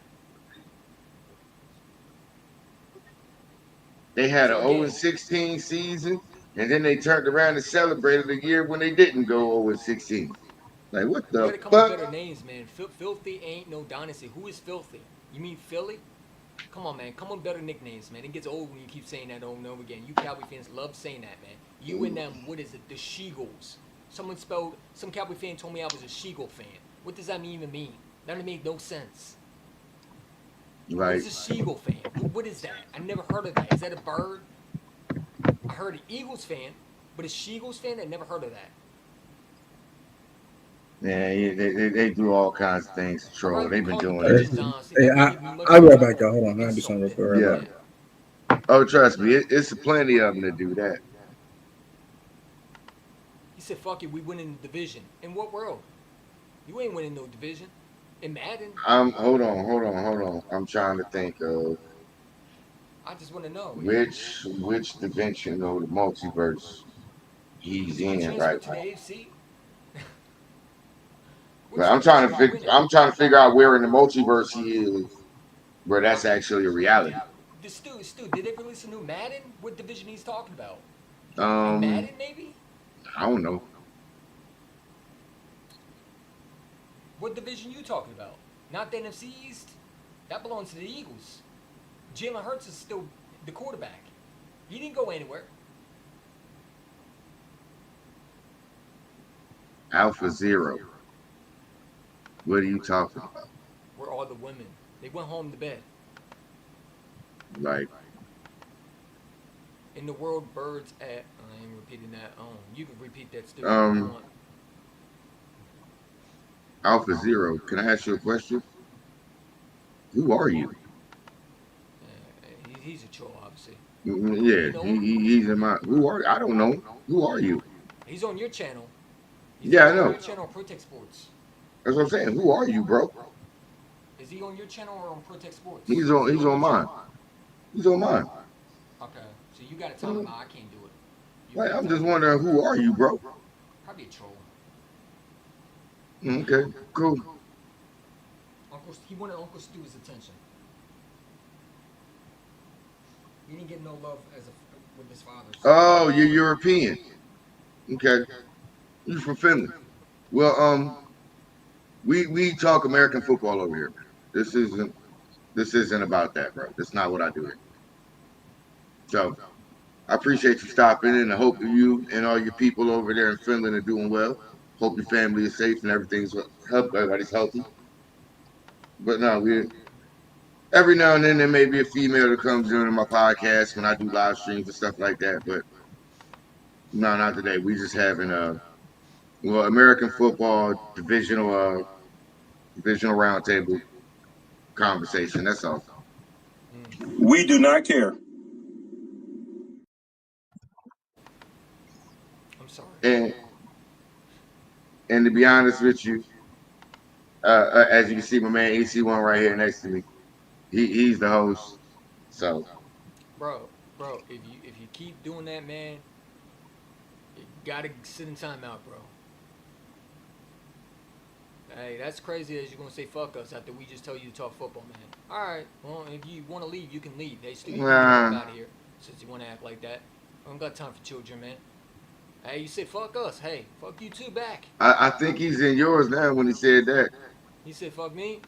Speaker 2: They had
Speaker 1: So
Speaker 2: an
Speaker 1: again,
Speaker 2: 0-16 season, and then they turned around and celebrated a year when they didn't go 0-16. Like what
Speaker 1: you got
Speaker 2: the
Speaker 1: to come with
Speaker 2: fuck?
Speaker 1: better names, man. Filthy ain't no dynasty. Who is filthy? You mean Philly? Come on, man. Come on, better nicknames, man. It gets old when you keep saying that over and over again. You Cowboy fans love saying that, man. You and them, what is it? The Sheagles. Some Cowboy fan told me I was a Sheagle fan. What does that even mean? That make no sense. What
Speaker 2: Like
Speaker 1: is a Sheagle fan? What is that? I never heard of that. Is that a bird? I heard an Eagles fan, but a Sheagles fan? I never heard of that.
Speaker 2: yeah, they do all kinds of things to troll. They've been doing
Speaker 3: Hey,
Speaker 2: this.
Speaker 3: I'll be right back, y'all. Hold on. I gotta do something real quick. Right
Speaker 2: Yeah.
Speaker 3: back.
Speaker 2: Oh, trust me, it's plenty of them to do that.
Speaker 1: He said, fuck it, we win in the division. In what world? You ain't winning no division. In Madden?
Speaker 2: Hold on. I'm trying to think of
Speaker 1: I just want to know.
Speaker 2: which dimension of the multiverse he's
Speaker 1: Did he
Speaker 2: in
Speaker 1: transfer
Speaker 2: right
Speaker 1: to the
Speaker 2: now.
Speaker 1: AFC?
Speaker 2: But I'm trying to figure out where in the multiverse he is, where that's actually a reality.
Speaker 1: Stu, did they release a new Madden? What division he's talking about?
Speaker 2: Um,
Speaker 1: Madden, maybe?
Speaker 2: I don't know.
Speaker 1: What division you talking about? Not the NFC East? That belongs to the Eagles. Jalen Hurts is still the quarterback. He didn't go anywhere.
Speaker 2: Alpha Zero. What are you talking about?
Speaker 1: Where are the women? They went home to bed.
Speaker 2: Like,
Speaker 1: In the world, birds at... I ain't repeating that. You can repeat that, Stu.
Speaker 2: Alpha Zero, can I ask you a question? Who are you?
Speaker 1: He's a troll, obviously.
Speaker 2: Yeah, he's in my. Who are you? I don't know. Who are you?
Speaker 1: He's on your channel.
Speaker 2: Yeah, I know.
Speaker 1: On your channel, Protect Sports.
Speaker 2: That's what I'm saying. Who are you, bro?
Speaker 1: Is he on your channel or on Protect Sports?
Speaker 2: He's on mine. He's on mine.
Speaker 1: Okay, so you got to tell him I can't do it.
Speaker 2: Like, I'm just wondering, who are you, bro?
Speaker 1: Probably a troll.
Speaker 2: Okay, cool.
Speaker 1: He wanted Uncle Stu's attention. He didn't get no love with his father.
Speaker 2: Oh, you're European. Okay, you're from Finland. Well, we talk American football over here. This isn't about that, bro. That's not what I do here. So I appreciate you stopping in. I hope you and all your people over there in Finland are doing well. Hope your family is safe and everything's everybody's healthy. But no,
Speaker 8: Every now and then there may be a female that comes in my podcast when I do live streams and stuff like that, but no, not today. We just having American football divisional roundtable conversation. That's all.
Speaker 4: We do not care.
Speaker 1: I'm sorry.
Speaker 8: And to be honest with you, as you can see, my man EC1 right here next to me, he's the host. So,
Speaker 1: bro, if you keep doing that, man, you gotta sit in timeout, bro. Hey, that's crazy as you're gonna say fuck us after we just tell you to talk football, man. All right, well, if you want to leave, you can leave. Hey, Stu, you can get out of here since you want to act like that. I don't got time for children, man. Hey, you say fuck us. Hey, fuck you too back.
Speaker 8: I think he's in yours now when he said that.
Speaker 1: He said fuck me?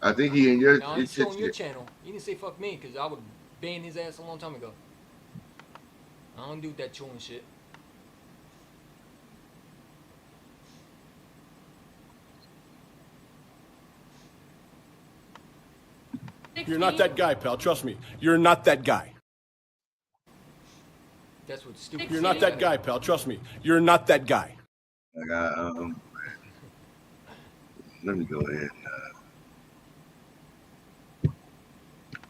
Speaker 8: I think he in your.
Speaker 1: No, he's still on your channel. He didn't say fuck me because I would ban his ass a long time ago. I don't do that chewing shit.
Speaker 9: You're not that guy, pal. Trust me. You're not that guy.
Speaker 1: That's what stupid.
Speaker 9: You're not that guy, pal. Trust me. You're not that guy.
Speaker 8: Let me go ahead.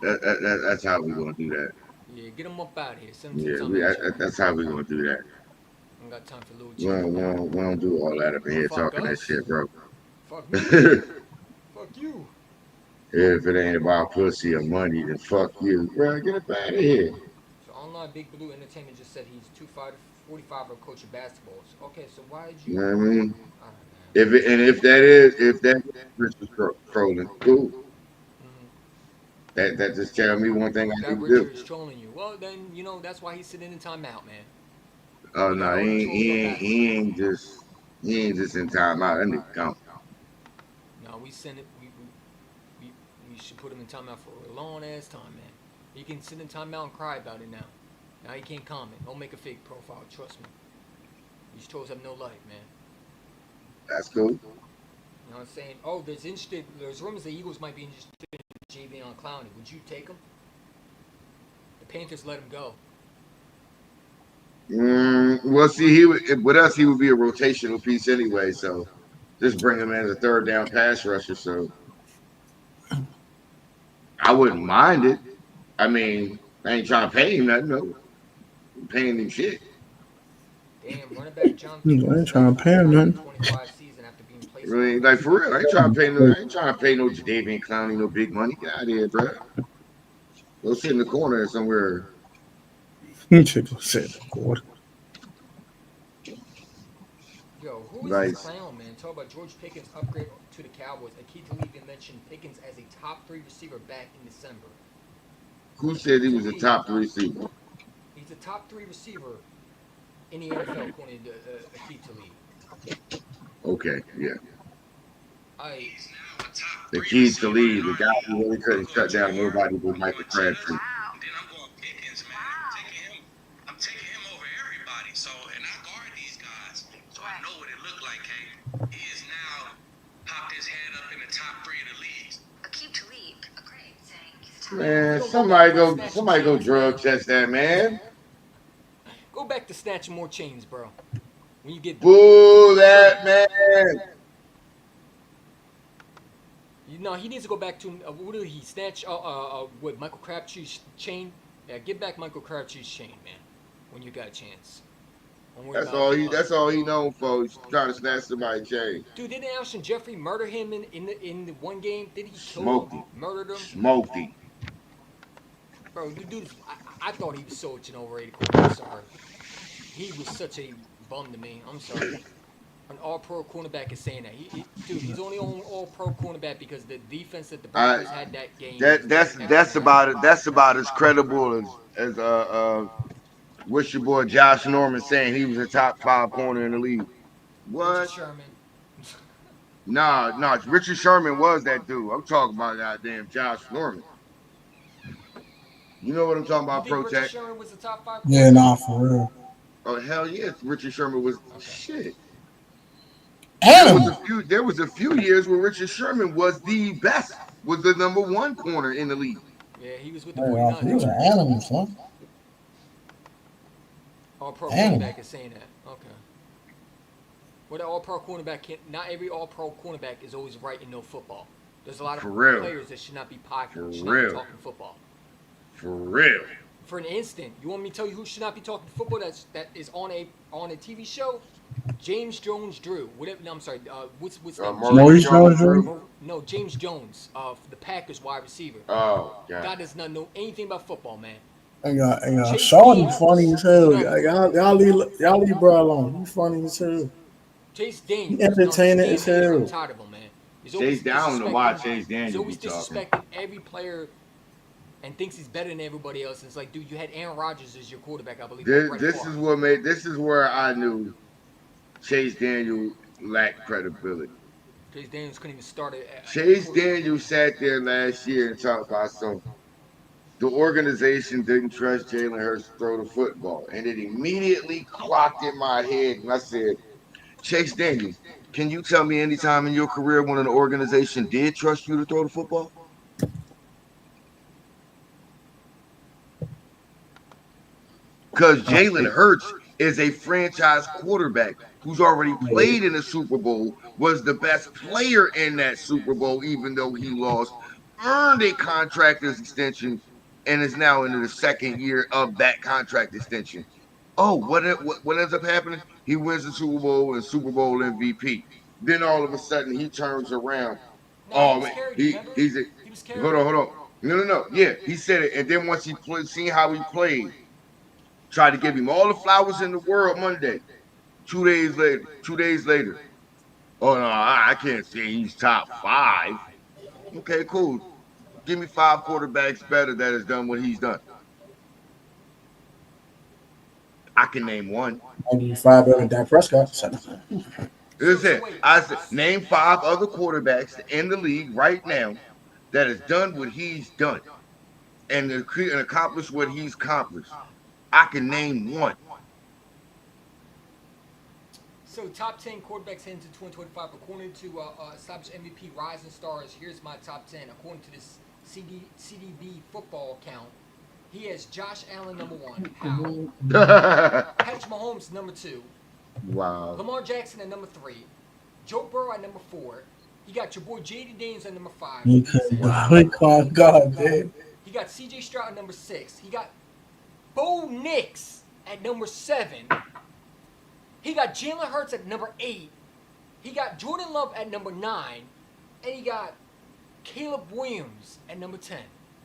Speaker 8: That's how we're gonna do that.
Speaker 1: Yeah, get him up out of here. Send him to
Speaker 8: that's how we're gonna do that.
Speaker 1: I don't got time for little
Speaker 8: We don't do all that up in here talking that shit, bro.
Speaker 1: Fuck me. Fuck you.
Speaker 8: If it ain't about pussy or money, then fuck you, bro. Get up out of here.
Speaker 1: So Online Big Blue Entertainment just said he's 245 of coach of basketball. So, okay, so why did you?
Speaker 8: You know what I mean? If that Richard trolling, cool. That just tell me one thing I
Speaker 1: that
Speaker 8: can
Speaker 1: Richard
Speaker 8: do.
Speaker 1: is trolling you. Well, then that's why he's sitting in timeout, man.
Speaker 8: Oh no, he ain't just in timeout. That nigga gone.
Speaker 1: No, we send it. We should put him in timeout for a long ass time, man. He can sit in timeout and cry about it now. Now he can't comment. Don't make a fake profile. Trust me. These trolls have no life, man.
Speaker 8: That's cool.
Speaker 1: You know what I'm saying? Oh, there's rumors the Eagles might be interested in Javion Clowney. Would you take him? The Panthers let him go.
Speaker 8: Well, see, with us, he would be a rotational piece anyway. So just bring him in as a third down pass rusher. So I wouldn't mind it. I mean, I ain't trying to pay him nothing. No, I'm paying him shit.
Speaker 1: Damn, running back John.
Speaker 3: I ain't trying to pay him nothing.
Speaker 1: 25 season after being placed.
Speaker 8: Really, like for real, I ain't trying to pay no Jadeveon Clowney no big money. Get out of here, bro. Go sit in the corner somewhere.
Speaker 3: Sit in the corner.
Speaker 1: Yo, who is this clown, man? Talk about George Pickens' upgrade to the Cowboys. Akeem Talib mentioned Pickens as a top 3 receiver back in December.
Speaker 8: Who said he was a top 3 receiver?
Speaker 1: He's a top 3 receiver in the NFL, according to Akeem Talib.
Speaker 8: Okay, yeah. The key to lead, the guy who really couldn't shut down nobody but Michael Crabtree.
Speaker 10: Then I'm going Pickens, man. I'm taking him over everybody. So, and I guard these guys, so I know what it looked like. Hey, he is now popped his head up in the top 3 of the leagues.
Speaker 11: Akeem Talib agreed, saying he's a top.
Speaker 8: Man, somebody go drug test that man.
Speaker 1: Go back to snatching more chains, bro. When you get
Speaker 8: boo that man.
Speaker 1: No, he needs to go back to what did he snatch? What Michael Crabtree's chain? Yeah, get back Michael Crabtree's chain, man. When you got a chance.
Speaker 8: That's all he known for. He's trying to snatch somebody's chain.
Speaker 1: Dude, didn't Alshon Jeffrey murder him in the one game? Did he
Speaker 8: smoked him?
Speaker 1: Murdered him?
Speaker 8: Smoked him.
Speaker 1: Bro, the dude, I thought he was such an overrated corner. I'm sorry. He was such a bum to me. I'm sorry. An all-pro cornerback is saying that. Dude, he's only on all-pro cornerback because the defense that the Broncos had that game.
Speaker 8: That's about it. That's about as credible as what's your boy Josh Norman saying he was a top 5 corner in the league. What?
Speaker 1: Richard Sherman.
Speaker 8: Nah. Richard Sherman was that dude. I'm talking about goddamn Josh Norman. You know what I'm talking about, Protect?
Speaker 1: Richard Sherman was the top 5 corner?
Speaker 3: Yeah, nah, for real.
Speaker 8: Oh hell yes, Richard Sherman was shit.
Speaker 3: There
Speaker 8: was a few years where Richard Sherman was the best was the number 1 corner in the league.
Speaker 1: Yeah, he was with the
Speaker 3: He
Speaker 1: 49ers.
Speaker 3: was an animal, son.
Speaker 1: All-pro
Speaker 3: Animal.
Speaker 1: cornerback is saying that. Okay. Well, the all-pro cornerback can't. Not every all-pro cornerback is always right in no football. There's a lot of
Speaker 8: For real.
Speaker 1: players that should not be
Speaker 8: For
Speaker 1: should not
Speaker 8: real.
Speaker 1: be talking football.
Speaker 8: For real.
Speaker 1: For an instant, you want me to tell you who should not be talking football? That is on a TV show. James Jones Drew. Whatever. No, I'm sorry. What's his name?
Speaker 3: Maurice Jones-Drew?
Speaker 1: No, James Jones of the Packers wide receiver.
Speaker 8: Oh, God.
Speaker 1: God does not know anything about football, man.
Speaker 3: And Shawty funny as hell. Y'all leave bro alone. He funny as hell.
Speaker 1: Chase Daniels.
Speaker 3: He entertaining
Speaker 1: no,
Speaker 3: as hell.
Speaker 1: I'm tired of him, man.
Speaker 8: Chase, I don't know why Chase Daniels
Speaker 1: He's always
Speaker 8: be talking.
Speaker 1: disrespecting every player and thinks he's better than everybody else. It's like, dude, you had Aaron Rodgers as your quarterback, I believe.
Speaker 8: This is where I knew Chase Daniel lacked credibility.
Speaker 1: Chase Daniels couldn't even start it.
Speaker 8: Chase Daniel sat there last year and talked about the organization didn't trust Jalen Hurts to throw the football. And it immediately clocked in my head. And I said, Chase Daniel, can you tell me any time in your career when an organization did trust you to throw the football? Because Jalen Hurts is a franchise quarterback who's already played in the Super Bowl, was the best player in that Super Bowl, even though he lost, earned a contract extension, and is now into the second year of that contract extension. Oh, what ends up happening? He wins the Super Bowl and Super Bowl MVP. Then all of a sudden he turns around. Oh man, he's hold on. No. Yeah, he said it, and then once he played, seeing how he played, tried to give him all the flowers in the world Monday. 2 days later. Oh no, I can't say he's top 5. Okay, cool. Give me 5 quarterbacks better that has done what he's done. I can name one.
Speaker 3: 95 better than Dak Prescott.
Speaker 8: Listen, I said name 5 other quarterbacks in the league right now that has done what he's done and accomplished what he's accomplished. I can name one.
Speaker 1: So top 10 quarterbacks heading to 2025 according to established MVP Rising Stars. Here's my top 10 according to this CDB football count. He has Josh Allen number 1. How? Patrick Mahomes number 2.
Speaker 8: Wow.
Speaker 1: Lamar Jackson at number 3. Joe Burrow at number 4. He got your boy J.D. Daniels at number 5.
Speaker 3: God, man.
Speaker 1: He got C.J. Stroud at number 6. He got Bo Nix at number 7. He got Jalen Hurts at number 8. He got Jordan Love at number 9. And he got Caleb Williams at number 10.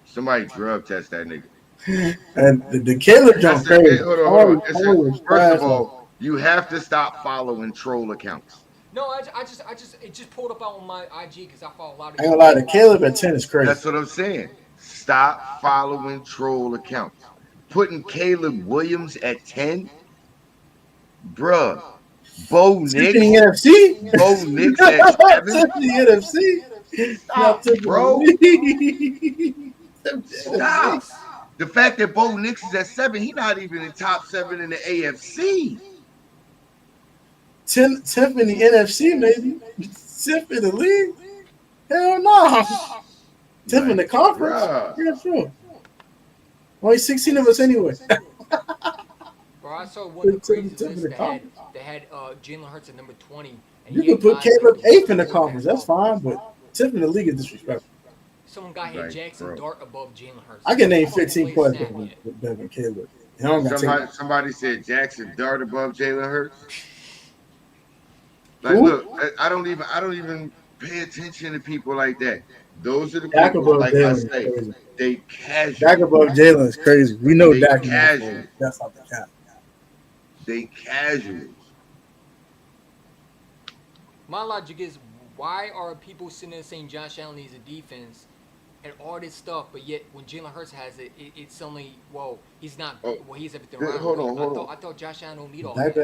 Speaker 8: Somebody drug test that nigga.
Speaker 3: And the Caleb jump crazy.
Speaker 8: Hold on. First of all, you have to stop following troll accounts.
Speaker 1: No, it just pulled up on my IG because I follow a lot of.
Speaker 3: I ain't gonna lie, the Caleb at 10 is crazy.
Speaker 8: That's what I'm saying. Stop following troll accounts. Putting Caleb Williams at 10, bruh. Bo Nix.
Speaker 3: NFC.
Speaker 8: Bo Nix at 7.
Speaker 3: The NFC.
Speaker 8: Stop, bro. Stop. The fact that Bo Nix is at 7, he's not even in top 7 in the AFC.
Speaker 3: 10th in the NFC, maybe. 10th in the league? Hell no. 10th in the conference? Yeah, sure. Only 16 of us anyway.
Speaker 1: Bro, I saw one of the crazy lists that had Jalen Hurts at number 20. And
Speaker 3: you can put Caleb 8th in the conference. That's fine, but 10th in the league is disrespectful.
Speaker 1: Some guy had Jackson Dart above Jalen Hurts.
Speaker 3: I can name 15 players better than Caleb.
Speaker 8: Somebody said Jackson Dart above Jalen Hurts. Like, look, I don't even pay attention to people like that. Those are the people, like I say, they casual.
Speaker 3: Dak above Jalen is crazy. We know Dak
Speaker 8: casual.
Speaker 3: That's not the cap.
Speaker 8: They casuals.
Speaker 1: My logic is, why are people sitting there saying Josh Allen needs a defense and all this stuff, but yet when Jalen Hurts has it, it's only, well, he's not, he's everything around.
Speaker 8: Hold on.
Speaker 1: I thought Josh Allen don't need all that.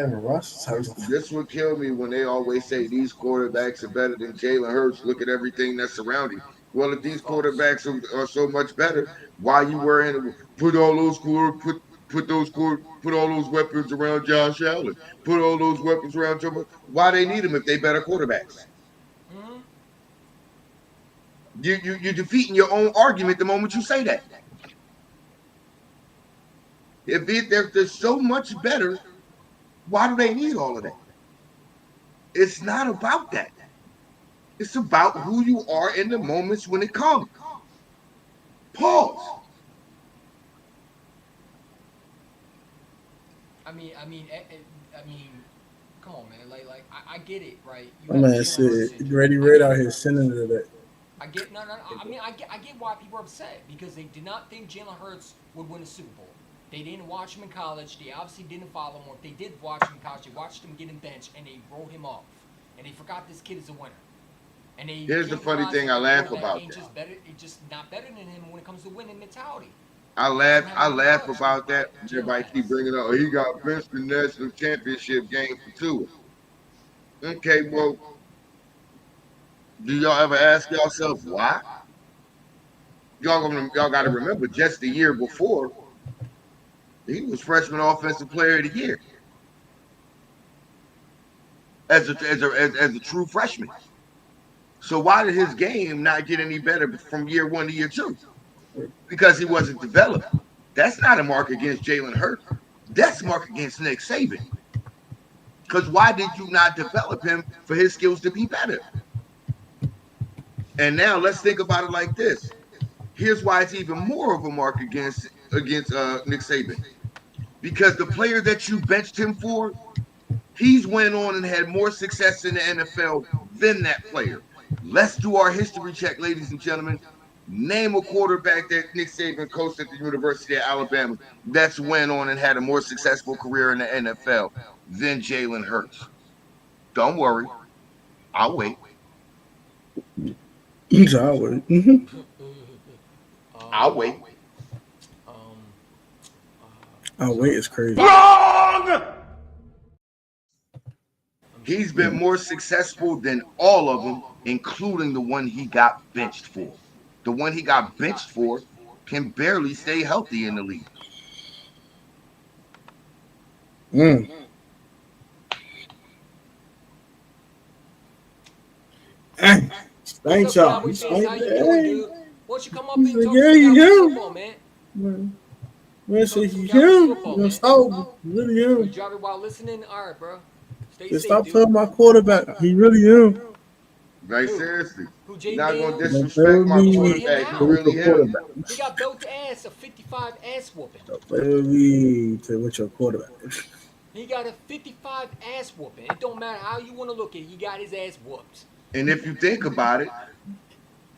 Speaker 8: This would kill me when they always say these quarterbacks are better than Jalen Hurts. Look at everything that's surrounding. Well, if these quarterbacks are so much better, why you wearing put all those weapons around Josh Allen? Put all those weapons around Joe. Why they need them if they better quarterbacks? You're defeating your own argument the moment you say that. If they're so much better, why do they need all of that? It's not about that. It's about who you are in the moments when it comes. Pause.
Speaker 1: I mean, come on, man. I get it, right? You
Speaker 3: My
Speaker 1: have
Speaker 3: man
Speaker 1: Jalen
Speaker 3: said
Speaker 1: Hurts injury.
Speaker 3: Ready Red out here sending it that.
Speaker 1: I get no. I mean, I get why people are upset because they did not think Jalen Hurts would win a Super Bowl. They didn't watch him in college. They obviously didn't follow him. If they did watch him in college, they watched him get him benched and they wrote him off. And they forgot this kid is a winner. And they
Speaker 8: Here's the funny thing I laugh about that.
Speaker 1: It's just not better than him when it comes to winning mentality.
Speaker 8: I laugh about that. Everybody keep bringing up, oh, he got benched the national championship game for Tua. Okay, well, do y'all ever ask yourself why? Y'all got to remember, just the year before, he was freshman offensive player of the year as a true freshman. So why did his game not get any better from year 1 to year 2? Because he wasn't developed. That's not a mark against Jalen Hurts. That's a mark against Nick Saban. Because why did you not develop him for his skills to be better? And now let's think about it like this. Here's why it's even more of a mark against Nick Saban. Because the player that you benched him for, he's went on and had more success in the NFL than that player. Let's do our history check, ladies and gentlemen. Name a quarterback that Nick Saban coached at the University of Alabama that's went on and had a more successful career in the NFL than Jalen Hurts. Don't worry. I'll wait.
Speaker 3: I'll wait.
Speaker 8: I'll wait.
Speaker 3: I'll wait is crazy.
Speaker 8: Wrong! He's been more successful than all of them, including the one he got benched for. The one he got benched for can barely stay healthy in the league.
Speaker 3: Thanks, y'all.
Speaker 1: How you doing, dude? Why don't you come up and talk football, man?
Speaker 3: Man, say he's him. Really him.
Speaker 1: You drop it while listening? All right, bro. Stay safe,
Speaker 3: Stop
Speaker 1: dude.
Speaker 3: talking about quarterback. He really him.
Speaker 8: Very seriously.
Speaker 1: You're
Speaker 8: not going to disrespect my quarterback. He really him.
Speaker 1: He got belt ass, a 55 ass whooping.
Speaker 3: Play with me with your quarterback.
Speaker 1: He got a 55 ass whooping. It don't matter how you want to look at it. He got his ass whooped.
Speaker 8: And if you think about it,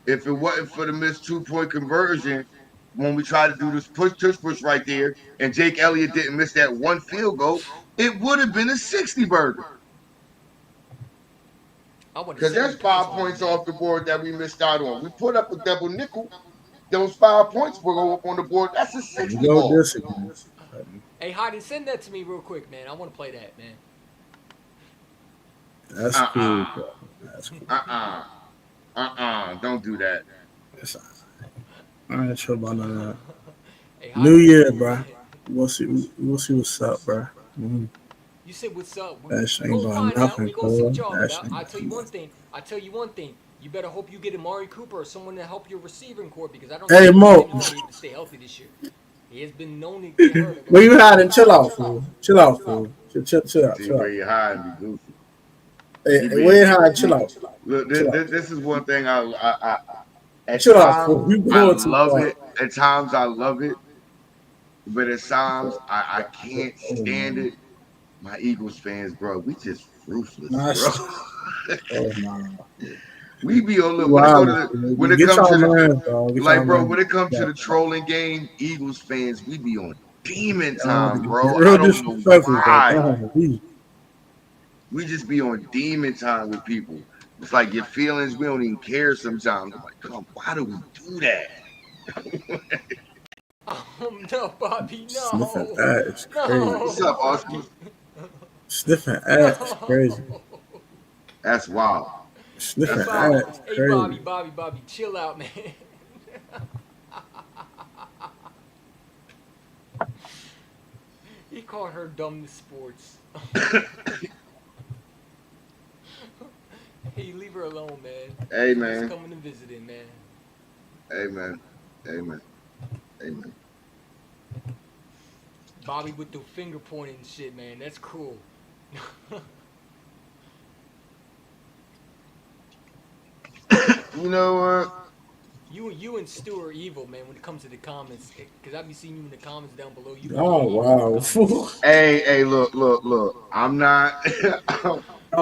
Speaker 8: if it wasn't for the missed 2-point conversion, when we tried to do this push right there, and Jake Elliott didn't miss that one field goal, it would have been a 60 burger. Because there's 5 points off the board that we missed out on. We put up a double nickel. Those 5 points will go up on the board. That's a 60 ball.
Speaker 1: Hey, Heidi, send that to me real quick, man. I want to play that, man.
Speaker 3: That's cool, bro. That's cool.
Speaker 8: Don't do that.
Speaker 3: I ain't sure about none of that. Hey, New Year, bro. We'll see what's up, bro. Mm-hmm.
Speaker 1: You said what's up.
Speaker 3: That shit ain't about nothing,
Speaker 1: we gonna see what y'all about. I tell you one thing. You better hope you get Amari Cooper or someone to help your receiving core because I don't think
Speaker 3: Mo
Speaker 1: to stay healthy this year. He has been known to get hurt.
Speaker 3: Where you hiding? Chill out, fool. Chill out, fool. Chill out.
Speaker 8: Where you hiding, be goofy.
Speaker 3: Hey, where you hiding? Chill out.
Speaker 8: Look, this is one thing I
Speaker 3: chill out, fool.
Speaker 8: I love it. At times I love it, but at times I can't stand it. My Eagles fans, bro, we just ruthless, bro. We be on when it comes to the trolling game, Eagles fans, we be on demon time, bro. I don't know why. We just be on demon time with people. It's like your feelings, we don't even care sometimes. I'm like, come, why do we do that?
Speaker 1: No, Bobby, no.
Speaker 3: Sniffing ass, crazy.
Speaker 8: What's up, Austin?
Speaker 3: Sniffing ass, crazy.
Speaker 8: That's wild.
Speaker 3: Sniffing ass, crazy.
Speaker 1: Hey, Bobby, chill out, man. He called her dumb to sports. Hey, leave her alone, man.
Speaker 8: Hey, man.
Speaker 1: Just coming and visiting, man.
Speaker 8: Amen. Amen. Amen.
Speaker 1: Bobby with the finger pointing and shit, man. That's cool.
Speaker 8: You know what?
Speaker 1: You and Stu are evil, man, when it comes to the comments. Because I be seeing you in the comments down below. You be
Speaker 3: Oh wow.
Speaker 8: Hey, look. I'm not.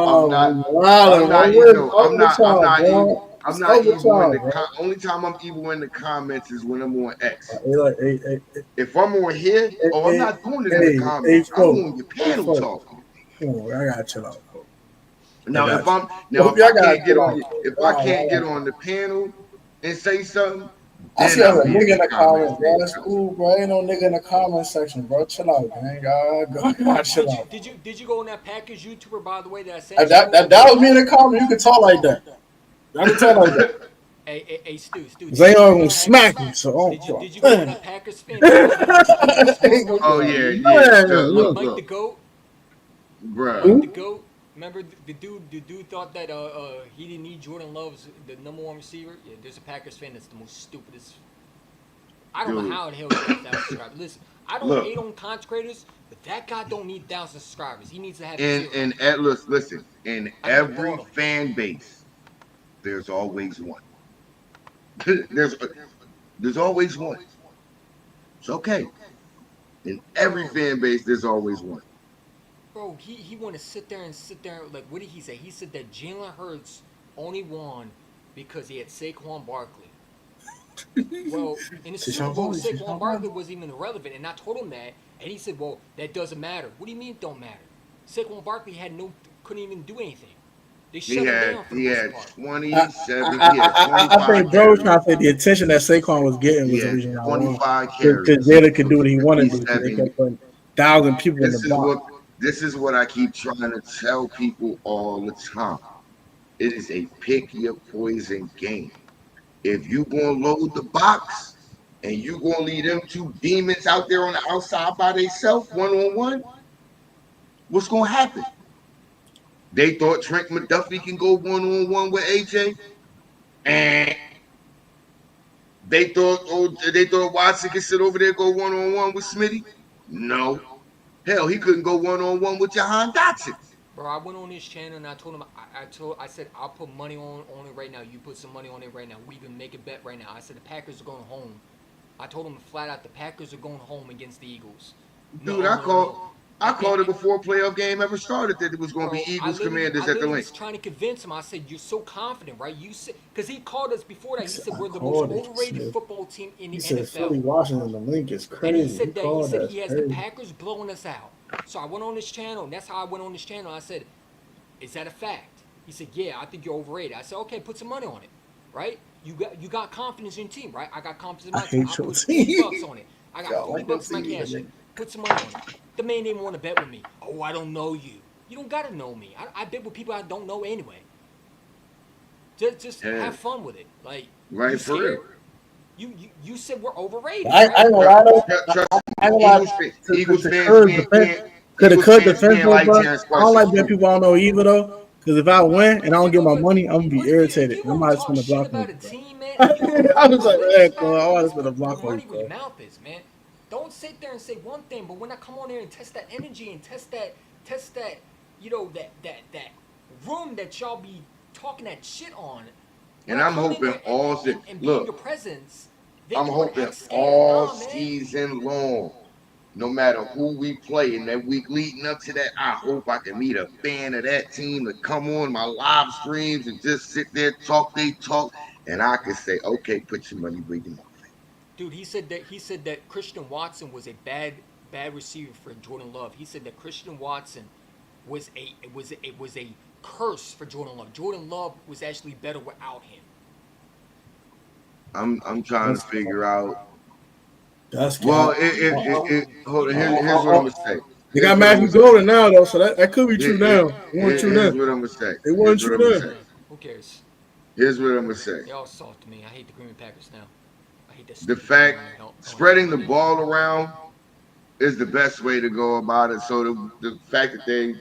Speaker 8: I'm not.
Speaker 3: Oh, wow.
Speaker 8: I'm not. No, I'm not. I'm not evil. I'm
Speaker 3: It's
Speaker 8: not
Speaker 3: over
Speaker 8: evil in
Speaker 3: time,
Speaker 8: the.
Speaker 3: bro.
Speaker 8: Only time I'm evil in the comments is when I'm on X.
Speaker 3: Hey, like, hey,
Speaker 8: If I'm on here, I'm
Speaker 3: hey,
Speaker 8: not doing it in the
Speaker 3: hey,
Speaker 8: comments. I'm
Speaker 3: folks.
Speaker 8: on your
Speaker 3: Hey,
Speaker 8: panel
Speaker 3: folks.
Speaker 8: talking.
Speaker 3: Come on, I gotta chill out, folks. I
Speaker 8: Now,
Speaker 3: got
Speaker 8: if
Speaker 3: you.
Speaker 8: I'm
Speaker 3: Well,
Speaker 8: if I
Speaker 3: y'all gotta
Speaker 8: can't get
Speaker 3: chill
Speaker 8: on
Speaker 3: out,
Speaker 8: you,
Speaker 3: folks.
Speaker 8: if I can't get
Speaker 3: Wow.
Speaker 8: on the panel and say something,
Speaker 3: I
Speaker 8: then
Speaker 3: see us a
Speaker 8: I'll be in
Speaker 3: nigga in
Speaker 8: the
Speaker 3: the
Speaker 8: comments
Speaker 3: comments, bro.
Speaker 8: saying
Speaker 3: That's
Speaker 8: something.
Speaker 3: cool, bro. Ain't no nigga in the comment section, bro. Chill out, gang. God, chill out.
Speaker 1: Did you go on that Packers YouTuber, by the way, that I sent
Speaker 3: If
Speaker 1: you?
Speaker 3: that was me in the comment, you could talk like that. I can talk like that.
Speaker 1: Hey, Stu,
Speaker 3: They are gonna smack me, so I don't talk.
Speaker 1: Did you go on that Packers fan page with the smart mark?
Speaker 8: Oh yeah.
Speaker 1: Mike the
Speaker 8: Look,
Speaker 1: Goat.
Speaker 8: bruh.
Speaker 1: Mike the Goat. Remember the dude thought that he didn't need Jordan Love's the number one receiver. Yeah, there's a Packers fan that's the most stupidest. I don't know how the hell he got 1,000 subscribers. Listen, I don't hate on content creators, but that guy don't need 1,000 subscribers. He needs to have zero.
Speaker 8: Listen, in
Speaker 1: I can
Speaker 8: every
Speaker 1: applaud him.
Speaker 8: fan base, there's always one. there's always one. It's okay. In every fan base, there's always one.
Speaker 1: Bro, he want to sit there like, what did he say? He said that Jalen Hurts only won because he had Saquon Barkley. Well, in the Super Bowl, Saquon Barkley wasn't even irrelevant, and I told him that, and he said, "Well, that doesn't matter." What do you mean it don't matter? Saquon Barkley couldn't even do anything. They shut him down for the most part.
Speaker 8: 27. He had 25
Speaker 3: I think bro was
Speaker 8: carries.
Speaker 3: trying to say the attention that Saquon was getting was
Speaker 8: He
Speaker 3: the
Speaker 8: had
Speaker 3: reason I won.
Speaker 8: 25
Speaker 3: Because
Speaker 8: carries.
Speaker 3: Jalen could do what he wanted to do. They
Speaker 8: 57.
Speaker 3: kept putting 1,000 people in the box.
Speaker 8: This is what I keep trying to tell people all the time. It is a pick your poison game. If you gonna load the box and you gonna leave them two demons out there on the outside by themselves, one on one, what's gonna happen? They thought Trent McDuffie can go one on one with AJ, and they thought Watson could sit over there go one on one with Smitty. No, hell, he couldn't go one on one with Jahan Dotson.
Speaker 1: Bro, I went on his channel and I told him, I said, I'll put money on it right now. You put some money on it right now. We can make a bet right now. I said the Packers are going home. I told him flat out the Packers are going home against the Eagles.
Speaker 8: Dude, I called it before a playoff game ever started that it was going to be Eagles Commanders at the link.
Speaker 1: I was trying to convince him. I said, "You're so confident, right?" You said, because he called us before that. He said we're the most overrated football team in the NFL.
Speaker 3: He said Philly, Washington, the link is crazy.
Speaker 1: And he said that he has the Packers blowing us out. So I went on his channel, and that's how I went on his channel. I said, "Is that a fact?" He said, "Yeah, I think you're overrated." I said, "Okay, put some money on it, right? You got confidence in your team, right? I got confidence in my team. I put $40 on it. I got $40 in my cash. Put some money on it." The man didn't want to bet with me. Oh, I don't know you. You don't gotta know me. I bet with people I don't know anyway. Just have fun with it. Like,
Speaker 8: right,
Speaker 1: you
Speaker 8: for real.
Speaker 1: You said we're overrated.
Speaker 3: I ain't gonna lie though.
Speaker 8: Eagles fans
Speaker 3: could have cut defense though,
Speaker 8: like
Speaker 3: bro.
Speaker 8: Terrence
Speaker 3: I don't like
Speaker 8: Parsons.
Speaker 3: when people I don't know either though. Because if I win and I don't get my money, I'm gonna be irritated. I might spend a block on you. I was like, hey, bro, I want to spend a block on you.
Speaker 1: Money where your mouth is, man. Don't sit there and say one thing, but when I come on there and test that energy and test that, you know, that room that y'all be talking that shit on.
Speaker 8: And I'm hoping all
Speaker 1: your presence.
Speaker 8: I'm hoping all season long, no matter who we play in that week leading up to that, I hope I can meet a fan of that team to come on my live streams and just sit there, talk, and I can say, okay, put your money where your mouth is.
Speaker 1: Dude, he said that Christian Watson was a bad receiver for Jordan Love. He said that Christian Watson was a curse for Jordan Love. Jordan Love was actually better without him.
Speaker 8: I'm trying to figure out.
Speaker 3: That's
Speaker 8: hold on. Here's what I'm gonna say.
Speaker 3: They got Matthew Golden now though, so that could be true now. It wasn't true then.
Speaker 8: Here's what I'm gonna say.
Speaker 3: It wasn't true then.
Speaker 1: Who cares?
Speaker 8: Here's what I'm gonna say.
Speaker 1: They all soft to me. I hate the Green Bay Packers now. I hate that.
Speaker 8: The fact spreading the ball around is the best way to go about it. So the fact that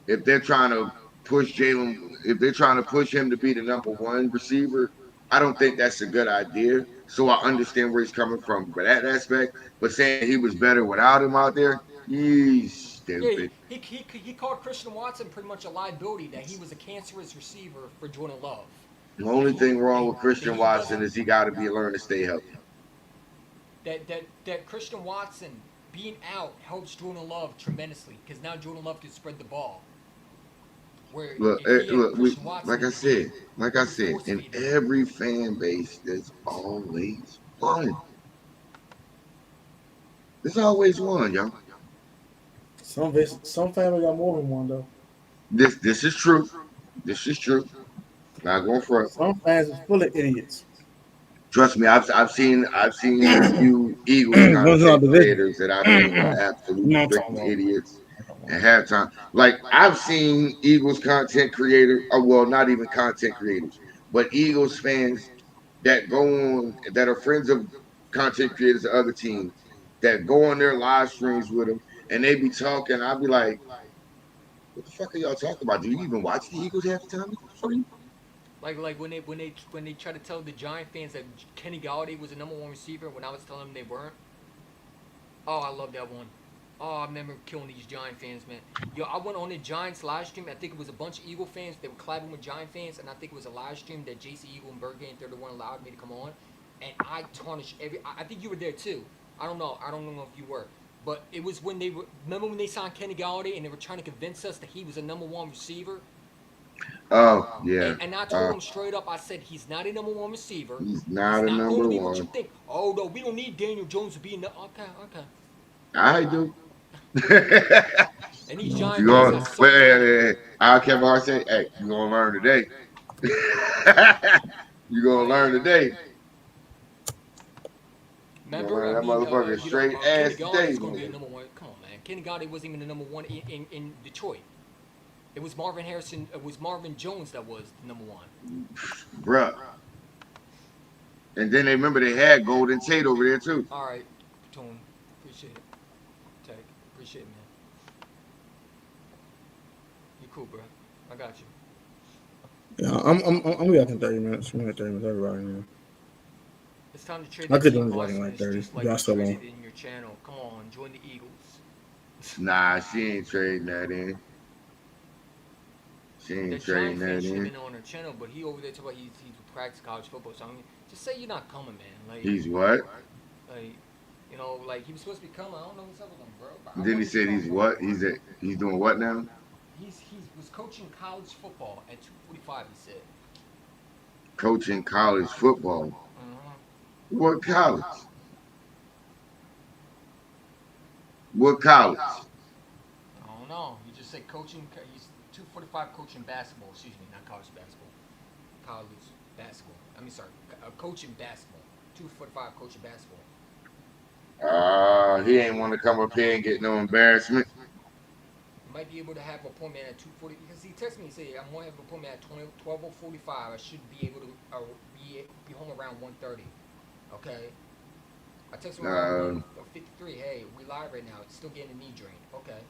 Speaker 8: if they're trying to push Jalen, if they're trying to push him to be the number one receiver, I don't think that's a good idea. So I understand where he's coming from, but that aspect, but saying he was better without him out there, he's
Speaker 1: Yeah,
Speaker 8: stupid.
Speaker 1: he called Christian Watson pretty much a liability, that he was a cancerous receiver for Jordan Love.
Speaker 8: The only thing wrong with
Speaker 1: That
Speaker 8: Christian
Speaker 1: he
Speaker 8: Watson
Speaker 1: doesn't
Speaker 8: is he got to be learn to stay healthy.
Speaker 1: that Christian Watson being out helps Jordan Love tremendously, because now Jordan Love can spread the ball. Where if he had
Speaker 8: Look,
Speaker 1: Christian Watson in the game,
Speaker 8: like
Speaker 1: he
Speaker 8: I
Speaker 1: was
Speaker 8: said,
Speaker 1: force
Speaker 8: in
Speaker 1: feeding him.
Speaker 8: every fan base, there's always one. There's always one, y'all.
Speaker 3: Some family got more than one though.
Speaker 8: This is true. This is true. Not going front.
Speaker 3: Some fans is full of idiots.
Speaker 8: Trust me, I've seen a few Eagles
Speaker 3: Those are our
Speaker 8: content
Speaker 3: division.
Speaker 8: creators that I think are absolute
Speaker 3: No, I'm talking
Speaker 8: freaking
Speaker 3: about.
Speaker 8: idiots at halftime. Like I've seen Eagles content creators, or well, not even content creators, but Eagles fans that go on that are friends of content creators of other teams that go on their live streams with them and they be talking. I'll be like, what the fuck are y'all talking about? Do you even watch the Eagles half the time? What the fuck are you?
Speaker 1: Like when they try to tell the Giant fans that Kenny Galladay was the #1 receiver, when I was telling them they weren't. Oh, I love that one. Oh, I remember killing these Giant fans, man. Yo, I went on the Giants live stream. I think it was a bunch of Eagle fans. They were collabing with Giant fans, and I think it was a live stream that JC Eagle and Bird Game 31 allowed me to come on. And I tarnished every. I think you were there too. I don't know. I don't know if you were. But it was when they were. Remember when they signed Kenny Galladay and they were trying to convince us that he was a #1 receiver?
Speaker 8: Oh yeah.
Speaker 1: And I told him straight up, I said, he's not a #1 receiver.
Speaker 8: He's not a
Speaker 1: going
Speaker 8: number
Speaker 1: to be what you
Speaker 8: one.
Speaker 1: think. Oh, no, we don't need Daniel Jones to be okay.
Speaker 8: I do.
Speaker 1: And these Giant
Speaker 8: You
Speaker 1: fans
Speaker 8: going
Speaker 1: are so
Speaker 8: well, I kept on saying, hey, you gonna learn today. You gonna learn today. You gonna
Speaker 1: Remember,
Speaker 8: learn that motherfucker straight
Speaker 1: Kenny
Speaker 8: ass
Speaker 1: Galladay
Speaker 8: today,
Speaker 1: is going to be a
Speaker 8: nigga.
Speaker 1: #1. Come on, man. Kenny Galladay wasn't even the #1 in Detroit. It was Marvin Harrison. It was Marvin Jones that was the #1.
Speaker 8: Bruh. And then they remember they had Golden Tate over there too.
Speaker 1: All right, Tone. Appreciate it. Tag. Appreciate it, man. You cool, bro. I got you.
Speaker 3: Yeah, I'm be back in 30 minutes. I'm at 30 minutes. Everybody now.
Speaker 1: It's time to trade
Speaker 3: I
Speaker 1: that
Speaker 3: could
Speaker 1: team,
Speaker 3: do it in
Speaker 1: Boston.
Speaker 3: like
Speaker 1: It's
Speaker 3: 30.
Speaker 1: just like
Speaker 3: Y'all
Speaker 1: you
Speaker 3: still
Speaker 1: traded
Speaker 3: on.
Speaker 1: in your channel. Come on, join the Eagles.
Speaker 8: Nah, she ain't trading that in. She
Speaker 1: The
Speaker 8: ain't trading
Speaker 1: Giant fan
Speaker 8: that
Speaker 1: should have
Speaker 8: in.
Speaker 1: been on her channel, but he over there talking about he's practice college football. So I mean, just say you're not coming, man. Like
Speaker 8: He's what?
Speaker 1: Like, you know, like he was supposed to be coming. I don't know what's up with him, bro. But I
Speaker 8: Then he
Speaker 1: wanted to
Speaker 8: said
Speaker 1: talk
Speaker 8: he's
Speaker 1: to him.
Speaker 8: what? He's doing what now?
Speaker 1: He was coaching college football at 2:45. He said.
Speaker 8: Coaching college football. What college? What college?
Speaker 1: I don't know. He just said coaching. He's 2:45 coaching basketball. Excuse me, not college basketball. College basketball. I mean, sorry, coaching basketball. 2:45 coaching basketball.
Speaker 8: He ain't want to come up here and get no embarrassment.
Speaker 1: Might be able to have an appointment at 2:40 because he texted me and said I'm going to have an appointment at 12:45. I should be able to be home around 1:30. Okay. I texted him around 1:53. Hey, we live right now. It's still getting a knee drain. Okay.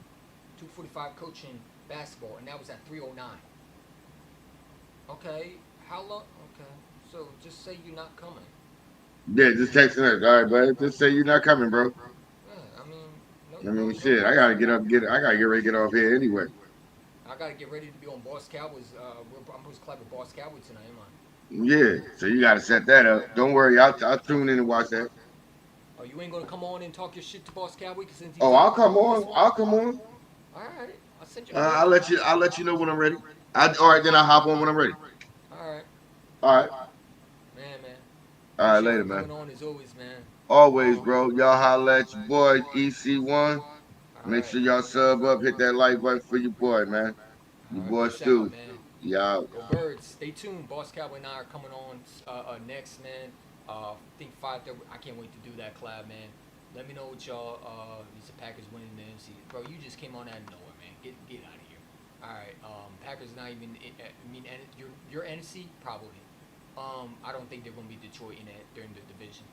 Speaker 1: 2:45 coaching basketball, and that was at 3:09. Okay. How long? Okay. So just say you're not coming.
Speaker 8: Yeah, just texting us. All right, buddy. Just say you're not coming, bro.
Speaker 1: Yeah, I mean,
Speaker 8: I mean, shit. I gotta get up, I gotta get ready to get off here anyway.
Speaker 1: I gotta get ready to be on Boss Cowboys. I'm supposed to collab with Boss Cowboys tonight, am I?
Speaker 8: Yeah, so you gotta set that up. Don't worry, I'll tune in and watch that.
Speaker 1: Oh, you ain't gonna come on and talk your shit to Boss Cowboy?
Speaker 8: Oh, I'll come on. I'll come on.
Speaker 1: All right, I'll send you.
Speaker 8: I'll let you know when I'm ready. All right, then I'll hop on when I'm ready.
Speaker 1: All right.
Speaker 8: All right.
Speaker 1: Man.
Speaker 8: All right, later, man.
Speaker 1: Coming on as always, man.
Speaker 8: Always, bro. Y'all holla at your boy EC1. Make sure y'all sub up, hit that like button for your boy, man. Your boy Stu. Y'all.
Speaker 1: Go Birds. Stay tuned. Boss Cowboy and I are coming on next, man. I think 5:30. I can't wait to do that collab, man. Let me know what y'all. These Packers winning the NFC. Bro, you just came on out of nowhere, man. Get out of here. All right. Packers not even. I mean, your NFC probably. I don't think they're gonna be Detroit in that. They're in the division.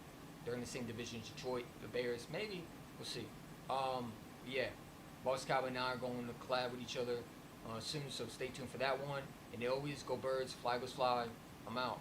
Speaker 1: They're in the same division as Detroit. The Bears, maybe. We'll see. Yeah. Boss Cowboy and I are going to collab with each other soon, so stay tuned for that one. And they always go Birds, fly goes fly. I'm out.